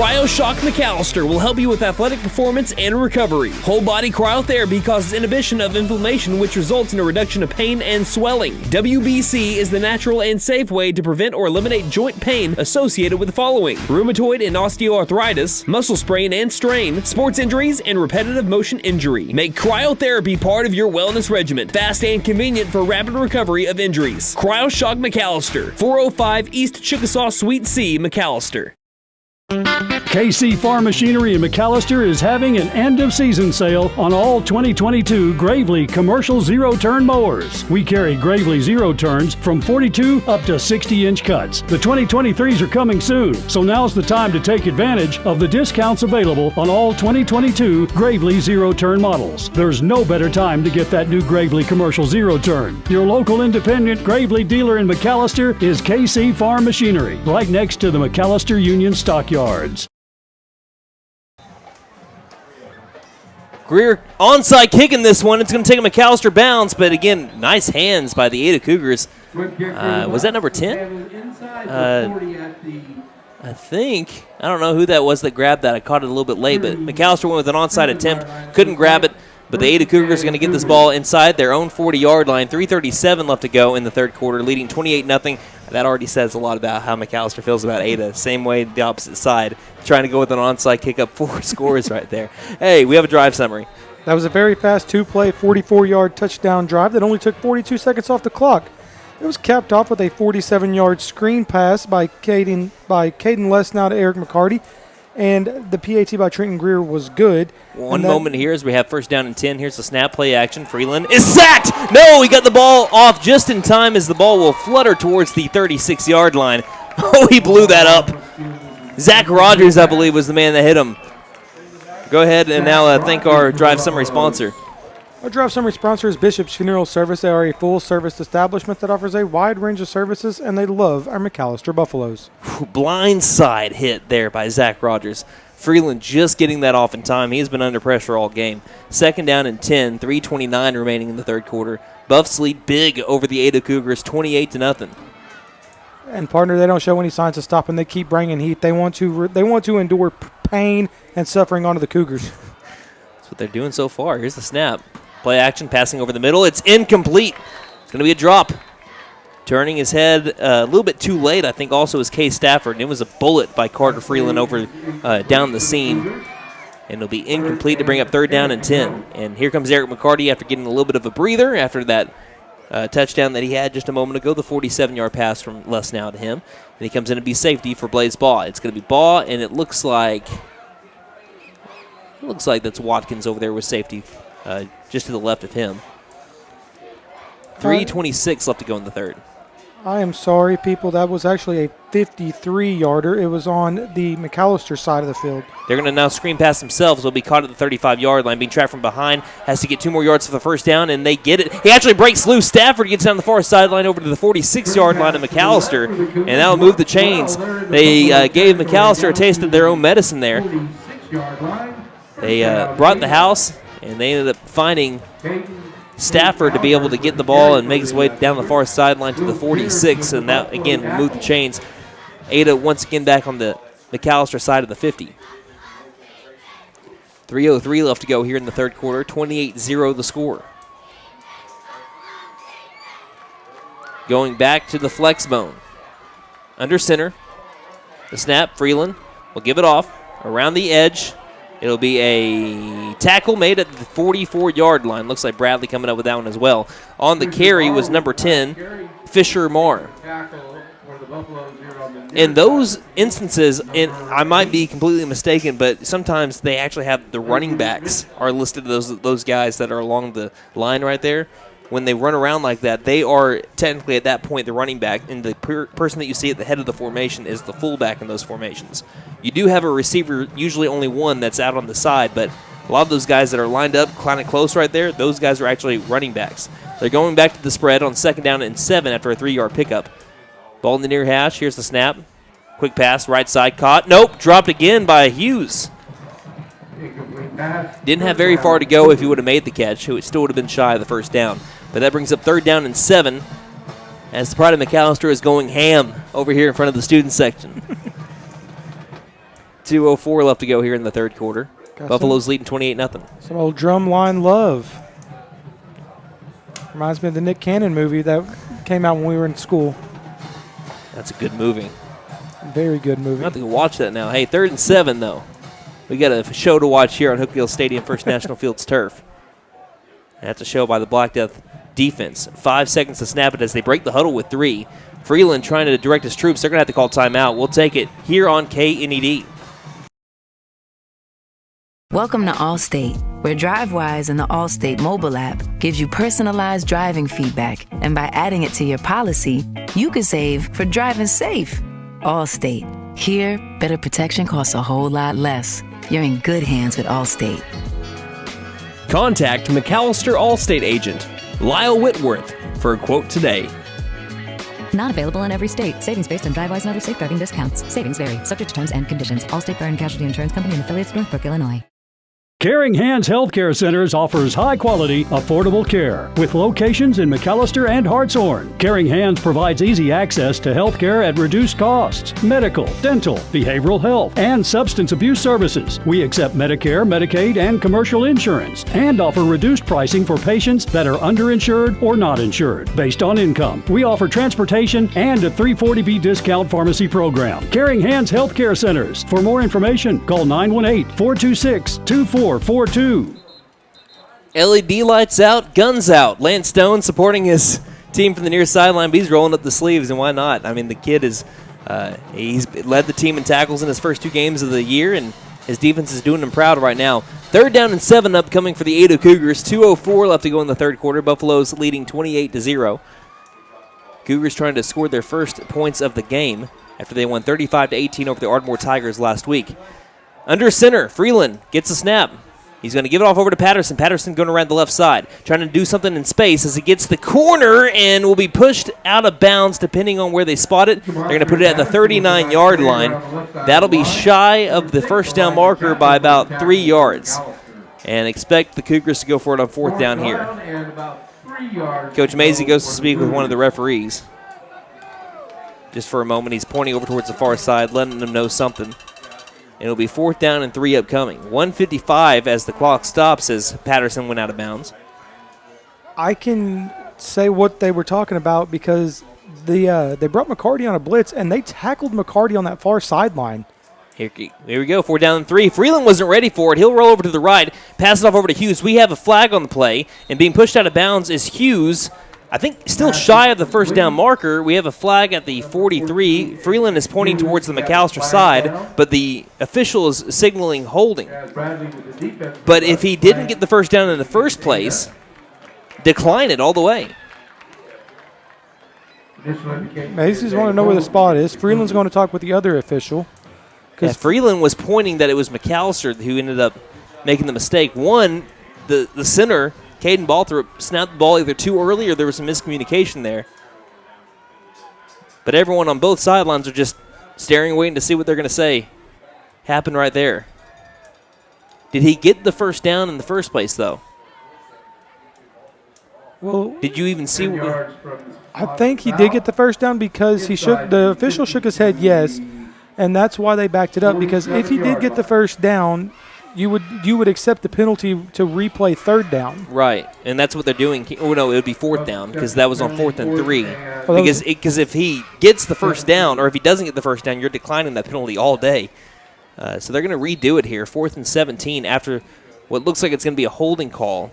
CryoShock McAlester will help you with athletic performance and recovery. Whole body cryotherapy causes inhibition of inflammation, which results in a reduction of pain and swelling. WBC is the natural and safe way to prevent or eliminate joint pain associated with the following: rheumatoid and osteoarthritis, muscle sprain and strain, sports injuries, and repetitive motion injury. Make cryotherapy part of your wellness regimen. Fast and convenient for rapid recovery of injuries. CryoShock McAlester, 405 East Chickasaw Suite C, McAlester. KC Farm Machinery in McAlester is having an end-of-season sale on all 2022 Gravely commercial zero-turn mowers. We carry Gravely zero-turns from 42 up to 60-inch cuts. The 2023s are coming soon, so now's the time to take advantage of the discounts available on all 2022 Gravely zero-turn models. There's no better time to get that new Gravely commercial zero-turn. Your local independent Gravely dealer in McAlester is KC Farm Machinery, right next to the McAlester Union Stockyards. Greer onside kick in this one. It's going to take a McAlester bounce, but again, nice hands by the Ada Cougars. Was that number 10? I think. I don't know who that was that grabbed that. I caught it a little bit late, but McAlester went with an onside attempt. Couldn't grab it, but the Ada Cougars are going to get this ball inside their own 40-yard line. 3:37 left to go in the third quarter, leading 28-0. That already says a lot about how McAlester feels about Ada. Same way, the opposite side, trying to go with an onside kick up 4 scores right there. Hey, we have a drive summary. That was a very fast two-play, 44-yard touchdown drive that only took 42 seconds off the clock. It was capped off with a 47-yard screen pass by Caden Lesnow to Eric McCarty, and the PAT by Trenton Greer was good. One moment here as we have first down and 10. Here's the snap, play action. Freeland is sacked. No, he got the ball off just in time as the ball will flutter towards the 36-yard line. Oh, he blew that up. Zach Rogers, I believe, was the man that hit him. Go ahead and now thank our drive summary sponsor. Our drive summary sponsor is Bishop's Funeral Service. They are a full-service establishment that offers a wide range of services, and they love our McAlester Buffaloes. Blindside hit there by Zach Rogers. Freeland just getting that off in time. He has been under pressure all game. Second down and 10, 3:29 remaining in the third quarter. Buffs lead big over the Ada Cougars, 28-0. And partner, they don't show any signs of stopping. They keep bringing heat. They want to endure pain and suffering onto the Cougars. That's what they're doing so far. Here's the snap. Play action, passing over the middle. It's incomplete. It's going to be a drop. Turning his head a little bit too late, I think, also is Case Stafford. And it was a bullet by Carter Freeland over down the seam. And it'll be incomplete to bring up third down and 10. And here comes Eric McCarty after getting a little bit of a breather after that touchdown that he had just a moment ago, the 47-yard pass from Lesnow to him. And he comes in to be safety for Blaze Baugh. It's going to be Baugh, and it looks like that's Watkins over there with safety. Just to the left of him. 3:26 left to go in the third. I am sorry, people. That was actually a 53-yarder. It was on the McAlester side of the field. They're going to now screen pass themselves. They'll be caught at the 35-yard line, being tracked from behind. Has to get 2 more yards for the first down, and they get it. He actually breaks loose. Stafford gets down the far sideline over to the 46-yard line of McAlester, and that will move the chains. They gave McAlester a taste of their own medicine there. They brought the house. And they ended up finding Stafford to be able to get the ball and make his way down the far sideline to the 46. And that, again, will move the chains. Ada once again back on the McAlester side of the 50. 3:03 left to go here in the third quarter. 28-0 the score. Going back to the flex bone. Under center. The snap. Freeland will give it off. Around the edge. It'll be a tackle made at the 44-yard line. Looks like Bradley coming up with that one as well. On the carry was number 10, Fisher Marr. In those instances, and I might be completely mistaken, but sometimes they actually have the running backs are listed as those guys that are along the line right there. When they run around like that, they are technically at that point the running back, and the person that you see at the head of the formation is the fullback in those formations. You do have a receiver, usually only one, that's out on the side, but a lot of those guys that are lined up kind of close right there, those guys are actually running backs. They're going back to the spread on second down and 7 after a 3-yard pickup. Ball in the near hash. Here's the snap. Quick pass, right side caught. Nope, dropped again by Hughes. Didn't have very far to go if he would have made the catch. It still would have been shy of the first down. But that brings up third down and 7 as the Pride of McAlester is going ham over here in front of the student section. 2:04 left to go here in the third quarter. Got Buffalo's leading 28-0. Some old drumline love. Reminds me of the Nick Cannon movie that came out when we were in school. That's a good movie. Very good movie. I have to go watch that now. Hey, 3rd and 7, though. We got a show to watch here on Hookville Stadium, First National Field's turf. That's a show by the Black Death defense. 5 seconds to snap it as they break the huddle with 3. Freeland trying to direct his troops. They're going to have to call timeout. We'll take it here on KNED. Welcome to Allstate, where DriveWise and the Allstate mobile app gives you personalized driving feedback. And by adding it to your policy, you can save for driving safe. Allstate. Here, better protection costs a whole lot less. You're in good hands with Allstate. Contact McAlester Allstate agent Lyle Whitworth for a quote today. Not available in every state. Savings based on DriveWise and other safe driving discounts. Savings vary. Subject to terms and conditions. Allstate Fire and Casualty Insurance Company and affiliates, Northbrook, Illinois. Caring Hands Healthcare Centers offers high-quality, affordable care with locations in McAlester and Hartshorn. Caring Hands provides easy access to healthcare at reduced costs, medical, dental, behavioral health, and substance abuse services. We accept Medicare, Medicaid, and commercial insurance, and offer reduced pricing for patients that are underinsured or not insured based on income. We offer transportation and a 340B discount pharmacy program. Caring Hands Healthcare Centers. For more information, call 918-426-2442. LED lights out, guns out. Lance Stone supporting his team from the near sideline, but he's rolling up the sleeves, and why not? I mean, the kid is he's led the team in tackles in his first 2 games of the year, and his defense is doing him proud right now. 3rd down and 7 upcoming for the Ado Cougars. 2:04 left to go in the third quarter. Buffalo's leading 28-0. Cougars trying to score their first points of the game after they won 35-18 over the Ardmore Tigers last week. Under center, Freeland gets a snap. He's going to give it off over to Patterson. Patterson going around the left side, trying to do something in space as he gets the corner and will be pushed out of bounds depending on where they spot it. They're going to put it at the 39-yard line. That'll be shy of the first down marker by about 3 yards. And expect the Cougars to go for it on 4th down here. Coach Mazey goes to speak with one of the referees. Just for a moment, he's pointing over towards the far side, letting them know something. And it'll be 4th down and 3 upcoming. 1:55 as the clock stops as Patterson went out of bounds. I can say what they were talking about because they brought McCarty on a blitz, and they tackled McCarty on that far sideline. Here we go, 4 down and 3. Freeland wasn't ready for it. He'll roll over to the right, pass it off over to Hughes. We have a flag on the play, and being pushed out of bounds is Hughes. I think still shy of the first down marker. We have a flag at the 43. Freeland is pointing towards the McAlester side, but the official is signaling holding. But if he didn't get the first down in the first place, decline it all the way. Macy's want to know where the spot is. Freeland's going to talk with the other official. Yeah, Freeland was pointing that it was McAlester who ended up making the mistake. One, the center, Caden Balthrop, snapped the ball either too early or there was some miscommunication there. But everyone on both sidelines are just staring, waiting to see what they're going to say. Happened right there. Did he get the first down in the first place, though? Well, did you even see? I think he did get the first down because the official shook his head, yes, and that's why they backed it up. Because if he did get the first down, you would accept the penalty to replay 3rd down. Right, and that's what they're doing. Oh no, it would be 4th down because that was on 4th and 3. Because if he gets the first down, or if he doesn't get the first down, you're declining that penalty all day. So they're going to redo it here, 4th and 17 after what looks like it's going to be a holding call.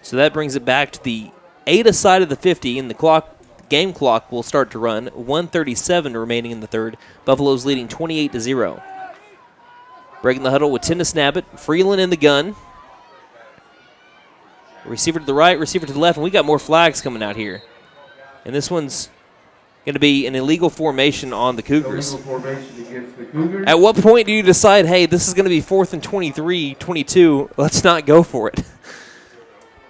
So that brings it back to the Ada side of the 50, and the game clock will start to run. 1:37 remaining in the third. Buffalo's leading 28-0. Breaking the huddle with 10 to snap it. Freeland in the gun. Receiver to the right, receiver to the left, and we got more flags coming out here. And this one's going to be an illegal formation on the Cougars. At what point do you decide, hey, this is going to be 4th and 23, 22, let's not go for it?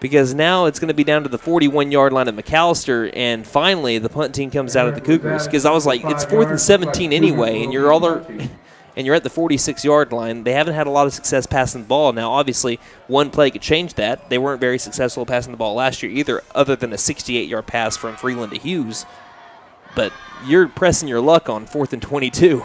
Because now it's going to be down to the 41-yard line at McAlester, and finally the punt team comes out of the Cougars. Because I was like, it's 4th and 17 anyway, and you're at the 46-yard line. They haven't had a lot of success passing the ball. Now, obviously, one play could change that. They weren't very successful passing the ball last year either, other than a 68-yard pass from Freeland to Hughes. But you're pressing your luck on 4th and 22.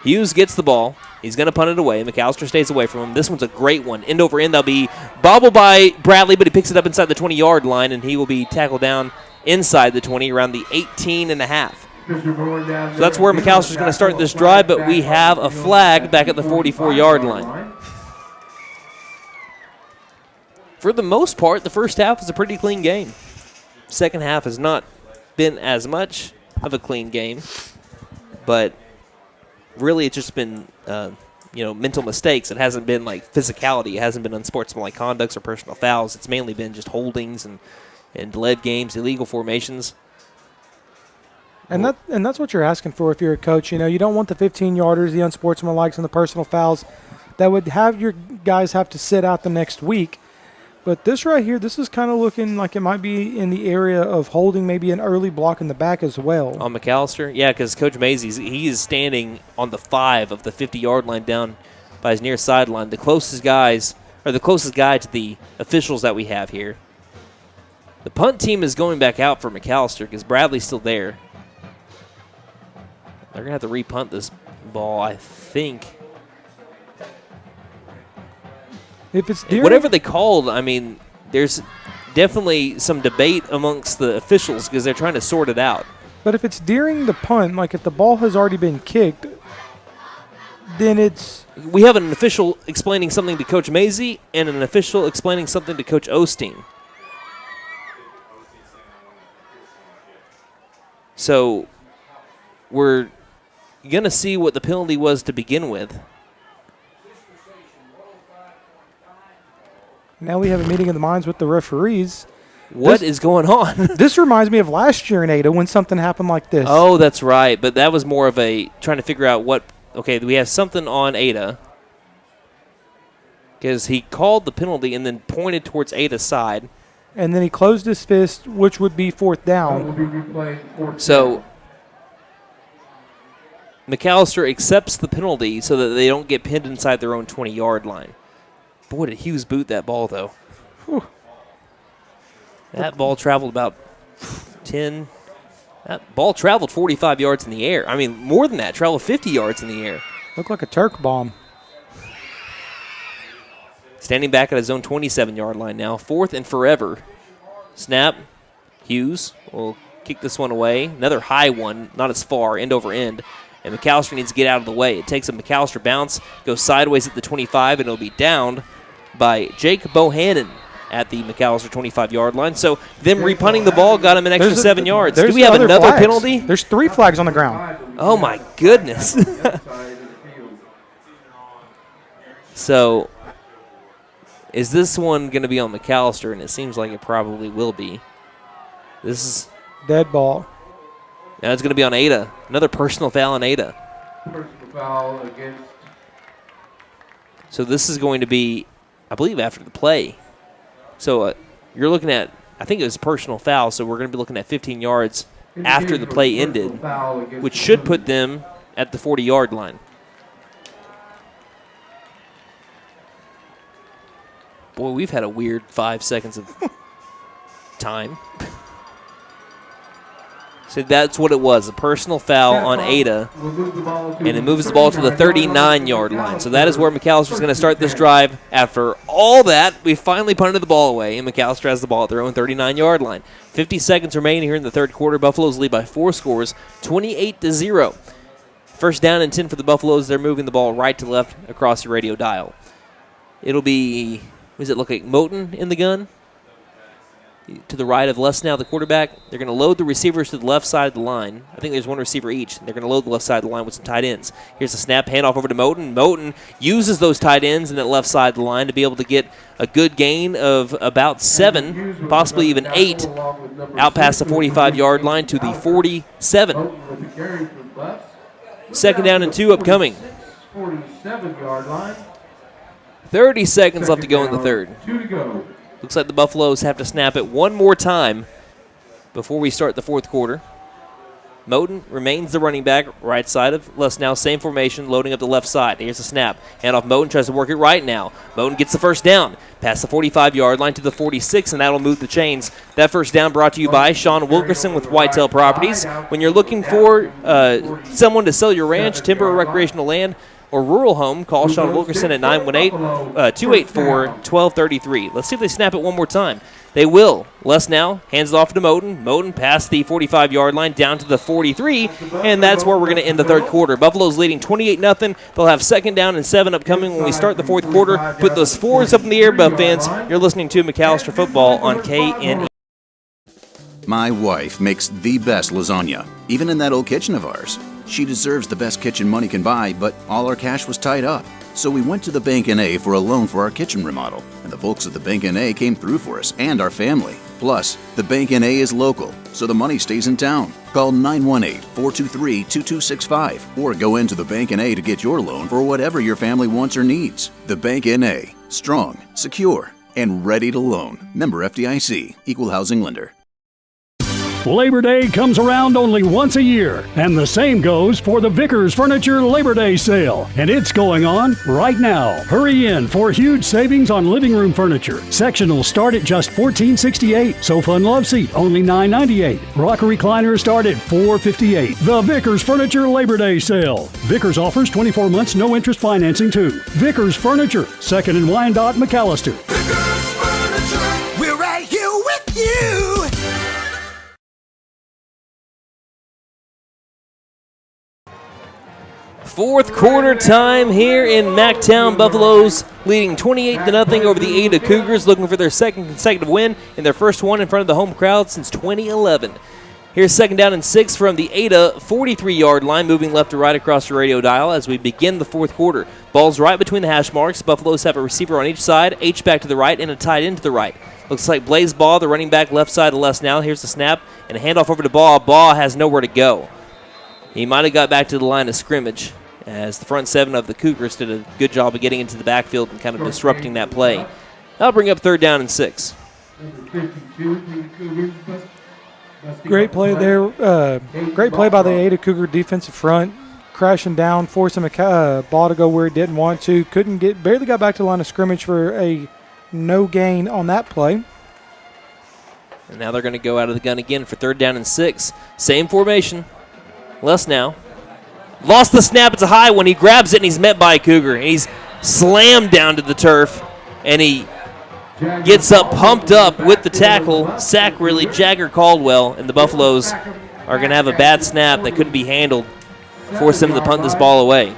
Hughes gets the ball. He's going to punt it away. McAlester stays away from him. This one's a great one. End over end. That'll be bobbled by Bradley, but he picks it up inside the 20-yard line, and he will be tackled down inside the 20 around the 18.5. So that's where McAllister's going to start this drive, but we have a flag back at the 44-yard line. For the most part, the first half was a pretty clean game. Second half has not been as much of a clean game, but really it's just been mental mistakes. It hasn't been like physicality. It hasn't been unsportsmanlike conducts or personal fouls. It's mainly been just holdings and delayed games, illegal formations. And that's what you're asking for if you're a coach. You don't want the 15-yarders, the unsportsmanlikes, and the personal fouls that would have your guys have to sit out the next week. But this right here, this is kind of looking like it might be in the area of holding maybe an early block in the back as well. On McAlester? Yeah, because Coach Mays, he is standing on the 5 of the 50-yard line down by his near sideline. The closest guy to the officials that we have here. The punt team is going back out for McAlester because Bradley's still there. They're going to have to repunt this ball, I think. If it's whatever they called, I mean, there's definitely some debate amongst the officials because they're trying to sort it out. But if it's during the punt, like if the ball has already been kicked, then it's... We have an official explaining something to Coach Mazy and an official explaining something to Coach Osteen. So we're going to see what the penalty was to begin with. Now we have a meeting of the minds with the referees. What is going on? This reminds me of last year in Ada when something happened like this. Oh, that's right. But that was more of a trying to figure out what. Okay, we have something on Ada because he called the penalty and then pointed towards Ada's side. And then he closed his fist, which would be fourth down. So McAlester accepts the penalty so that they don't get pinned inside their own 20-yard line. Boy, did Hughes boot that ball, though. Whew. That ball traveled about 10. That ball traveled 45 yards in the air. I mean, more than that, traveled 50 yards in the air. Looked like a Turk bomb. Standing back at his own 27-yard line now. 4th and forever. Snap. Hughes will kick this one away. Another high one, not as far, end over end. And McAlester needs to get out of the way. It takes a McAlester bounce, goes sideways at the 25, and it'll be downed by Jake Bohannon at the McAlester 25-yard line. So them repunting the ball got him an extra 7 yards. Do we have another flags. Penalty? There's 3 flags on the ground. Oh, my goodness. So is this one going to be on McAlester? And it seems like it probably will be. This is dead ball. Now it's going to be on Ada. Another personal foul on Ada. Personal foul against. So this is going to be, I believe, after the play. So you're looking at, I think it was a personal foul, so we're going to be looking at 15 yards after the play ended, which should put them at the 40-yard line. Boy, we've had a weird 5 seconds of time. So that's what it was, a personal foul on Ada, and it moves the ball to the 39-yard line. So that is where McAllister's going to start this drive. After all that, we finally punted the ball away, and McAllister has the ball at their own 39-yard line. 50 seconds remaining here in the third quarter. Buffaloes lead by 4 scores, 28-0. First down and 10 for the Buffaloes. They're moving the ball right to left across your radio dial. It'll be, does it look like Moten in the gun? To the right of Lesnow, the quarterback. They're going to load the receivers to the left side of the line. I think there's one receiver each. They're going to load the left side of the line with some tight ends. Here's a snap, handoff over to Moten. Moten uses those tight ends in that left side of the line to be able to get a good gain of about 7, possibly even 8, out past the 45-yard line to the 47. Second down and 2 upcoming. 47-yard line. 30 seconds left to go in the third. 2 to go. Looks like the Buffaloes have to snap it one more time before we start the fourth quarter. Moten remains the running back, right side of Les now. Same formation, loading up the left side. Here's the snap. Hand off Moten, tries to work it right now. Moten gets the first down. Past the 45-yard line to the 46, and that'll move the chains. That first down brought to you by Sean Wilkerson with Whitetail Properties. When you're looking for someone to sell your ranch, timber, or recreational land, or rural home, call Sean Wilkerson at 918-284-1233. Let's see if they snap it one more time. They will. Les now hands it off to Moten. Moten past the 45-yard line down to the 43, and that's where we're going to end the third quarter. Buffalo's leading 28-0. They'll have 2nd down and 7 upcoming when we start the fourth quarter. Put those 4s up in the air, Buff fans. You're listening to McAlester Football on KNE. My wife makes the best lasagna, even in that old kitchen of ours. She deserves the best kitchen money can buy, but all our cash was tied up. So we went to the Bank N.A. for a loan for our kitchen remodel, and the folks at the Bank N.A. came through for us and our family. Plus, the Bank N.A. is local, so the money stays in town. Call 918-423-2265 or go into the Bank N.A. to get your loan for whatever your family wants or needs. The Bank N.A. Strong, secure, and ready to loan. Member FDIC. Equal housing lender. Labor Day comes around only once a year, and the same goes for the Vickers Furniture Labor Day sale, and it's going on right now. Hurry in for huge savings on living room furniture. Sectionals start at just $14.68. Sofa and love seat only $9.98. Rocker recliners start at $4.58. The Vickers Furniture Labor Day sale. Vickers offers 24 months no interest financing too. Vickers Furniture, 2nd and Wyandotte, McAlester. Vickers Furniture, we're right here with you. Fourth quarter time here in Mactown. Buffaloes leading 28-0 over the Ada Cougars, looking for their 2nd consecutive win and their first one in front of the home crowd since 2011. Here's 2nd down and 6 from the Ada 43-yard line, moving left to right across the radio dial as we begin the fourth quarter. Ball's right between the hash marks. Buffaloes have a receiver on each side, H-back to the right, and a tight end to the right. Looks like Blaze Ball, the running back, left side of Les now. Here's the snap, and a handoff over to Ball. Ball has nowhere to go. He might have got back to the line of scrimmage, as the front 7 of the Cougars did a good job of getting into the backfield and kind of disrupting that play. That'll bring up 3rd down and 6. Great play there. Great play by the Ada Cougar defensive front, crashing down, forcing a ball to go where it didn't want to. Barely got back to the line of scrimmage for a no gain on that play. And now they're going to go out of the gun again for 3rd down and 6. Same formation. Les now. Lost the snap. It's a high one. He grabs it, and he's met by a Cougar. He's slammed down to the turf, and he gets up, pumped up with the tackle. Sack really Jagger Caldwell, and the Buffaloes are going to have a bad snap that couldn't be handled. Force them to punt this ball away.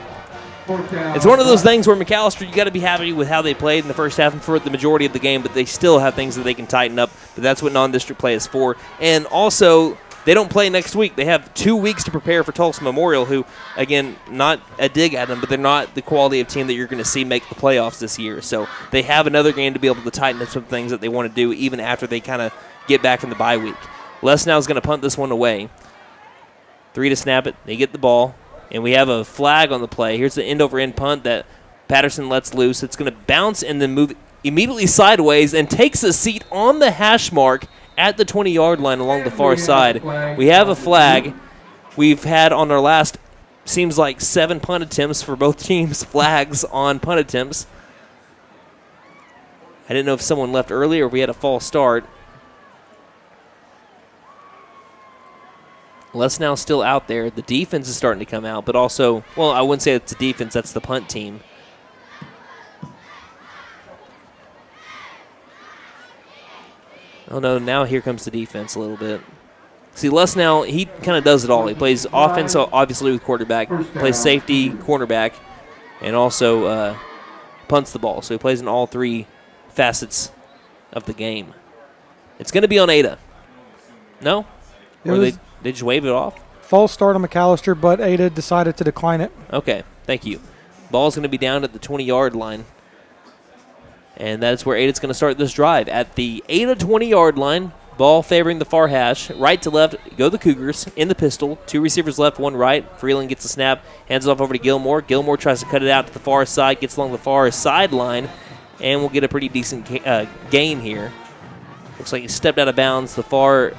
It's one of those things where McAlester, you got to be happy with how they played in the first half and for the majority of the game, but they still have things that they can tighten up. But that's what non-district play is for. And also, they don't play next week. They have 2 weeks to prepare for Tulsa Memorial, who, again, not a dig at them, but they're not the quality of team that you're going to see make the playoffs this year. So they have another game to be able to tighten up some things that they want to do even after they kind of get back from the bye week. Les now is going to punt this one away. 3 to snap it. They get the ball, and we have a flag on the play. Here's the end-over-end punt that Patterson lets loose. It's going to bounce and then move immediately sideways and takes a seat on the hash mark at the 20-yard line along the far side. We have a flag. We've had on our last, seems like 7 punt attempts for both teams, flags on punt attempts. I didn't know if someone left early or if we had a false start. Les now still out there. The defense is starting to come out, but also, well, I wouldn't say it's the defense, that's the punt team. Oh, no, now here comes the defense a little bit. See, Les now, he kind of does it all. He plays offense, obviously, with quarterback, plays safety, cornerback, and also punts the ball. So he plays in all 3 facets of the game. It's going to be on Ada. No? Or they just wave it off? False start on McAlester, but Ada decided to decline it. Okay, thank you. Ball's going to be down at the 20-yard line. And that's where Ada's going to start this drive. At the Ada 20-yard line, ball favoring the far hash. Right to left, go the Cougars in the pistol. 2 receivers left, 1 right. Freeland gets the snap, hands it off over to Gilmore. Gilmore tries to cut it out to the far side, gets along the far sideline, and we'll get a pretty decent gain here. Looks like he stepped out of bounds. The far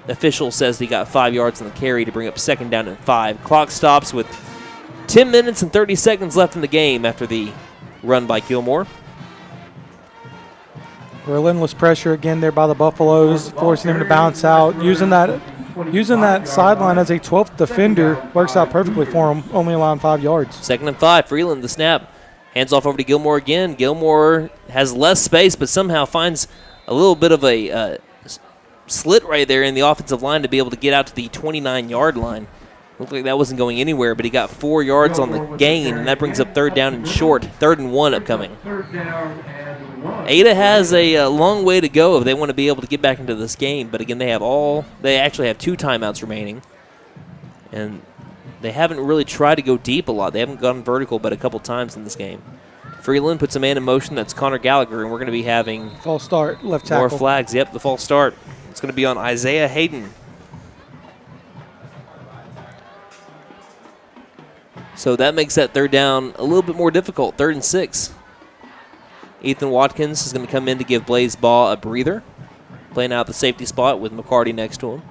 official says he got 5 yards on the carry to bring up 2nd down and 5. Clock stops with 10 minutes and 30 seconds left in the game after the run by Gilmore. Relentless pressure again there by the Buffaloes, forcing him to bounce out. Using that sideline as a 12th defender works out perfectly for him, only allowing 5 yards. 2nd and 5, Freeland the snap. Hands off over to Gilmore again. Gilmore has less space, but somehow finds a little bit of a slit right there in the offensive line to be able to get out to the 29-yard line. Looked like that wasn't going anywhere, but he got 4 yards on the gain, and that brings up 3rd down and short. 3rd and 1 upcoming. Ada has a long way to go if they want to be able to get back into this game, but again, they actually have 2 timeouts remaining, and they haven't really tried to go deep a lot. They haven't gone vertical but a couple times in this game. Freeland puts a man in motion. That's Connor Gallagher, and we're going to be having false start, left tackle. More flags. Yep, the false start. It's going to be on Isaiah Hayden. So that makes that 3rd down a little bit more difficult. 3rd and 6. Ethan Watkins is going to come in to give Blaze Baugh a breather, playing out the safety spot with McCarty next to him.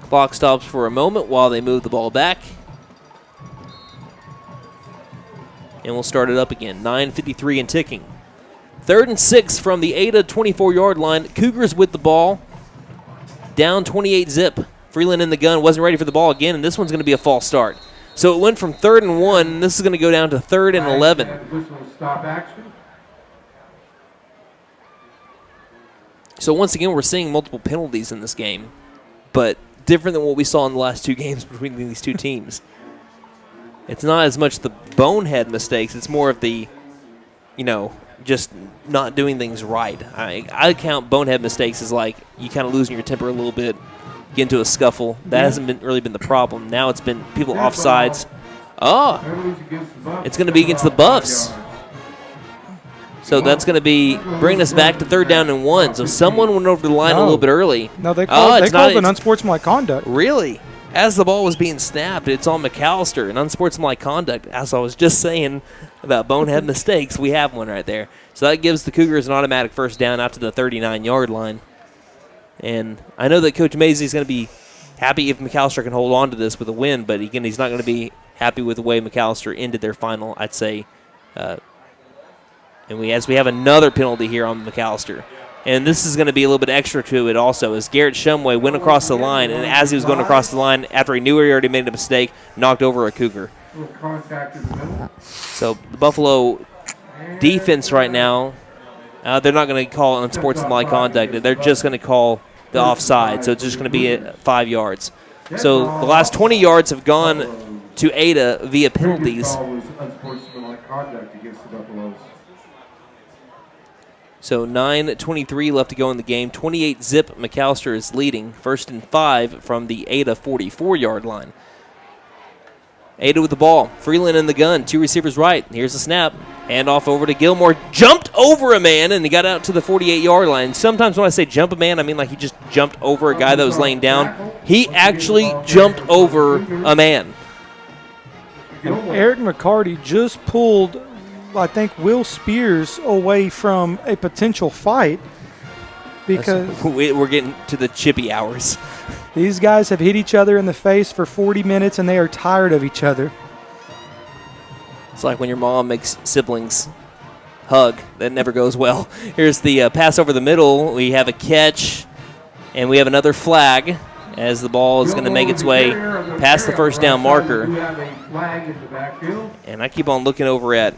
Clock stops for a moment while they move the ball back. And we'll start it up again. 9:53 and ticking. 3rd and 6 from the Ada 24-yard line. Cougars with the ball. Down 28-zip. Freeland in the gun, wasn't ready for the ball again, and this one's going to be a false start. So it went from 3rd and 1, and this is going to go down to 3rd and 11. So once again, we're seeing multiple penalties in this game, but different than what we saw in the last 2 games between these 2 teams. It's not as much the bonehead mistakes. It's more of the, just not doing things right. I count bonehead mistakes as like you kind of losing your temper a little bit, get into a scuffle. That hasn't really been the problem. Now it's been people offsides. Oh, it's going to be against the Buffs. So that's going to be bringing us back to 3rd down and 1. So someone went over the line a little bit early. No, they called an unsportsmanlike conduct. Really? As the ball was being snapped, it's on McAlester, an unsportsmanlike conduct. As I was just saying about bonehead mistakes, we have one right there. So that gives the Cougars an automatic 1st down out to the 39-yard line. And I know that Coach Mazey is going to be happy if McAlester can hold on to this with a win, but again, he's not going to be happy with the way McAlester ended their final, I'd say. And we have another penalty here on McAlester. And this is going to be a little bit extra to it also, as Garrett Shumway went across the line, and as he was going across the line, after he knew he already made a mistake, knocked over a Cougar. So the Buffalo defense right now, they're not going to call unsportsmanlike conduct. They're just going to call the offside, so it's just going to be at 5 yards. So the last 20 yards have gone to Ada via penalties. So 9:23 left to go in the game. 28-zip, McAlester is leading. 1st and 5 from the Ada 44-yard line. Ada with the ball. Freeland in the gun. 2 receivers right. Here's the snap. Hand off over to Gilmore. Jumped over a man, and he got out to the 48-yard line. Sometimes when I say jump a man, I mean like he just jumped over a guy that was laying down. He actually jumped over a man. And Eric McCarty just pulled, I think, Will Spears away from a potential fight because we're getting to the chippy hours. These guys have hit each other in the face for 40 minutes, and they are tired of each other. It's like when your mom makes siblings hug. That never goes well. Here's the pass over the middle. We have a catch, and we have another flag as the ball is going to make its way past the 1st down marker. And I keep on looking over at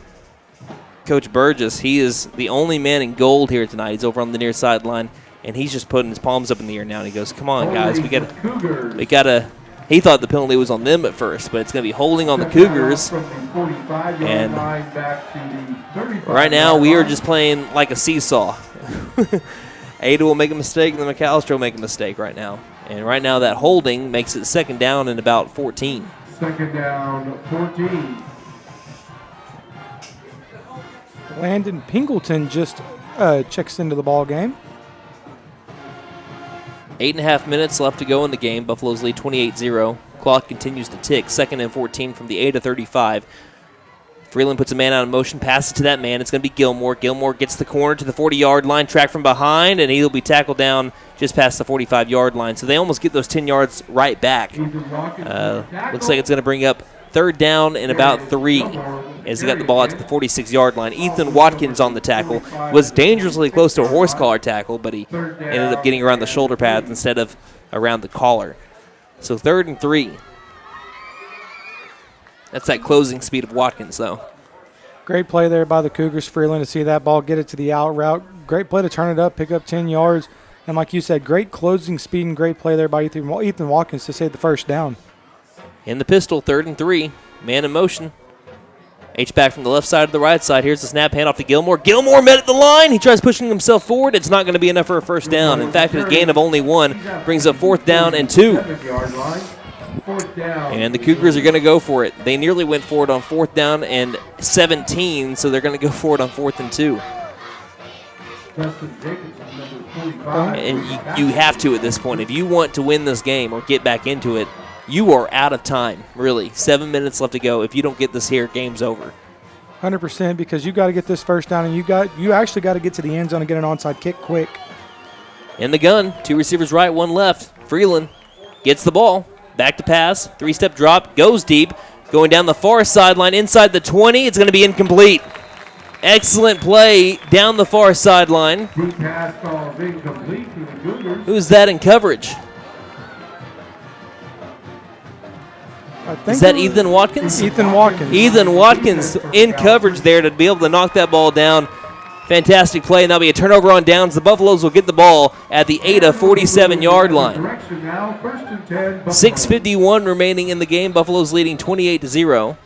Coach Burgess. He is the only man in gold here tonight. He's over on the near sideline, and he's just putting his palms up in the air now. And he goes, "Come on, guys, we gotta." He thought the penalty was on them at first, but it's going to be holding on the Cougars. And right now, we are just playing like a seesaw. Ada will make a mistake, and then McAlester will make a mistake right now. And right now, that holding makes it 2nd down and about 14. 2nd down, 14. Landon Pingleton just checks into the ball game. 8.5 minutes left to go in the game. Buffalo's lead 28-0. Clock continues to tick. 2nd and 14 from the Ada 35. Freeland puts a man out in motion, passes to that man. It's going to be Gilmore. Gilmore gets the corner to the 40-yard line, track from behind, and he'll be tackled down just past the 45-yard line. So they almost get those 10 yards right back. Looks like it's going to bring up third down and about 3 as he got the ball out to the 46-yard line. Ethan Watkins on the tackle. Was dangerously close to a horse collar tackle, but he ended up getting around the shoulder pads instead of around the collar. So 3rd and 3. That's that closing speed of Watkins, though. Great play there by the Cougars. Freeland to see that ball, get it to the out route. Great play to turn it up, pick up 10 yards. And like you said, great closing speed and great play there by Ethan Watkins to save the first down. In the pistol, 3rd and 3. Man in motion. H-back from the left side to the right side. Here's the snap, handoff to Gilmore. Gilmore met at the line. He tries pushing himself forward. It's not going to be enough for a first down. In fact, a gain of only 1 brings up 4th down and 2. And the Cougars are going to go for it. They nearly went for it on 4th down and 17, so they're going to go for it on 4th and 2. And you have to at this point. If you want to win this game or get back into it, you are out of time, really. 7 minutes left to go. If you don't get this here, game's over. 100%, because you got to get this first down, and you actually got to get to the end zone and get an onside kick quick. In the gun, 2 receivers right, 1 left. Freeland gets the ball. Back to pass, 3-step drop, goes deep, going down the far sideline, inside the 20. It's going to be incomplete. Excellent play down the far sideline. Who's that in coverage? Is that Ethan Watkins? Ethan Watkins. Ethan Watkins in coverage there to be able to knock that ball down. Fantastic play, and that'll be a turnover on downs. The Buffaloes will get the ball at the 47-yard line. 6:51 remaining in the game. Buffaloes leading 28-0.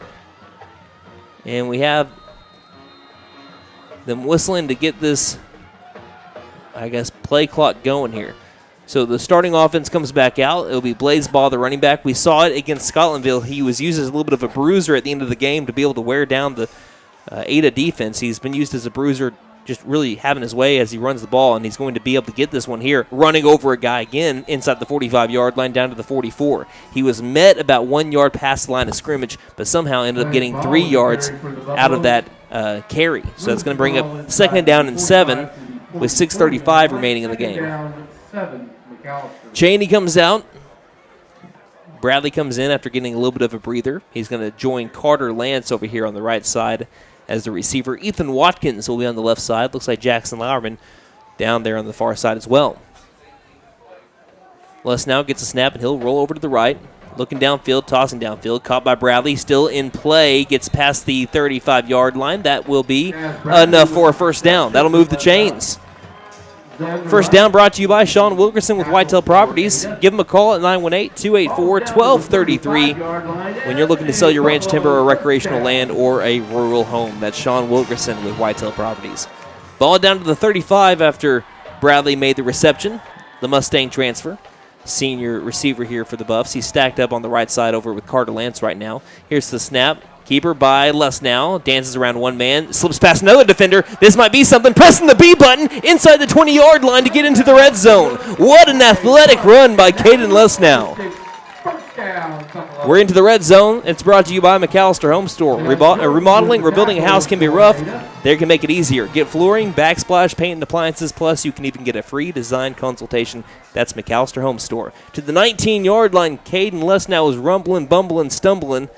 And we have them whistling to get this, I guess, play clock going here. So the starting offense comes back out. It'll be Blaze Ball, the running back. We saw it against Scotlandville. He was used as a little bit of a bruiser at the end of the game to be able to wear down the Ada defense. He's been used as a bruiser, just really having his way as he runs the ball, and he's going to be able to get this one here, running over a guy again inside the 45-yard line down to the 44. He was met about 1 yard past the line of scrimmage, but somehow ended up getting 3 yards out of that carry. So that's going to bring up 2nd down and 7 with 6:35 remaining in the game. Cheney comes out. Bradley comes in after getting a little bit of a breather. He's going to join Carter Lance over here on the right side as the receiver. Ethan Watkins will be on the left side. Looks like Jackson Lauerman down there on the far side as well. Les now gets a snap, and he'll roll over to the right. Looking downfield, tossing downfield. Caught by Bradley. Still in play. Gets past the 35-yard line. That will be enough for a first down. That'll move the chains. First down brought to you by Sean Wilkerson with Whitetail Properties. Give them a call at 918-284-1233 when you're looking to sell your ranch, timber, or recreational land or a rural home. That's Sean Wilkerson with Whitetail Properties. Ball down to the 35 after Bradley made the reception. The Mustang transfer. Senior receiver here for the Buffs. He's stacked up on the right side over with Carter Lance right now. Here's the snap. Keeper by Les now. Dances around one man. Slips past another defender. This might be something. Pressing the B button inside the 20-yard line to get into the red zone. What an athletic run by Caden Les now. We're into the red zone. It's brought to you by McAlester Home Store. Remodeling, rebuilding a house can be rough. They can make it easier. Get flooring, backsplash, paint, and appliances. Plus, you can even get a free design consultation. That's McAlester Home Store. To the 19-yard line, Caden Les now is rumbling, bumbling, stumbling.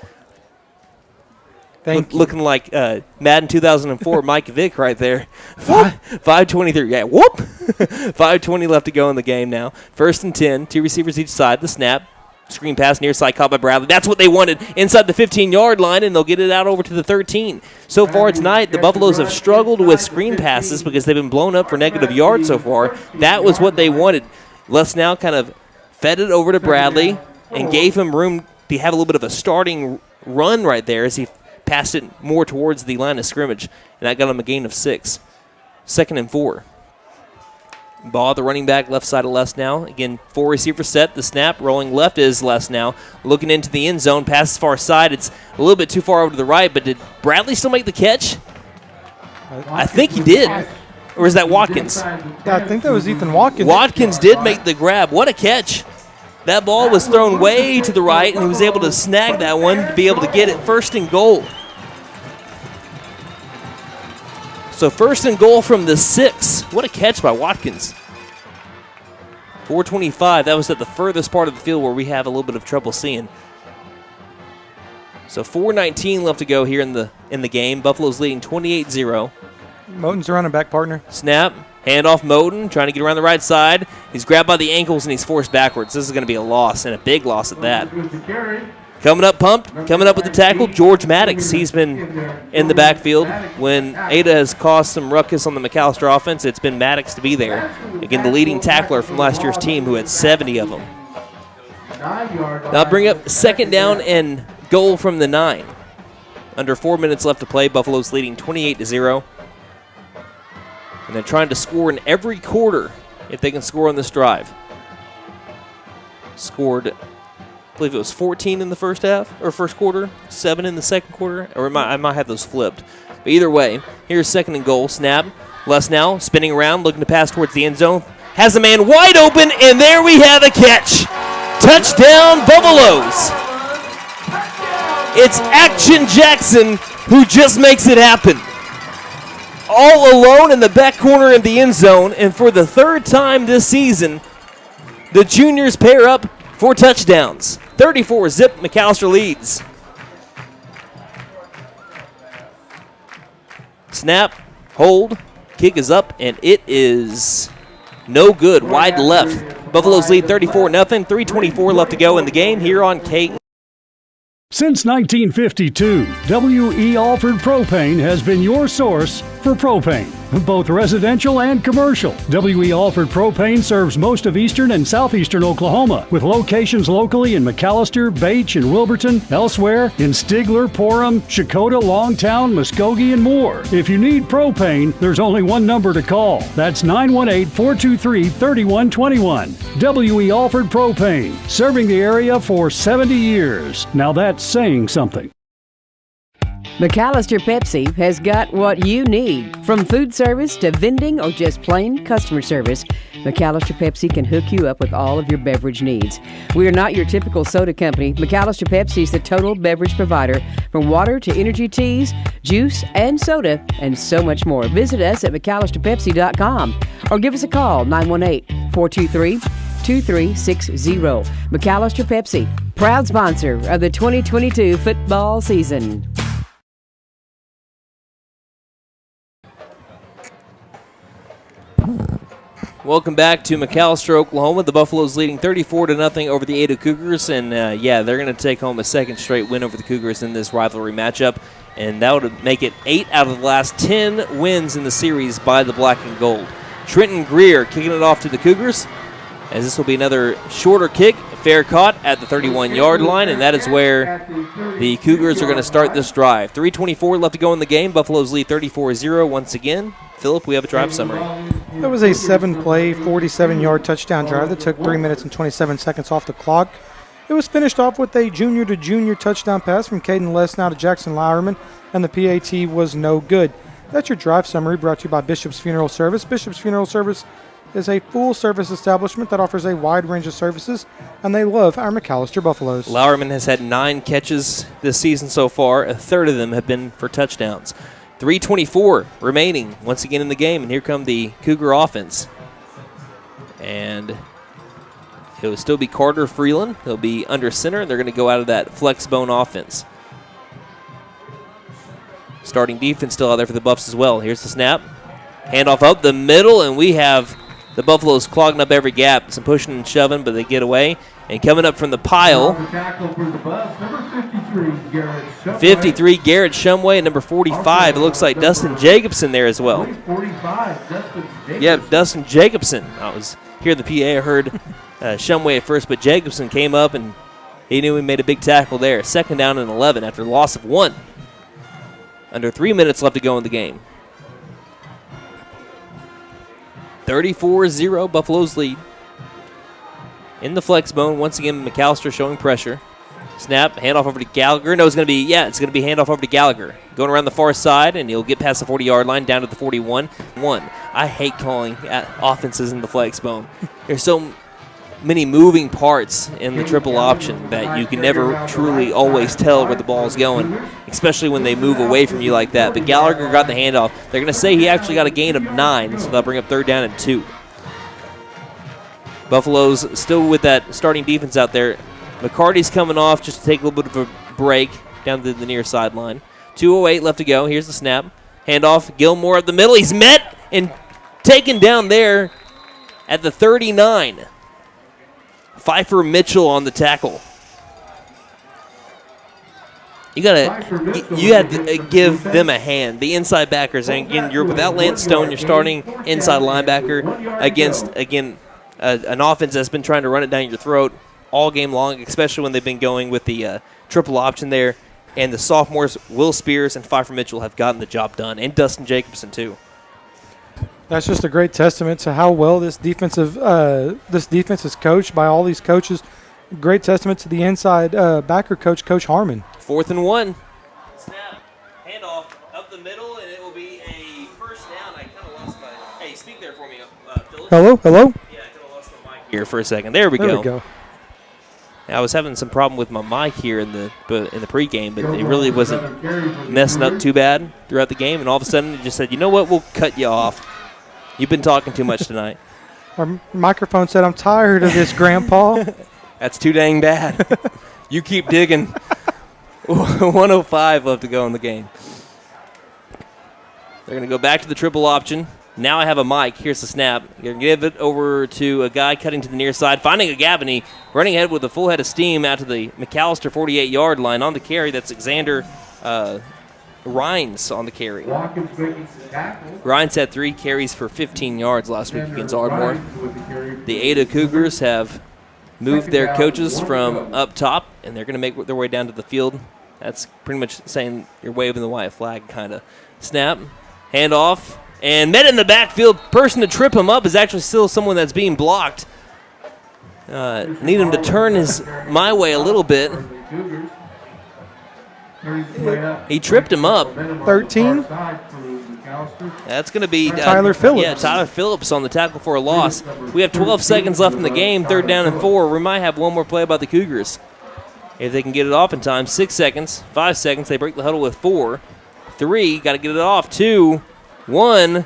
Looking like Madden 2004 Mike Vick right there. 5:23. Yeah, whoop. 5:20 left to go in the game now. 1st and 10. 2 receivers each side. The snap. Screen pass near side caught by Bradley. That's what they wanted inside the 15-yard line, and they'll get it out over to the 13. So far tonight, the Buffaloes have struggled with screen passes because they've been blown up for negative yards so far. That was what they wanted. Les now kind of fed it over to Bradley and gave him room to have a little bit of a starting run right there as he passed it more towards the line of scrimmage, and that got him a gain of 6. 2nd and 4. Ball the running back left side of Les now. Again, 4 receiver set. The snap rolling left is Les now. Looking into the end zone. Pass far side. It's a little bit too far over to the right, but did Bradley still make the catch? I think he did. Or is that Watkins? I think that was Ethan Watkins. Watkins did make the grab. What a catch. That ball was thrown way to the right, and he was able to snag that one to be able to get it 1st and goal. So first and goal from the 6. What a catch by Watkins. 4:25. That was at the furthest part of the field where we have a little bit of trouble seeing. So 4:19 left to go here in the game. Buffalo's leading 28-0. Moten's the running back partner. Snap. Handoff Moten, trying to get around the right side. He's grabbed by the ankles and he's forced backwards. This is going to be a loss, and a big loss at that. Coming up with the tackle, George Maddox. He's been in the backfield. When Ada has caused some ruckus on the McAlester offense, it's been Maddox to be there. Again, the leading tackler from last year's team who had 70 of them. Now bring up second down and goal from the 9. Under 4 minutes left to play. Buffalo's leading 28-0. And they're trying to score in every quarter if they can score on this drive. Scored, I believe it was 14 in the first half, or first quarter, 7 in the second quarter, or I might have those flipped. But either way, here's second and goal. Snap. Les now spinning around, looking to pass towards the end zone. Has a man wide open, and there we have a catch. Touchdown, Buffaloes. It's Action Jackson who just makes it happen. All alone in the back corner of the end zone, and for the third time this season, the juniors pair up for touchdowns. 34-zip, McAlester leads. Snap, hold, kick is up, and it is no good, wide left. Buffaloes lead 34-0, 3:24 left to go in the game here on K. Since 1952, W.E. Alford Propane has been your source for propane, both residential and commercial. W.E. Alford Propane serves most of eastern and southeastern Oklahoma, with locations locally in McAlester, Bache, and Wilburton, elsewhere in Stigler, Porham, Chakota, Longtown, Muskogee, and more. If you need propane, there's only one number to call. That's 918-423-3121. W.E. Alford Propane, serving the area for 70 years. Now that's saying something. McAlester Pepsi has got what you need. From food service to vending or just plain customer service, McAlester Pepsi can hook you up with all of your beverage needs. We are not your typical soda company. McAlester Pepsi is the total beverage provider, from water to energy teas, juice, and soda, and so much more. Visit us at McAllisterPepsi.com or give us a call, 918-423-2360. McAlester Pepsi, proud sponsor of the 2022 football season. Welcome back to McAlester, Oklahoma. The Buffaloes leading 34-0 over the Ada Cougars, and they're going to take home a second straight win over the Cougars in this rivalry matchup, and that would make it 8 out of the last 10 wins in the series by the Black and Gold. Trenton Greer kicking it off to the Cougars, as this will be another shorter kick, fair caught at the 31-yard line, and that is where the Cougars are going to start this drive. 3:24 left to go in the game. Buffaloes lead 34-0 once again. Phillip, we have a drive summary. That was a 7-play, 47-yard touchdown drive that took 3 minutes and 27 seconds off the clock. It was finished off with a junior-to-junior touchdown pass from Caden Lesnow to Jackson Lowerman, and the PAT was no good. That's your drive summary, brought to you by Bishop's Funeral Service. Bishop's Funeral Service is a full-service establishment that offers a wide range of services, and they love our McAlester Buffaloes. Lowerman has had 9 catches this season so far. A third of them have been for touchdowns. 3:24 remaining once again in the game, and here come the Cougar offense. And it will still be Carter Freeland. He'll be under center, and they're going to go out of that flex bone offense. Starting defense still out there for the Buffs as well. Here's the snap. Handoff up the middle, and we have the Buffaloes clogging up every gap. Some pushing and shoving, but they get away. And coming up from the pile, 53, Garrett Shumway, and number 45, it looks like Dustin Jacobson there as well. 45, Dustin Jacobson. Yeah, Dustin Jacobson. I was here at the PA. I heard Shumway at first, but Jacobson came up, and he knew he made a big tackle there. Second down and 11 after the loss of 1. Under 3 minutes left to go in the game. 34-0, Buffaloes lead. In the flex bone, once again, McAlester showing pressure. Snap, handoff over to Gallagher. No, it's going to be handoff over to Gallagher. Going around the far side, and he'll get past the 40-yard line, down to the 41. I hate calling offenses in the flex bone. They're so many moving parts in the triple option that you can never truly always tell where the ball is going, especially when they move away from you like that. But Gallagher got the handoff. They're going to say he actually got a gain of 9, so they'll bring up 3rd down and 2. Buffalo's still with that starting defense out there. McCarty's coming off just to take a little bit of a break down to the near sideline. 2:08 left to go. Here's the snap. Handoff. Gilmore up the middle. He's met and taken down there at the 39. Pfeiffer Mitchell on the tackle. You have to give them a hand. The inside backers, and again, you're without Lance Stone, you're starting inside linebacker against, again, an offense that's been trying to run it down your throat all game long, especially when they've been going with the triple option there. And the sophomores, Will Spears and Pfeiffer Mitchell, have gotten the job done, and Dustin Jacobson too. That's just a great testament to how well this defense is coached by all these coaches. Great testament to the inside backer coach, Coach Harmon. 4th and 1. Snap, handoff up the middle, and it will be a first down. I kind of lost my. Hey, speak there for me, Phillip. Hello. Yeah, I kind of lost the mic here for a second. There we go. I was having some problem with my mic here in the pregame, but it really wasn't messing up too bad throughout the game. And all of a sudden, it just said, "You know what? We'll cut you off. You've been talking too much tonight." Our microphone said, "I'm tired of this, Grandpa." That's too dang bad. You keep digging. 1:05 left to go in the game. They're going to go back to the triple option. Now I have a mic. Here's the snap. You're going to give it over to a guy cutting to the near side, finding a gap, and he running ahead with a full head of steam out to the McAlester 48-yard line. On the carry, that's Xander Rhines on the carry. Rhines had 3 carries for 15 yards last week against Ardmore. The Ada Cougars have moved their coaches from up top, and they're going to make their way down to the field. That's pretty much saying you're waving the white flag kind of. Snap, handoff. And met in the backfield. Person to trip him up is actually still someone that's being blocked. Need him to turn my way a little bit. He tripped him up. 13. That's going to be Tyler Phillips. Yeah, Tyler Phillips on the tackle for a loss. We have 12 seconds left in the game. 3rd down and 4. We might have one more play about the Cougars. If they can get it off in time. 6 seconds. 5 seconds. They break the huddle with 4. 3. Got to get it off. 2. 1.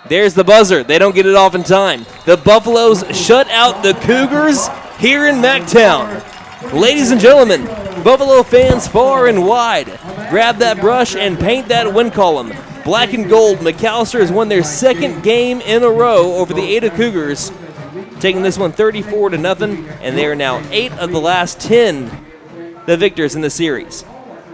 There's the buzzer. They don't get it off in time. The Buffaloes shut out the Cougars here in MacTown. Ladies and gentlemen, Buffalo fans far and wide, grab that brush and paint that win column. Black and gold, McAlester has won their 2nd game in a row over the Ada Cougars, taking this one 34-0, and they are now 8 of the last 10 the victors in the series.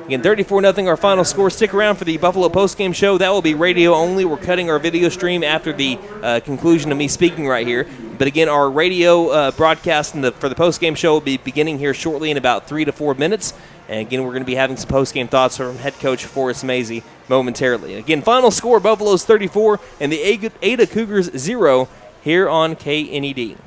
Again, 34-0 our final score. Stick around for the Buffalo postgame show. That will be radio only. We're cutting our video stream after the conclusion of me speaking right here. But again, our radio broadcast for the postgame show will be beginning here shortly in about 3 to 4 minutes. And again, we're going to be having some postgame thoughts from head coach Forrest Mazie momentarily. And again, final score, Buffalo's 34 and the Ada Cougars 0 here on KNED.